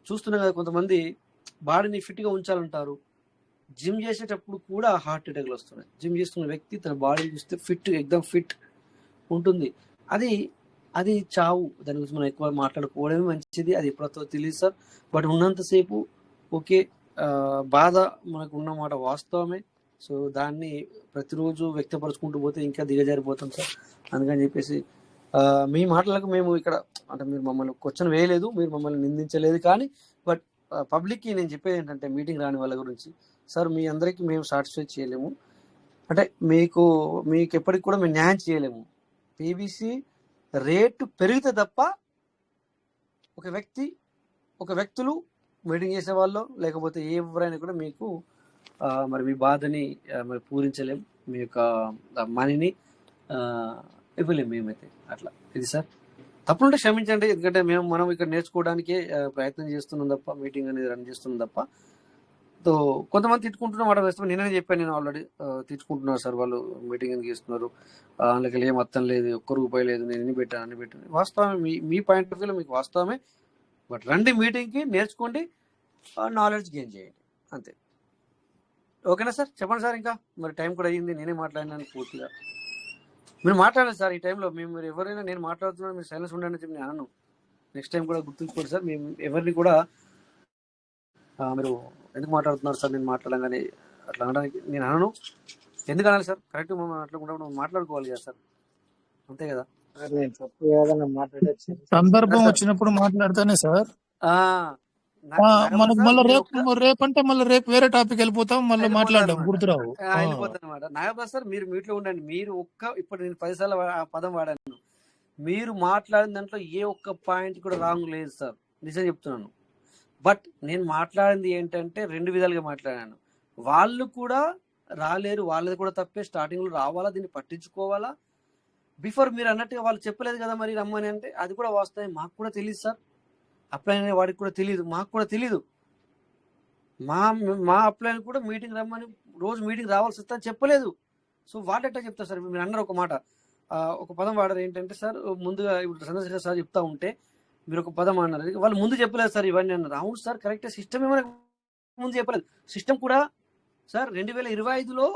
చూస్తున్నాం కదా. కొంతమంది బాడీని ఫిట్గా ఉంచాలంటారు, జిమ్ చేసేటప్పుడు కూడా హార్ట్ అటాక్లు వస్తున్నాయి. జిమ్ చేస్తున్న వ్యక్తి తన బాడీని చూస్తే ఎక్దమ్ ఫిట్ ఉంటుంది. అది అది చావు. దాని గురించి మనం ఎక్కువ మాట్లాడుకోవడమే మంచిది. అది ఎప్పుడో తెలియదు సార్. బట్ ఉన్నంతసేపు ఓకే, బాధ మనకు ఉన్నమాట వాస్తవమే. సో దాన్ని ప్రతిరోజు వ్యక్తపరుచుకుంటూ పోతే ఇంకా దిగజారిపోతాం సార్. అందుకని చెప్పేసి మీ మాటలకు మేము ఇక్కడ అంటే మీరు మమ్మల్ని క్వశ్చన్ వేయలేదు, మీరు మమ్మల్ని నిందించలేదు, కానీ బట్ పబ్లిక్కి నేను చెప్పేది ఏంటంటే మీటింగ్ రాని వాళ్ళ గురించి సార్, మీ అందరికీ మేము సాటిస్ఫై చేయలేము. అంటే మీకు ఎప్పటికి కూడా మేము న్యాయం చేయలేము. పీబీసీ రేటు పెరిగితే తప్ప ఒక వ్యక్తులు మీటింగ్ చేసే వాళ్ళు లేకపోతే ఎవరైనా కూడా మీకు మరి మీ బాధని మరి పూరించలేం, మీ యొక్క మనీని ఇవ్వలేము మేమైతే. అట్లా ఇది సార్. తప్పుంటే క్షమించండి, ఎందుకంటే మనం ఇక్కడ నేర్చుకోవడానికే ప్రయత్నం చేస్తున్నాం తప్ప, మీటింగ్ అనేది రన్ చేస్తున్నాం తప్ప. సో కొంతమంది తిట్టుకుంటున్నాం మాట వేస్తాం. నేనే చెప్పాను, నేను ఆల్రెడీ తిట్టుకుంటున్నారు సార్ వాళ్ళు, మీటింగ్ ఎందుకు చేస్తున్నారు, అందుకే ఏం అర్థం లేదు, ₹1 లేదు, నేను ఎన్ని పెట్టాను. వాస్తవమే, మీ పాయింట్ ఆఫ్ వ్యూలో మీకు వాస్తవమే. బట్ రండి మీటింగ్కి, నేర్చుకోండి, నాలెడ్జ్ గెయిన్ చేయండి, అంతే. ఓకేనా సార్? చెప్పండి సార్. ఇంకా మరి టైం కూడా అయ్యింది, నేనే మాట్లాడినాను పూర్తిగా. మీరు మాట్లాడండి సార్. ఈ టైంలో మీరు ఎవరైనా నేను మాట్లాడుతున్నాను మీరు సైలెన్స్ ఉండండి చెప్పి నేను అనను. నెక్స్ట్ టైం కూడా గుర్తుంచుకోండి సార్. మేము ఎవరిని కూడా మీరు ఎందుకు మాట్లాడుతున్నారు సార్ నేను మాట్లాడగానే అట్లా అనడానికి నేను అనను. ఎందుకు అనాలి సార్? కరెక్ట్ మనం అట్లా కూడా మనం మాట్లాడుకోవాలి కదా సార్, అంతే కదా. నేను తప్పు ఏదైనా మాట్లాడచ్చు. సందర్భం వచ్చినప్పుడు మాట్లాడితేనే సార్. మనకు మళ్ళీ రేపంటే రేపు వేరే టాపిక్ వెళ్ళిపోతాం, మళ్ళీ మాట్లాడడం గుర్తురావు. వెళ్ళిపోతాం అనమాట. నాగప్రసాద్ సార్ మీరు మీట్లో ఉండండి. మీరు ఇప్పుడు నేను 10 సార్లు ఆ పదం వాడాను. మీరు మాట్లాడిన దాంట్లో ఏ ఒక్క పాయింట్ కూడా రాంగ్ లేదు సార్, నిజం చెప్తున్నాను. బట్ నేను మాట్లాడింది ఏంటంటే 2 విధాలుగా మాట్లాడాను. వాళ్ళు కూడా రాలేరు, వాళ్ళది కూడా తప్పే. స్టార్టింగ్లో రావాలా, దీన్ని పట్టించుకోవాలా. బిఫోర్ మీరు అన్నట్టుగా వాళ్ళు చెప్పలేదు కదా మరి రమ్మని అంటే, అది కూడా వాస్తవం. మాకు కూడా తెలియదు సార్, అప్లై అనే వాడికి కూడా తెలియదు, మాకు కూడా తెలియదు. మా అప్లైన్ కూడా మీటింగ్ రమ్మని రోజు మీటింగ్ రావాల్సి వస్తా చెప్పలేదు. సో వాళ్ళు ఎట్లా చెప్తారు సార్? మీరు అన్నారు ఒక మాట, ఒక పదం వాడారు ఏంటంటే సార్, ముందుగా ఇప్పుడు చంద్రశేఖర్ సార్ చెప్తా ఉంటే మీరు ఒక పదం అన్నారు, వాళ్ళు ముందు చెప్పలేదు సార్ ఇవన్నీ అన్నారు. అవును సార్, కరెక్టే. సిస్టమ్ ఏమైనా ముందు చెప్పలేదు. సిస్టమ్ కూడా సార్ 2025లో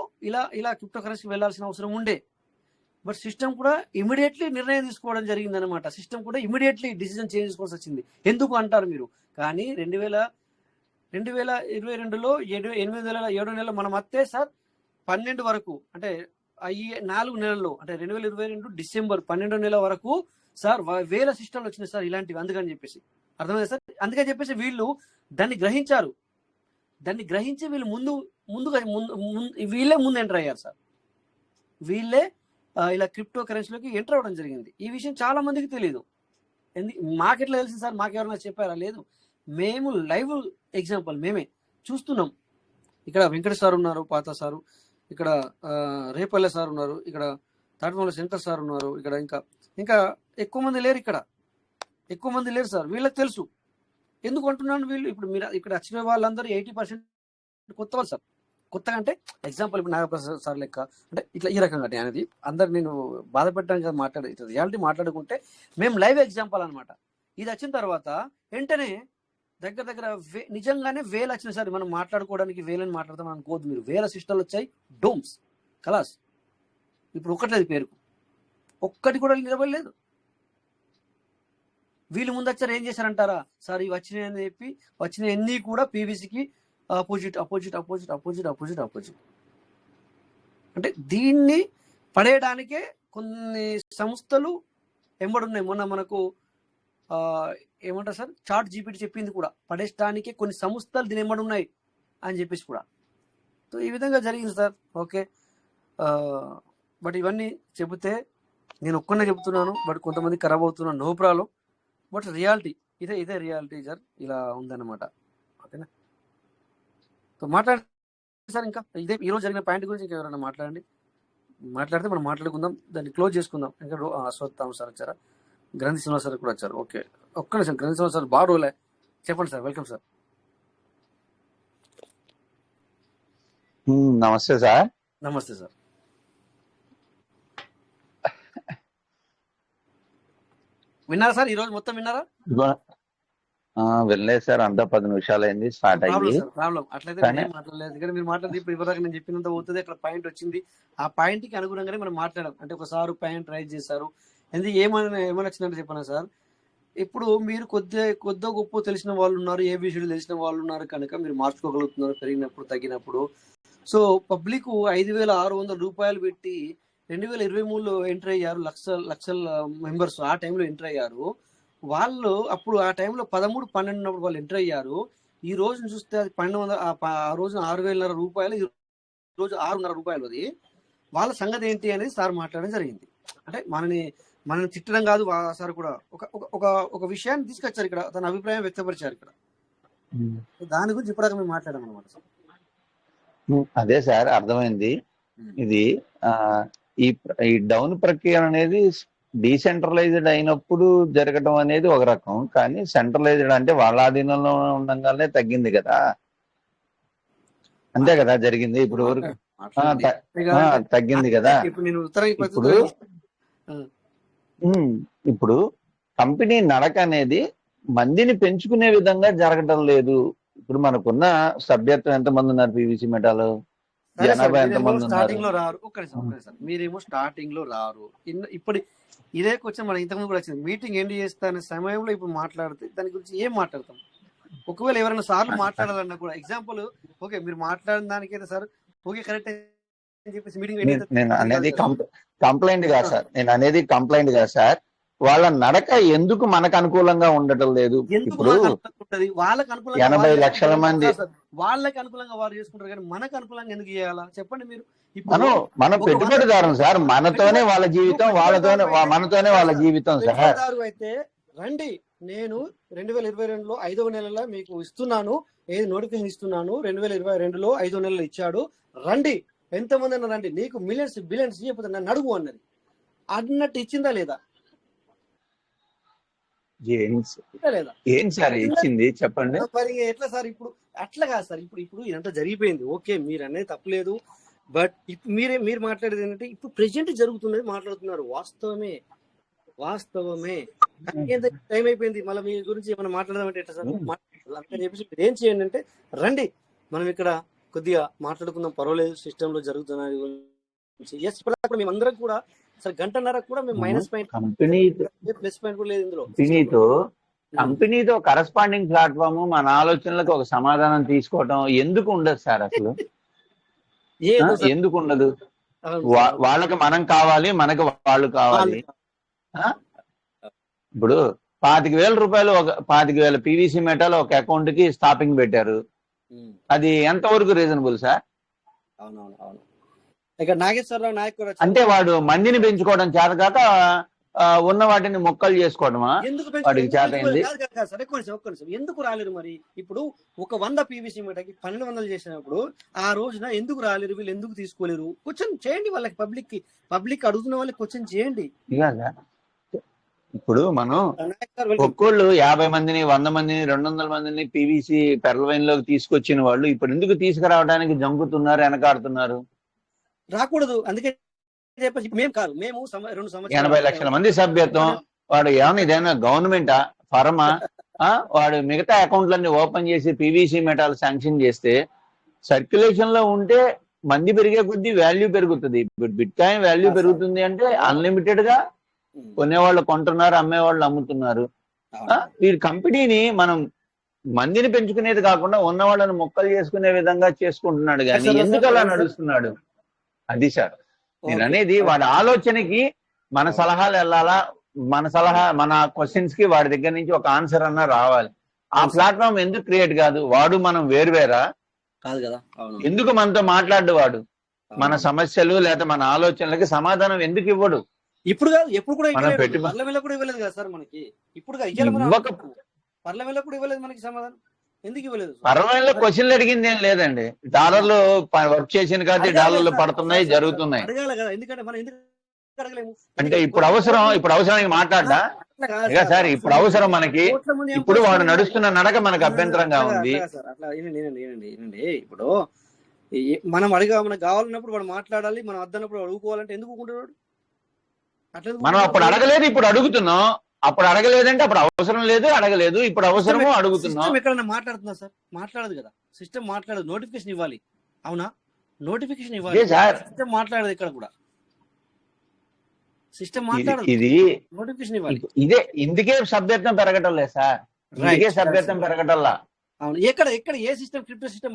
ఇలా క్రిప్టో కరెన్సీకి వెళ్ళాల్సిన అవసరం ఉండే. బట్ సిస్టమ్ కూడా ఇమీడియట్లీ నిర్ణయం తీసుకోవడం జరిగింది అనమాట. సిస్టమ్ కూడా ఇమీడియట్లీ డిసిజన్ చేంజ్ చేసుకోవాల్సి వచ్చింది. ఎందుకు అంటారు మీరు? కానీ 2022లో 7 నెలలు మనం అత్తే సార్ 12 వరకు, అంటే 4 నెలల్లో, అంటే 2022 డిసెంబర్ 12 నెల వరకు సార్ వేల సిస్టమ్లు వచ్చినాయి సార్ ఇలాంటివి. అందుకని చెప్పేసి అర్థమైంది సార్. అందుకని చెప్పేసి వీళ్ళు దాన్ని గ్రహించారు. దాన్ని గ్రహించి వీళ్ళు వీళ్ళే ముందు ఎంటర్ అయ్యారు సార్. వీళ్ళే ఇలా క్రిప్టో కరెన్సీలోకి ఎంటర్ అవ్వడం జరిగింది. ఈ విషయం చాలా మందికి తెలియదు. మాకెట్లా తెలిసింది సార్? మాకెవరైనా చెప్పారా? లేదు. మేము లైవ్ ఎగ్జాంపుల్ మేమే చూస్తున్నాం. ఇక్కడ వెంకట సార్ ఉన్నారు, పాత సారు, ఇక్కడ రేపల్లె సార్ ఉన్నారు, ఇక్కడ తాటిమల్ల శంకర్ సార్ ఉన్నారు, ఇక్కడ ఇంకా ఎక్కువ మంది లేరు. ఎక్కువ మంది లేరు సార్. వీళ్ళకి తెలుసు. ఎందుకు అంటున్నాను? వీళ్ళు ఇప్పుడు మీరు ఇక్కడ వచ్చిన వాళ్ళందరూ 80% కొత్త వాళ్ళు సార్. కొత్తగా అంటే ఎగ్జాంపుల్ ఇప్పుడు నాగప్రసాద్ సార్ లెక్క, అంటే ఇట్లా ఈ రకంగా అనేది అందరు నేను బాధ పెట్టడానికి మాట్లాడే రియాలిటీ మాట్లాడుకుంటే మేము లైవ్ ఎగ్జాంపుల్ అనమాట. ఇది వచ్చిన తర్వాత వెంటనే దగ్గర నిజంగానే వేలు వచ్చినాయి సార్. మనం మాట్లాడుకోవడానికి వేలని మాట్లాడతాం అనుకోవద్దు మీరు. వేల సిస్టమ్లు వచ్చాయి, డోమ్స్ కలాస్. ఇప్పుడు ఒక్కట్లేదు పేరుకు, ఒక్కటి కూడా నిలబడలేదు. వీళ్ళు ముందు వచ్చారు, ఏం చేశారంటారా సార్? ఇవి వచ్చినాయని చెప్పి వచ్చినాయన్నీ కూడా పీవీసీకి అపోజిట్. అంటే దీన్ని పడేయడానికే కొన్ని సంస్థలు ఎంబడున్నాయి. మొన్న మనకు ఏమంటారు సార్, చాట్ జీపీటీ చెప్పింది కూడా, పడేయడానికే కొన్ని సంస్థలు దీని ఎంబడున్నాయి అని చెప్పేసి కూడా. సో ఈ విధంగా జరిగింది సార్. ఓకే, బట్ ఇవన్నీ చెబితే నేను ఒక్కనే చెబుతున్నాను, బట్ కొంతమంది ఖరాబ్ అవుతున్నాను, నో ప్రాబ్లం. బట్ రియాలిటీ ఇదే రియాలిటీ సార్, ఇలా ఉందన్నమాట. ఓకేనా? సో మాట్లాడండి సార్. ఇంకా ఇదే ఈరోజు జరిగిన పాయింట్ గురించి ఇంకా ఎవరైనా మాట్లాడితే మనం మాట్లాడుకుందాం, దాన్ని క్లోజ్ చేసుకుందాం. ఇంకా అశ్వత్థామ సార్ వచ్చారా, గ్రంథి శ్రీనివాస్ సార్ కూడా వచ్చారు. ఓకే, ఒక్క నిమిషం. గ్రంథి శ్రీనివాస్ సార్ బాగా రోజులే, చెప్పండి సార్. Welcome sir. నమస్తే సార్. నమస్తే సార్. విన్నారా సార్? ఈ రోజు మొత్తం విన్నారా? వెళ్ళలేదు సార్, అంతా 10 నిమిషాలు అయింది స్టార్ట్ అయ్యి. ప్రాబ్లం అట్లయితే నేను మాట్లాడలేదు. ఇక్కడ మీరు మాట్లాడితే ఇప్పుడు ఇప్పటిదాకా నేను చెప్పినంత అవుతుంది. అక్కడ పాయింట్ వచ్చింది, ఆ పాయింట్ కి అనుగుణంగానే మనం మాట్లాడాం. అంటే ఒకసారి పాయింట్ రైజ్ చేశారు, ఎందుకు ఏమని వచ్చిందంటే చెప్పనా సార్, ఇప్పుడు మీరు కొద్ది గొప్ప తెలిసిన వాళ్ళు ఉన్నారు, ఏ విషయాలు తెలిసిన వాళ్ళు ఉన్నారు కనుక మీరు మార్చుకోగలుగుతున్నారు పెరిగినప్పుడు తగ్గినప్పుడు. సో పబ్లిక్ 5,600 రూపాయలు పెట్టి 2023లో ఎంటర్ అయ్యారు, లక్షల మెంబర్స్ ఆ టైంలో ఎంటర్ అయ్యారు. వాళ్ళు అప్పుడు ఆ టైంలో 13, 12 ఉన్నప్పుడు వాళ్ళు ఎంటర్ అయ్యారు. ఈ రోజు చూస్తే అది 1200, ఆ రోజున 6,500 రూపాయలు, ఈ రోజు 600 రూపాయలు. అది వాళ్ళ సంగతి ఏంటి అనేది సార్ మాట్లాడడం జరిగింది. అంటే మనని తిట్టడం కాదు, సార్ కూడా ఒక విషయాన్ని తీసుకొచ్చారు ఇక్కడ, తన అభిప్రాయం వ్యక్తపరిచారు ఇక్కడ. దాని గురించి ఇప్పుడు మేము మాట్లాడాం అనమాట సార్. అదే సార్ అర్థమైంది. ఇది ఈ డౌన్ ప్రక్రియ అనేది డీసెంట్రలైజ్డ్ అయినప్పుడు జరగడం అనేది ఒక రకం, కానీ సెంట్రలైజ్డ్ అంటే వాళ్ళ ఆధీనంలో ఉండగానే తగ్గింది కదా, అంతే కదా జరిగింది. ఇప్పుడు వరకు తగ్గింది కదా. ఇప్పుడు కంపెనీ నడక అనేది మందిని పెంచుకునే విధంగా జరగడం లేదు. ఇప్పుడు మనకున్న సభ్యత్వం ఎంతమంది ఉన్నారు పీవీసీ మెటాలో, జనాభా ఎంతమంది ఉన్నారు? మీరేమో స్టార్టింగ్ లో రారు. ఇప్పుడు ఇదే క్వశ్చన్ మనం ఇంతకుముందు కూడా వచ్చింది. మీటింగ్ ఎండ్ చేస్తా అనే సమయంలో ఇప్పుడు మాట్లాడితే దాని గురించి ఏం మాట్లాడతాం? ఒకవేళ ఎవరైనా సార్లు మాట్లాడాలన్నా కూడా ఎగ్జాంపుల్, ఓకే మీరు మాట్లాడిన దానికైతే సార్ ఓకే కరెక్ట్ అని చెప్పేసి మీటింగ్ నేను అనేది కంప్లైంట్ కాదు సార్, నేను అనేది కంప్లైంట్ కాదు సార్. వాళ్ళ నడక ఎందుకు మనకు అనుకూలంగా ఉండటం లేదు? ఇప్పుడు 80 లక్షల మంది వాళ్ళకి అనుకూలంగా వారు చేసుకుంటారు, కానీ మనకు అనుకూలంగా ఎందుకు చేయాలా చెప్పండి మీరు? మనం పెట్టుబడిదారం సార్, మనతోనే వాళ్ళ జీవితం, మనతోనే వాళ్ళ జీవితం సార్. అయితే రండి, నేను 2022లో 5వ నెలలో మీకు ఇస్తున్నాను, ఏది నోటిఫికేషన్ ఇస్తున్నాను, 2022లో 5వ నెలలో ఇచ్చాడు, రండి ఎంతమంది అన్న రండి, నీకు మిలియన్స్ బిలియన్స్ ఇవ్వకపోతే నన్ను అడుగు అన్నది. అన్నట్టు ఇచ్చిందా లేదా? ఏం సార్ ఇచ్చింది చెప్పండి. మరి ఎట్లా సార్? ఇప్పుడు అట్లా కాదు సార్, ఇప్పుడు ఇదంతా జరిగిపోయింది, ఓకే మీరు అనేది తప్పలేదు. బట్ ఇప్పుడు మీరు మాట్లాడేది ఏంటంటే ఇప్పుడు ప్రెజెంట్ జరుగుతున్నది మాట్లాడుతున్నారు. వాస్తవమే టైం అయిపోయింది. మళ్ళీ మీ గురించి ఏమైనా మాట్లాడదామంటే ఎట్లా సార్? అందుకని చెప్పేసి ఏం చేయండి అంటే రండి, మనం ఇక్కడ కొద్దిగా మాట్లాడుకుందాం, పర్వాలేదు, సిస్టమ్ లో జరుగుతున్న మేమందరం కూడా అసలు గంటన్నర కూడా మేము మైనస్ పాయింట్ ప్లస్ పాయింట్ కూడా లేదు ఇందులో. కంపెనీతో కరస్పాండింగ్ ప్లాట్ఫామ్ మన ఆలోచనలకు ఒక సమాధానం తీసుకోవటం ఎందుకు ఉండదు సార్? అసలు ఎందుకు ఉండదు? వాళ్ళకి మనం కావాలి, మనకి వాళ్ళు కావాలి. ఇప్పుడు 25,000 రూపాయలు, 25,000 పీవీసీ మెటాల్ ఒక అకౌంట్ కి స్టాపింగ్ పెట్టారు. అది ఎంతవరకు రీజనబుల్ సార్? అవునవును. ఇక నాగేశ్వరరావు నాయక్ అంటే వాడు మందిని పెంచుకోవడం చేత కాక ఉన్న వాటిని మొక్కలు చేసుకోవడమా వాడికి చేత అయింది? ఎందుకు రాలేరు మరి? ఇప్పుడు ఒక 100 పీవీసీ మీటకి 1200 చేసినప్పుడు ఆ రోజున ఎందుకు రాలేరు, వీళ్ళు ఎందుకు తీసుకోలేరు? క్వశ్చన్ చేయండి వాళ్ళకి, పబ్లిక్ అడుగుతున్న వాళ్ళకి క్వశ్చన్ చేయండి. ఇప్పుడు మనం ఒక్కోళ్ళు 50 మందిని, 100 మందిని, 200 మందిని పీవీసీ పెర్లవైన్ లోకి తీసుకొచ్చిన వాళ్ళు ఇప్పుడు ఎందుకు తీసుకురావడానికి జంకుతున్నారు, వెనకాడుతున్నారు? రాకూడదు. అందుకే మేము కాదు, మేము 2 సంవత్సరాలు 80 లక్షల మంది సభ్యత్వం. వాడు ఏమన్నా ఇదైనా గవర్నమెంటా, ఫర్మా? వాడు మిగతా అకౌంట్లన్నీ ఓపెన్ చేసి పీవీసీ మెటాల్ శాంక్షన్ చేస్తే సర్క్యులేషన్ లో ఉంటే మంది పెరిగే కొద్దీ వాల్యూ పెరుగుతుంది. బిట్ కాయిన్ వాల్యూ పెరుగుతుంది అంటే అన్లిమిటెడ్ గా కొనేవాళ్ళు కొంటున్నారు, అమ్మేవాళ్ళు అమ్ముతున్నారు. ఈ కంపెనీని మనం మందిని పెంచుకునేది కాకుండా ఉన్న వాళ్ళని మొక్కలు చేసుకునే విధంగా చేసుకుంటున్నాడు, కానీ ఎందుకు అలా నడుస్తున్నాడు? అది సార్ నేను అనేది. వాడి ఆలోచనకి మన సలహాలు వెళ్ళాలా, మన క్వశ్చన్స్ కి వాడి దగ్గర నుంచి ఒక ఆన్సర్ అన్నా రావాలి. ఆ ప్లాట్ఫామ్ ఎందుకు క్రియేట్ కాదు? వాడు మనం వేరువేరా కాదు కదా? ఎందుకు మనతో మాట్లాడు? వాడు మన సమస్యలు లేదా మన ఆలోచనలకి సమాధానం ఎందుకు ఇవ్వడు? ఇప్పుడు కాదు, ఎప్పుడు కూడా పర్లమెంట్లో కూడా ఇవ్వలేదు కదా సార్ మనకి. ఇప్పుడు పర్లమెంట్లో కూడా ఇవ్వలేదు మనకి సమాధానం. ఎందుకు ఇవ్వలేదు? పర్వాలేదు, క్వశ్చన్లు అడిగింది ఏం లేదండి. డాలర్లు వర్క్ చేసిన కాబట్టి డాలర్లు పడుతున్నాయి, జరుగుతున్నాయి. అడగాలి కదా, ఎందుకంటే మనం ఎందుకు అడగలేము? అంటే ఇప్పుడు అవసరానికి మాట్లాడ్డా సార్? ఇప్పుడు అవసరం మనకి. ఇప్పుడు వాడు నడుస్తున్న నడక మనకు అభ్యంతరంగా ఉంది. అట్లా వినండి. ఇప్పుడు మనం మనకు కావాలన్నప్పుడు వాడు మాట్లాడాలి, మనం వద్దన్నప్పుడు అడుగుకోవాలంటే ఎందుకు ఊరుకుంటాడు? మనం అప్పుడు అడగలేదు, ఇప్పుడు అడుగుతున్నాం. అప్పుడు అడగలేదంటే అప్పుడు అవసరం లేదు, అడగలేదు. ఇప్పుడు అవసరమో అడుగుతున్నాం. ఎక్కడన్నా మాట్లాడుతున్నా సార్? మాట్లాడదు కదా, సిస్టమ్ మాట్లాడదు. నోటిఫికేషన్ ఇవ్వాలి, అవునా? నోటిఫికేషన్ ఇవ్వాలి, సిస్టమ్ మాట్లాడదు. ఇక్కడ కూడా సిస్టమ్ ఇది మాట్లాడదు, ఇది నోటిఫికేషన్ ఇవ్వాలి. ఇదే ఇందుకే సభ్యత్వం పెరగటం లేదు సార్, ఇందుకే రైట్, సభ్యత్వం పెరగటంలా. అవును. ఎక్కడ ఎక్కడ ఏ సిస్టమ్ క్రిప్టో సిస్టమ్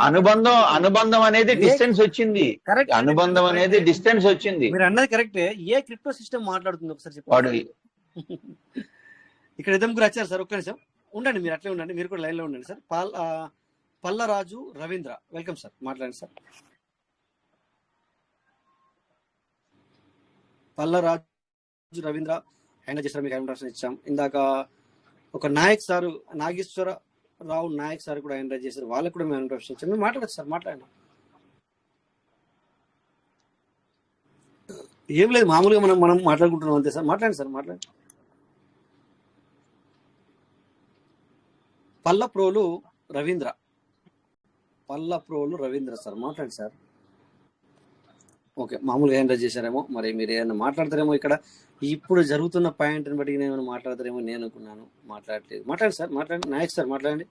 అనుబంధం అనేది డిస్టెన్స్ వచ్చింది, కరెక్ట్, అనుబంధం అనేది డిస్టెన్స్ వచ్చింది. మీరు అన్నది కరెక్టే. ఏ క్రిప్టో సిస్టమ్ మాట్లాడుతుంది ఒకసారి వాడు చెప్పండి. ఇక్కడ ఇద్దరు ముగ్గురు వచ్చారు సార్, ఒక్క నిమిషం ఉండండి, మీరు అట్లే ఉండండి, మీరు కూడా లైన్ లో ఉండండి సార్. పల్లరాజు రవీంద్ర, వెల్కమ్ సార్, మాట్లాడండి సార్. పల్లరాజు రవీంద్ర హ్యాండ్ చేస్తారు, మీకు హ్యాండ్ ఇచ్చాం. ఇందాక ఒక నాయక్ సారు, నాగేశ్వరరావు నాయక్ సార్ కూడా హ్యాండ్ చేశారు, వాళ్ళకు కూడా మేము హ్యాండ్ ఇచ్చాం. మీరు మాట్లాడచ్చు సార్, మాట్లాడండి. ఏం లేదు, మామూలుగా మనం మాట్లాడుకుంటున్నాం అంతే సార్, మాట్లాడండి సార్, మాట్లాడండి. పల్లప్రోలు రవీంద్ర సార్, మాట్లాడండి సార్. ఓకే, మామూలుగా హ్యాండ్ చేశారేమో, మరి మీరు ఏమైనా మాట్లాడతారేమో. ఇక్కడ ఇప్పుడు జరుగుతున్న పాయింట్ని బట్టి నేను ఏమైనా మాట్లాడతారేమో నేను అనుకున్నాను, మాట్లాడలేదు. మాట్లాడండి సార్, మాట్లాడండి. నాయక్ సార్ మాట్లాడండి.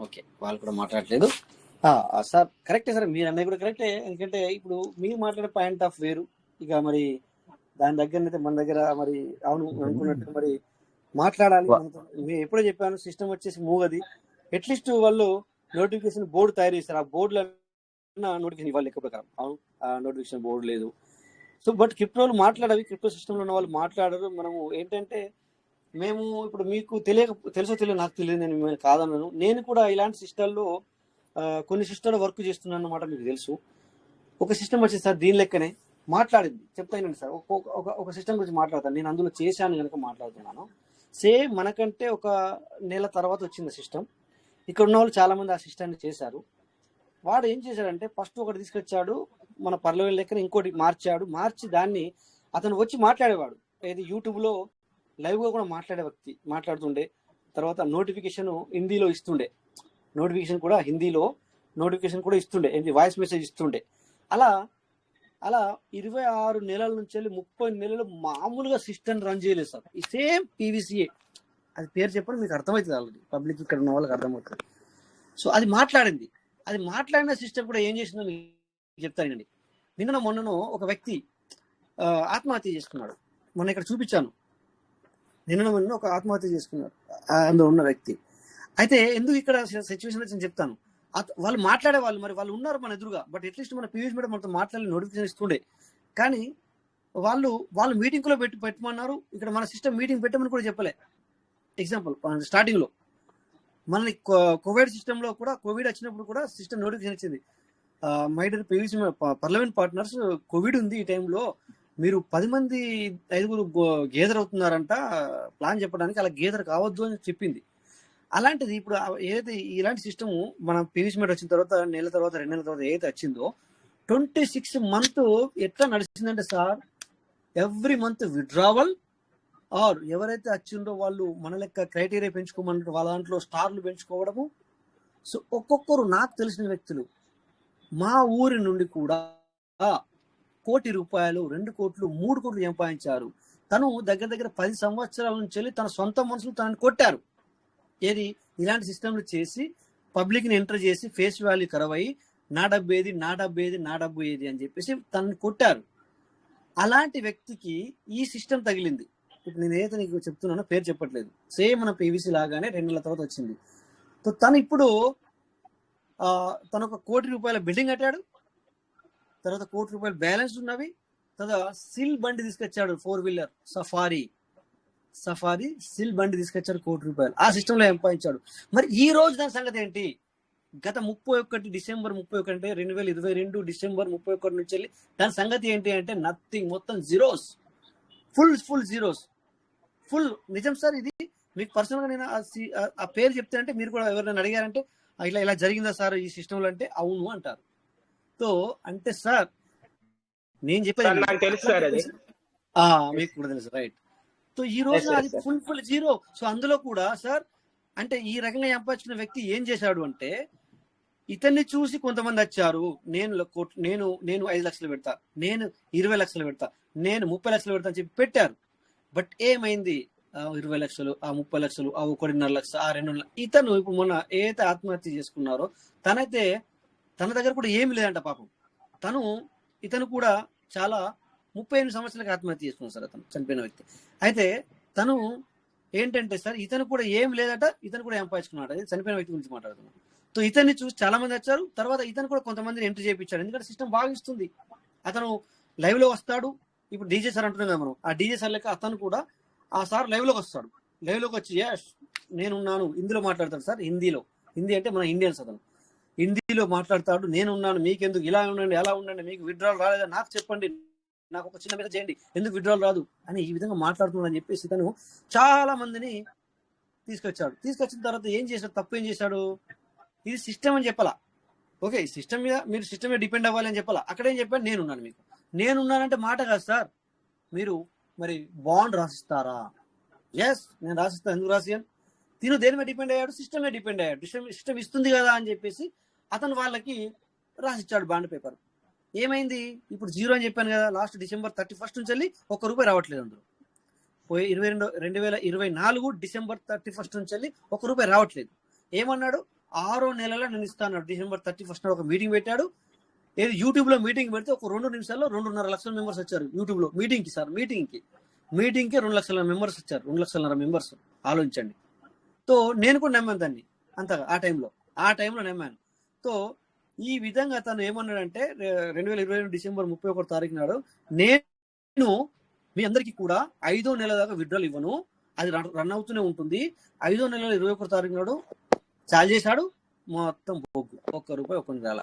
ఓకే, వాళ్ళు కూడా మాట్లాడలేదు సార్. కరెక్టే సార్, మీరు అన్నది కూడా కరెక్టే. ఎందుకంటే ఇప్పుడు మీరు మాట్లాడే పాయింట్ ఆఫ్ వేరు, ఇక మరి దాని దగ్గర మన దగ్గర మరి అవును అనుకున్నట్టు మరి మాట్లాడాలి. మేము ఎప్పుడో చెప్పాను, సిస్టమ్ వచ్చేసి మూగది. అట్లీస్ట్ వాళ్ళు నోటిఫికేషన్ బోర్డు తయారు చేస్తారు, ఆ బోర్డులో నోటిఫికేషన్ ఇవ్వాలి లెక్క ప్రకారం. అవును, ఆ నోటిఫికేషన్ బోర్డు లేదు. సో బట్ క్రిప్టోలు మాట్లాడవి, క్రిప్టో సిస్టంలో ఉన్న వాళ్ళు మాట్లాడరు. మనము ఏంటంటే మేము ఇప్పుడు మీకు తెలుసో తెలియదు, నాకు తెలియదు, నేను కాదన్నాను. నేను కూడా ఇలాంటి సిస్టంలో కొన్ని సిస్టంలో వర్క్ చేస్తున్నాను అన్నమాట, మీకు తెలుసు. ఒక సిస్టమ్ వచ్చేసి సార్ దీని లెక్కనే మాట్లాడింది, చెప్తానండి సార్. ఒక సిస్టమ్ గురించి మాట్లాడతాను, నేను అందులో చేశాను కనుక మాట్లాడుతున్నాను. సేమ్ మనకంటే ఒక నెల తర్వాత వచ్చింది సిస్టమ్. ఇక్కడ ఉన్న వాళ్ళు చాలా మంది ఆ సిస్టమ్ని చేశారు. వాడు ఏం చేశాడంటే ఫస్ట్ ఒకటి తీసుకొచ్చాడు, మన పర్లవేల్ లెక్కన ఇంకోటి మార్చి దాన్ని అతను వచ్చి మాట్లాడేవాడు. ఏది యూట్యూబ్లో లైవ్గా కూడా మాట్లాడే వ్యక్తి మాట్లాడుతుండే. తర్వాత నోటిఫికేషన్ హిందీలో ఇస్తుండే, నోటిఫికేషన్ కూడా హిందీలో నోటిఫికేషన్ కూడా ఇస్తుండే, ఏంటి వాయిస్ మెసేజ్ ఇస్తుండే. అలా 26 నెలల నుంచి 30 నెలలు మామూలుగా సిస్టమ్ రన్ చేయలేదు సార్. ఈ సేమ్ పీవీసీఏ, అది పేరు చెప్పడం మీకు అర్థమవుతుంది, ఆల్రెడీ పబ్లిక్ ఇక్కడ ఉన్న వాళ్ళకి అర్థమవుతుంది. సో అది మాట్లాడిన సిస్టమ్ కూడా ఏం చేసిందో మీకు చెప్తానండి. మొన్ననో ఒక వ్యక్తి ఆత్మహత్య చేసుకున్నాడు. మొన్న ఇక్కడ చూపించాను. మొన్న ఒక ఆత్మహత్య చేసుకున్నాడు అందులో ఉన్న వ్యక్తి. అయితే ఎందుకు ఇక్కడ సిచ్యువేషన్ వచ్చి చెప్తాను. వాళ్ళు మాట్లాడే వాళ్ళు మరి వాళ్ళు ఉన్నారు మన ఎదురుగా, బట్ అట్లీస్ట్ మన పీవీసీ మీడియా మనతో మాట్లాడి నోటిఫికేషన్ ఇస్తుండే. కానీ వాళ్ళు మీటింగ్లో పెట్టమన్నారు. ఇక్కడ మన సిస్టమ్ మీటింగ్ పెట్టమని కూడా చెప్పలే. ఎగ్జాంపుల్ స్టార్టింగ్లో మనకి కోవిడ్ సిస్టంలో కూడా, కోవిడ్ వచ్చినప్పుడు కూడా సిస్టమ్ నోటిఫికేషన్ ఇచ్చింది, my dear PVC parliament partners, Covid ఉంది ఈ టైంలో, మీరు 10 మంది 5 గేదర్ అవుతున్నారంట ప్లాన్ చెప్పడానికి, అలా గేదర్ కావద్దు అని చెప్పింది. అలాంటిది ఇప్పుడు ఏదైతే ఇలాంటి సిస్టమ్ మన పీవీసీ మీడియా వచ్చిన తర్వాత నెల తర్వాత 2 నెలల తర్వాత ఏదైతే వచ్చిందో 26 మంత్ ఎట్లా నడిచిందంటే sir, every month withdrawal or ఎవరైతే వచ్చిందో వాళ్ళు మన లెక్క క్రైటీరియా పెంచుకోమన్నట్టు వాళ్ళ దాంట్లో స్టార్లు పెంచుకోవడము. సో ఒక్కొక్కరు నాకు తెలిసిన వ్యక్తులు మా ఊరి నుండి కూడా 1 కోటి రూపాయలు, 2 కోట్లు, 3 కోట్లు సంపాదించారు. తను దగ్గర 10 సంవత్సరాల నుంచి వెళ్ళి తన సొంత మనుషులు తనని కొట్టారు. ఏది ఇలాంటి సిస్టమ్లు చేసి పబ్లిక్ని ఎంటర్ చేసి ఫేస్ వాల్యూ ఖరాబ్ అయ్యి నా డబ్బు ఏది అని చెప్పేసి తనని కొట్టారు. అలాంటి వ్యక్తికి ఈ సిస్టమ్ తగిలింది. ఇప్పుడు నేను ఏదైతే నీకు చెప్తున్నానో పేరు చెప్పట్లేదు, సేమ్ మన పీవీసీ లాగానే 2 నెలల తర్వాత వచ్చింది. సో తను ఇప్పుడు తను 1 కోటి రూపాయల బిల్డింగ్ కట్టాడు, తర్వాత 1 కోటి రూపాయలు బ్యాలెన్స్ ఉన్నవి, తర్వాత సిల్ బండి తీసుకొచ్చాడు, 4 వీలర్ సఫారీ సిల్ బండి తీసుకొచ్చాడు, 1 కోటి రూపాయలు ఆ సిస్టంలో సంపాదించాడు. మరి ఈ రోజు దాని సంగతి ఏంటి? గత 31 డిసెంబర్ 31 అంటే 2022 డిసెంబర్ 31 నుంచి వెళ్ళి దాని సంగతి ఏంటి అంటే నథింగ్, మొత్తం జీరోస్, ఫుల్ జీరోస్, ఫుల్. నిజం సార్, ఇది మీకు పర్సనల్గా నేను ఆ పేరు చెప్తే అంటే మీరు కూడా ఎవరైనా అడిగారంటే ఇలా జరిగిందా సార్ ఈ సిస్టంలో అంటే అవును అంటారు. సో అంటే సార్ నేను చెప్పేది మీకు కూడా తెలుసు, రైట్? సో ఈ రోజు అది ఫుల్ జీరో. సో అందులో కూడా సార్ అంటే ఈ రకంగా సంపాదించిన వ్యక్తి ఏం చేశాడు అంటే, ఇతన్ని చూసి కొంతమంది వచ్చారు, నేను 5 లక్షలు పెడతా, నేను 20 లక్షలు పెడతా, నేను 30 లక్షలు పెడతా అని చెప్పి పెట్టారు. బట్ ఏమైంది? 20 లక్షలు, 30 లక్షలు, 1.5 లక్షలు, 2 ఇతను ఇప్పుడు మొన్న ఏదైతే ఆత్మహత్య చేసుకున్నారో తనైతే తన దగ్గర కూడా ఏమి లేదంట పాపం. ఇతను కూడా చాలా 38 సంవత్సరాలకు ఆత్మహత్య చేసుకున్నాడు సార్ అతను, చనిపోయిన వ్యక్తి. అయితే తను ఏంటంటే సార్ ఇతను కూడా ఏం లేదట, ఇతను కూడా సంపాదించుకున్నాడు. అది చనిపోయిన వ్యక్తి గురించి మాట్లాడుతున్నాను. సో ఇతన్ని చూసి చాలా మంది వచ్చారు. తర్వాత ఇతను కూడా కొంతమందిని ఎంట్రీ చేయించాడు, ఎందుకంటే సిస్టమ్ బాగా ఇస్తుంది. అతను లైవ్ లో వస్తాడు. ఇప్పుడు డీజే సార్ అంటున్నాం కదా మనం, ఆ డీజే సార్ లెక్క అతను కూడా ఆ సార్ లైవ్ లోకి వస్తాడు. లైవ్ లోకి వచ్చి నేనున్నాను హిందీలో మాట్లాడతాడు సార్. హిందీ అంటే మన ఇండియన్స్. అతను హిందీలో మాట్లాడతాడు. నేనున్నాను, మీకెందుకు ఇలా ఉండండి అలా ఉండండి, మీకు విత్డ్రాల్ రాలేదా నాకు చెప్పండి, నాకు ఒక చిన్న మీద చేయండి, ఎందుకు విత్డ్రాల్ రాదు అని ఈ విధంగా మాట్లాడుతున్నాడు అని చెప్పేసి తను చాలా మందిని తీసుకొచ్చిన తర్వాత ఏం చేశాడు, తప్పు ఏం చేశాడు, ఇది సిస్టమ్ అని చెప్పాలా. ఓకే, సిస్టమ్ మీద మీరు సిస్టమ్ మీద డిపెండ్ అవ్వాలి అని చెప్పాలా. అక్కడేం చెప్పాడు, నేనున్నానంటే మాట కాదు సార్. మీరు మరి బాండ్ రాసిస్తారా? ఎస్, నేను రాసిస్తాను. ఎందుకు రాసియాను? తిను దేని మీద డిపెండ్ అయ్యాడు, సిస్టమ్ మీద డిపెండ్ అయ్యాడు. సిస్టమ్ ఇస్తుంది కదా అని చెప్పేసి అతను వాళ్ళకి రాసిచ్చాడు బాండ్ పేపర్. ఏమైంది, ఇప్పుడు 0 అని చెప్పాను కదా, లాస్ట్ December 31 నుంచి వెళ్ళి ₹1 రావట్లేదు. అందులో పోయి 2024 December 31 నుంచి వెళ్ళి ₹1 రావట్లేదు. ఏమన్నాడు, 6వ నెలలో నేను ఇస్తాను. December 31 ఒక మీటింగ్ పెట్టాడు. ఏది యూట్యూబ్ లో మీటింగ్ పెడితే ఒక 2 నిమిషాల్లో 2.5 లక్షల మెంబర్స్ వచ్చారు యూట్యూబ్ లో మీటింగ్ కి. సార్ మీటింగ్ కి 2 లక్షల మెంబర్స్ వచ్చారు, 2.5 లక్షల మెంబర్స్. ఆలోచించండి. సో నేను కూడా నమ్మాను దాన్ని అంతగా ఆ టైంలో నమ్మాను. సో ఈ విధంగా తను ఏమన్నాడంటే 2022 December 31 నాడు నేను మీ అందరికీ కూడా 5వ నెల దాకా విత్డ్రాల్ ఇవ్వను, అది రన్ అవుతూనే ఉంటుంది. 5వ నెల 21 నాడు చాలు చేశాడు, మొత్తం బొగ్గు, ₹1 రాల.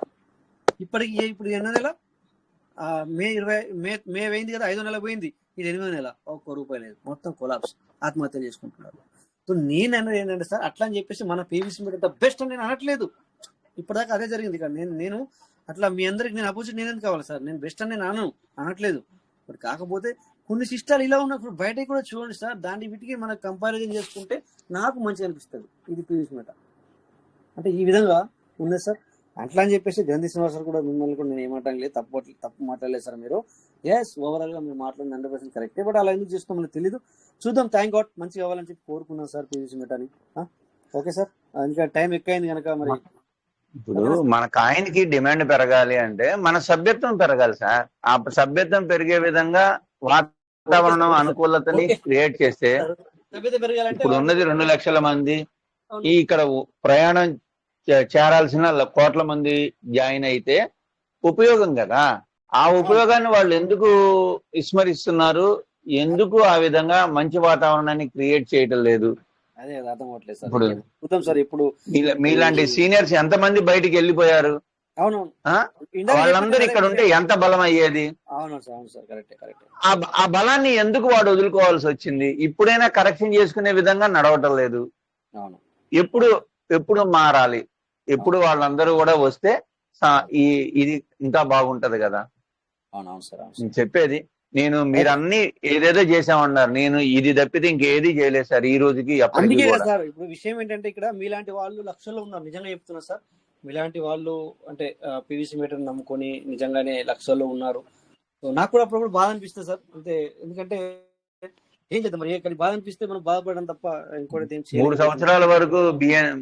ఇప్పుడు ఎన్నో నెల, మే అయింది కదా, 5వ నెల పోయింది, ఇది 8వ నెల, ₹1 లేదు, మొత్తం కొలాప్స్, ఆత్మహత్య చేసుకుంటున్నారు. సో నేను అన్నది ఏంటంటే సార్, అట్లా అని చెప్పేసి మన పీవీసీ మీడియా ద బెస్ట్ అని నేను అనట్లేదు. ఇప్పటిదాకా అదే జరిగింది కదా. నేను అట్లా మీ అందరికి నేను అపోజిట్ నేనేది కావాలి సార్, నేను బెస్ట్ అని నేను అనట్లేదు. బట్ కాకపోతే కొన్ని సిస్టాలు ఇలా ఉన్నప్పుడు బయటకి కూడా చూడండి సార్, దాన్ని వీటికి మనం కంపారిజన్ చేసుకుంటే నాకు మంచిగా అనిపిస్తుంది. ఇది పీవీసీ మీడియా అంటే ఈ విధంగా ఉన్నది సార్. అట్లా అని చెప్పేసి గాంధీ శ్రీనివాస్ కూడా మిమ్మల్ని కూడా నేను ఏమంటాను లేదు, తప్పు మాట్లాడలేదు సార్ మీరు. ఎస్, ఓవరాల్ గా మీరు మాట్లాడిన 100% కరెక్టే. బట్ అలా ఎందుకు చేసుకోమని తెలియదు. చూద్దాం, థ్యాంక్ గాడ్ మంచిగా అవ్వాలని చెప్పి కోరుకున్నాను సార్ పీవీసీ మీటాని. ఓకే సార్, ఇంకా టైం ఎక్కువైంది కనుక మరి ఇప్పుడు మన కాయిన్కి డిమాండ్ పెరగాలి అంటే మన సభ్యత్వం పెరగాలి సార్. ఆ సభ్యత్వం పెరిగే విధంగా వాతావరణం అనుకూలతని క్రియేట్ చేస్తే, ఇప్పుడు ఉన్నది 2 లక్షల మంది, ఇక్కడ ప్రయాణం చేరాల్సిన కోట్ల మంది జాయిన్ అయితే ఉపయోగం కదా. ఆ ఉపయోగాన్ని వాళ్ళు ఎందుకు విస్మరిస్తున్నారు, ఎందుకు ఆ విధంగా మంచి వాతావరణాన్ని క్రియేట్ చేయటం లేదు? అదే అర్థం అవ్వట్లేదు సార్. చూద్దాం సార్. ఇప్పుడు మీలాంటి సీనియర్స్ ఎంతమంది బయటికి వెళ్ళిపోయారు, వాళ్ళందరూ ఇక్కడ ఉంటే ఎంత బలం అయ్యేది? ఆ బలాన్ని ఎందుకు వాడు వదులుకోవాల్సి వచ్చింది? ఇప్పుడైనా కరెక్షన్ చేసుకునే విధంగా నడవటం లేదు. ఎప్పుడు మారాలి, ఎప్పుడు వాళ్ళందరూ కూడా వస్తే ఇది ఇంకా బాగుంటది కదా. నేను చెప్పేది, మీరు అన్ని ఏదేదో చేసామన్నారు, నేను ఇది తప్పితే ఇంకేది చేయలేదు సార్ ఈ రోజుకి. అందుకే సార్ ఇప్పుడు విషయం ఏంటంటే, ఇక్కడ మీలాంటి వాళ్ళు లక్షల్లో ఉన్నారు, నిజంగా చెప్తున్నా సార్. మీలాంటి వాళ్ళు అంటే పీవీసీ మీటర్ నమ్ముకొని నిజంగానే లక్షల్లో ఉన్నారు. నాకు కూడా అప్పుడప్పుడు బాధ అనిపిస్తుంది సార్. అంతే, ఎందుకంటే ఏం చేద్దాం మరి, కానీ బాధ అనిపిస్తే మనం బాధపడడం తప్ప ఇంకోటి 3 సంవత్సరాల వరకు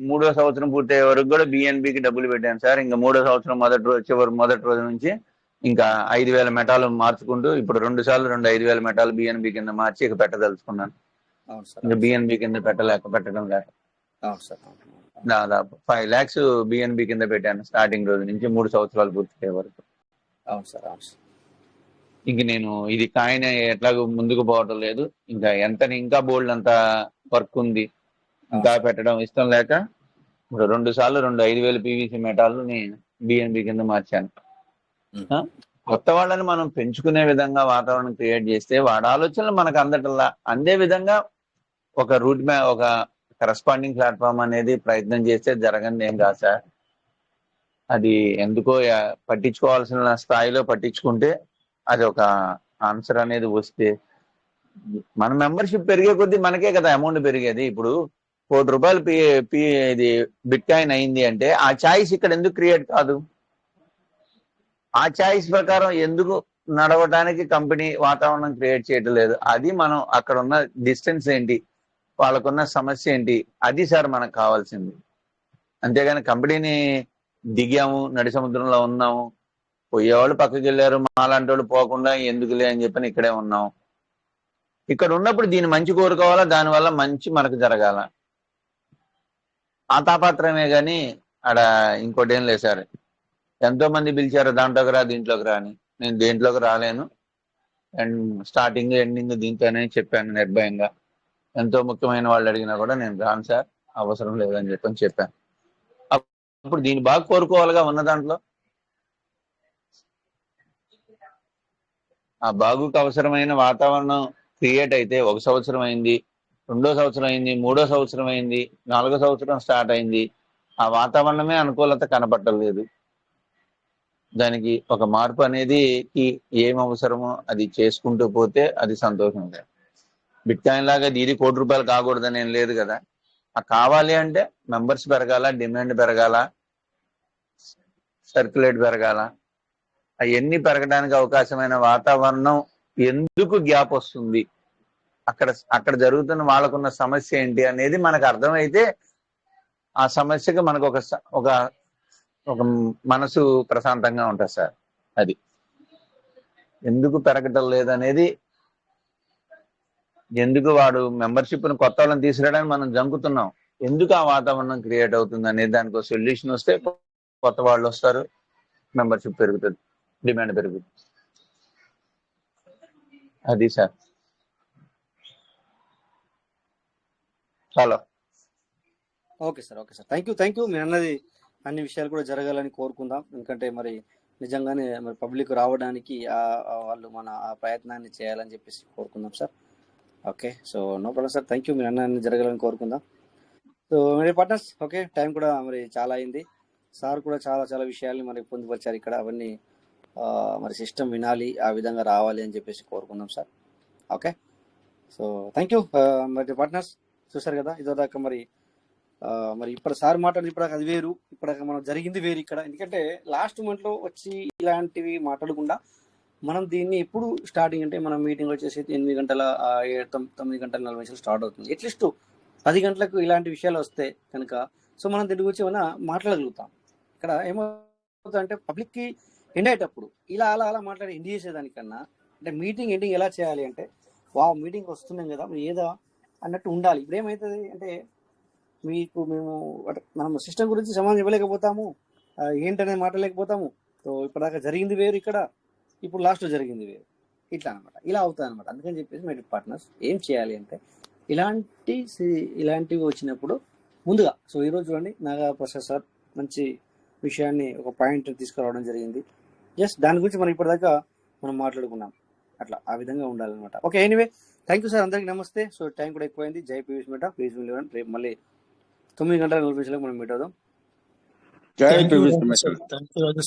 3వ సంవత్సరం పూర్తయ్యే వరకు కూడా బిఎన్బికి డబ్బులు పెట్టాను సార్. ఇంకా 3వ సంవత్సరం మొదటి రోజు నుంచి ఇంకా 5,000 మెటాలు మార్చుకుంటూ ఇప్పుడు 2 సార్లు 5,000 మెటాలు బిఎన్బి కింద మార్చి ఇక పెట్టదలుచుకున్నాను. ఇంకా బిఎన్బి కింద పెట్టడం లేక దాదాపు 5 lakhs బిఎన్బి కింద పెట్టాను స్టార్టింగ్ రోజు నుంచి 3 సంవత్సరాలు పూర్తయ్యే వరకు. ఇంక నేను ఇది కాయిన్ ఎట్లాగో ముందుకు పోవటం లేదు. ఇంకా బోల్డ్ అంత వర్క్ ఉంది, ఇంకా పెట్టడం ఇష్టం లేక ఇప్పుడు 2 సార్లు 5,000 పీవీసీ మెటాలు బిఎన్బి కింద మార్చాను. కొత్త వాళ్ళని మనం పెంచుకునే విధంగా వాతావరణం క్రియేట్ చేస్తే వాడి ఆలోచనలు మనకు అందటల్లా. అందే విధంగా ఒక ఒక కరస్పాండింగ్ ప్లాట్ఫామ్ అనేది ప్రయత్నం చేస్తే జరగంది ఏం కాదు సార్. అది ఎందుకో పట్టించుకోవాల్సిన స్థాయిలో పట్టించుకుంటే అది ఒక ఆన్సర్ అనేది వస్తే, మన మెంబర్షిప్ పెరిగే కొద్దీ మనకే కదా అమౌంట్ పెరిగేది. ఇప్పుడు ₹1 ఇది బిట్ కాయిన్ అయింది అంటే ఆ ఛాయిస్ ఇక్కడ ఎందుకు క్రియేట్ కాదు? ఆ ఛాయిస్ ప్రకారం ఎందుకు నడవడానికి కంపెనీ వాతావరణం క్రియేట్ చేయటం లేదు? అది మనం అక్కడ ఉన్న డిస్టెన్స్ ఏంటి, వాళ్ళకున్న సమస్య ఏంటి, అది సార్ మనకు కావాల్సింది. అంతేగాని కంపెనీని దిగాము, నడి సముద్రంలో ఉన్నాము, పోయేవాళ్ళు పక్కకి వెళ్ళారు, మాలాంటి వాళ్ళు పోకుండా ఎందుకులే అని చెప్పని ఇక్కడే ఉన్నాం. ఇక్కడ ఉన్నప్పుడు దీన్ని మంచి కోరుకోవాలా, దానివల్ల మంచి మనకు జరగాల, ఆ తాపాత్రమే కానీ ఆడ ఇంకోటి ఏం లేదు సార్. ఎంతో మంది పిలిచారు దాంట్లోకి రా దీంట్లోకి రా అని, నేను దేంట్లోకి రాలేను, అండ్ స్టార్టింగ్ ఎండింగ్ దీంతోనే చెప్పాను నిర్భయంగా. ఎంతో ముఖ్యమైన వాళ్ళు అడిగినా కూడా నేను రాను సార్, అవసరం లేదని చెప్పని చెప్పాను. అప్పుడు దీన్ని బాగా కోరుకోవాలిగా ఉన్న దాంట్లో. ఆ బాగుకు అవసరమైన వాతావరణం క్రియేట్ అయితే 1 సంవత్సరం అయింది, 2వ సంవత్సరం అయింది, 3వ సంవత్సరం అయింది, 4వ సంవత్సరం స్టార్ట్ అయింది, ఆ వాతావరణమే అనుకూలత కనపట్టలేదు. దానికి ఒక మార్పు అనేది ఏం అవసరమో అది చేసుకుంటూ పోతే అది సంతోషం. బిట్కాయిన్ లాగా ఇది ₹1 కోటి కాకూడదని ఏం లేదు కదా. ఆ కావాలి అంటే మెంబర్స్ పెరగాల, డిమాండ్ పెరగాల, సర్క్యులేట్ పెరగాల. అవన్నీ పెరగడానికి అవకాశమైన వాతావరణం ఎందుకు గ్యాప్ వస్తుంది, అక్కడ జరుగుతున్న వాళ్ళకున్న సమస్య ఏంటి అనేది మనకు అర్థమైతే ఆ సమస్యకి మనకు ఒక మనసు ప్రశాంతంగా ఉంటుంది సార్. అది ఎందుకు పెరగటం లేదనేది, ఎందుకు వాడు మెంబర్షిప్ను కొత్త వాళ్ళని తీసుకురావడానికి మనం జంకుతున్నాం, ఎందుకు ఆ వాతావరణం క్రియేట్ అవుతుంది అనేది దానికి ఒక సొల్యూషన్ వస్తే కొత్త వాళ్ళు వస్తారు, మెంబర్షిప్ పెరుగుతుంది, డిమాండ్ పెరుగుతుంది. అది sir. Hello. Okay sir, okay sir, thank you. మీరు అన్నది అన్ని విషయాలు కూడా జరగాలని కోరుకుందాం. ఎందుకంటే మరి నిజంగానే మరి పబ్లిక్ రావడానికి వాళ్ళు మన ఆ ప్రయత్నాన్ని చేయాలని చెప్పేసి కోరుకుందాం sir. Okay, so no problem sir, thank you. మీరు అన్ని జరగాలని కోరుకుందాం. సో మరి పార్ట్నర్స్, ఓకే, టైం కూడా మరి చాలా అయింది. సార్ కూడా చాలా విషయాల్ని మరి పొందుపరిచారు ఇక్కడ. అవన్నీ మరి సిస్టమ్ వినాలి, ఆ విధంగా రావాలి అని చెప్పేసి కోరుకుందాం sir. Okay, so thank you. మరి పార్ట్నర్స్ చూసారు కదా ఇదిదాకా మరి ఇప్పుడు సార్ మాట్లాడింది ఇప్పుడు అది వేరు, ఇప్పుడు మనం జరిగింది వేరు ఇక్కడ. ఎందుకంటే లాస్ట్ మూమెంట్లో వచ్చి ఇలాంటివి మాట్లాడకుండా మనం దీన్ని ఎప్పుడు స్టార్టింగ్ అంటే మనం మీటింగ్ వచ్చేసి 9 గంటల 9:40 స్టార్ట్ అవుతుంది. అట్లీస్ట్ 10 గంటలకు ఇలాంటి విషయాలు వస్తే కనుక సో మనం దీని గురించి ఏమైనా మాట్లాడగలుగుతాం. ఇక్కడ ఏమవుతుందంటే పబ్లిక్కి ఎండ్ అయ్యేటప్పుడు ఇలా అలా మాట్లాడి ఎండ్ చేసేదానికన్నా అంటే మీటింగ్ ఎండింగ్ ఎలా చేయాలి అంటే మీటింగ్ వస్తున్నాం కదా ఏదో అన్నట్టు ఉండాలి. ఇప్పుడు ఏమవుతుంది అంటే మనం సిస్టమ్ గురించి సమాధానం ఇవ్వలేకపోతాము, ఏంటనేది మాట్లాడలేకపోతాము. సో ఇప్పటిదాకా జరిగింది వేరు, ఇక్కడ ఇప్పుడు లాస్ట్లో జరిగింది వేరు, ఇట్లా అనమాట, ఇలా అవుతుంది అనమాట. అందుకని చెప్పేసి మై పార్ట్నర్స్ ఏం చేయాలి అంటే ఇలాంటివి వచ్చినప్పుడు ముందుగా సో ఈరోజు చూడండి నాగప్రసాద్ సార్ మంచి విషయాన్ని ఒక పాయింట్ తీసుకురావడం జరిగింది. జస్ట్ దాని గురించి మనం ఇప్పటిదాకా మనం మాట్లాడుకున్నాం, అట్లా ఆ విధంగా ఉండాలన్నమాట. Okay, anyway thank you sir, అందరికీ నమస్తే. సో టైం కూడా ఎక్కువైంది. జై పీవీసీ మీట, ప్లీజ్ రేపు మళ్ళీ 9:40 మనం మీట్ అవుదాం.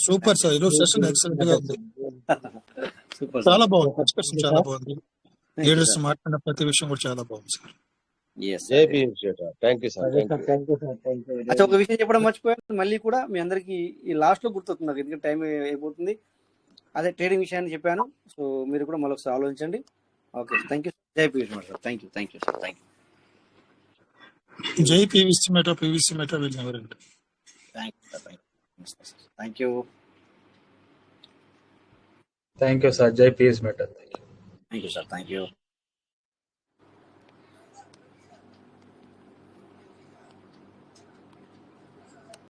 సూపర్ సార్, ఈరోజు సెషన్ ఎక్సలెంట్ గా ఉంది. చాలా బాగుంది, డిస్కషన్ చాలా బాగుంది. లీడర్స్ మాట్లాడిన ప్రతి విషయం కూడా చాలా బాగుంది సార్. అచ్చా, ఒక విషయం చెప్పడం మర్చిపోయాను, మళ్ళీ కూడా మీ అందరికి ఈ లాస్ట్ లో గుర్తొస్తుంది నాకు, ఎందుకంటే టైం అయిపోతుంది. అదే ట్రేడింగ్ విషయాన్ని చెప్పాను, సో మీరు కూడా మళ్ళీ ఒకసారి ఆలోచించండి. Okay, thank you. Jai PVC మీట sir, thank you sir, thank you. Jai PVC మీట will never end. Thank you. Thank you sir. Jai PVC మీట. Thank you sir, thank you.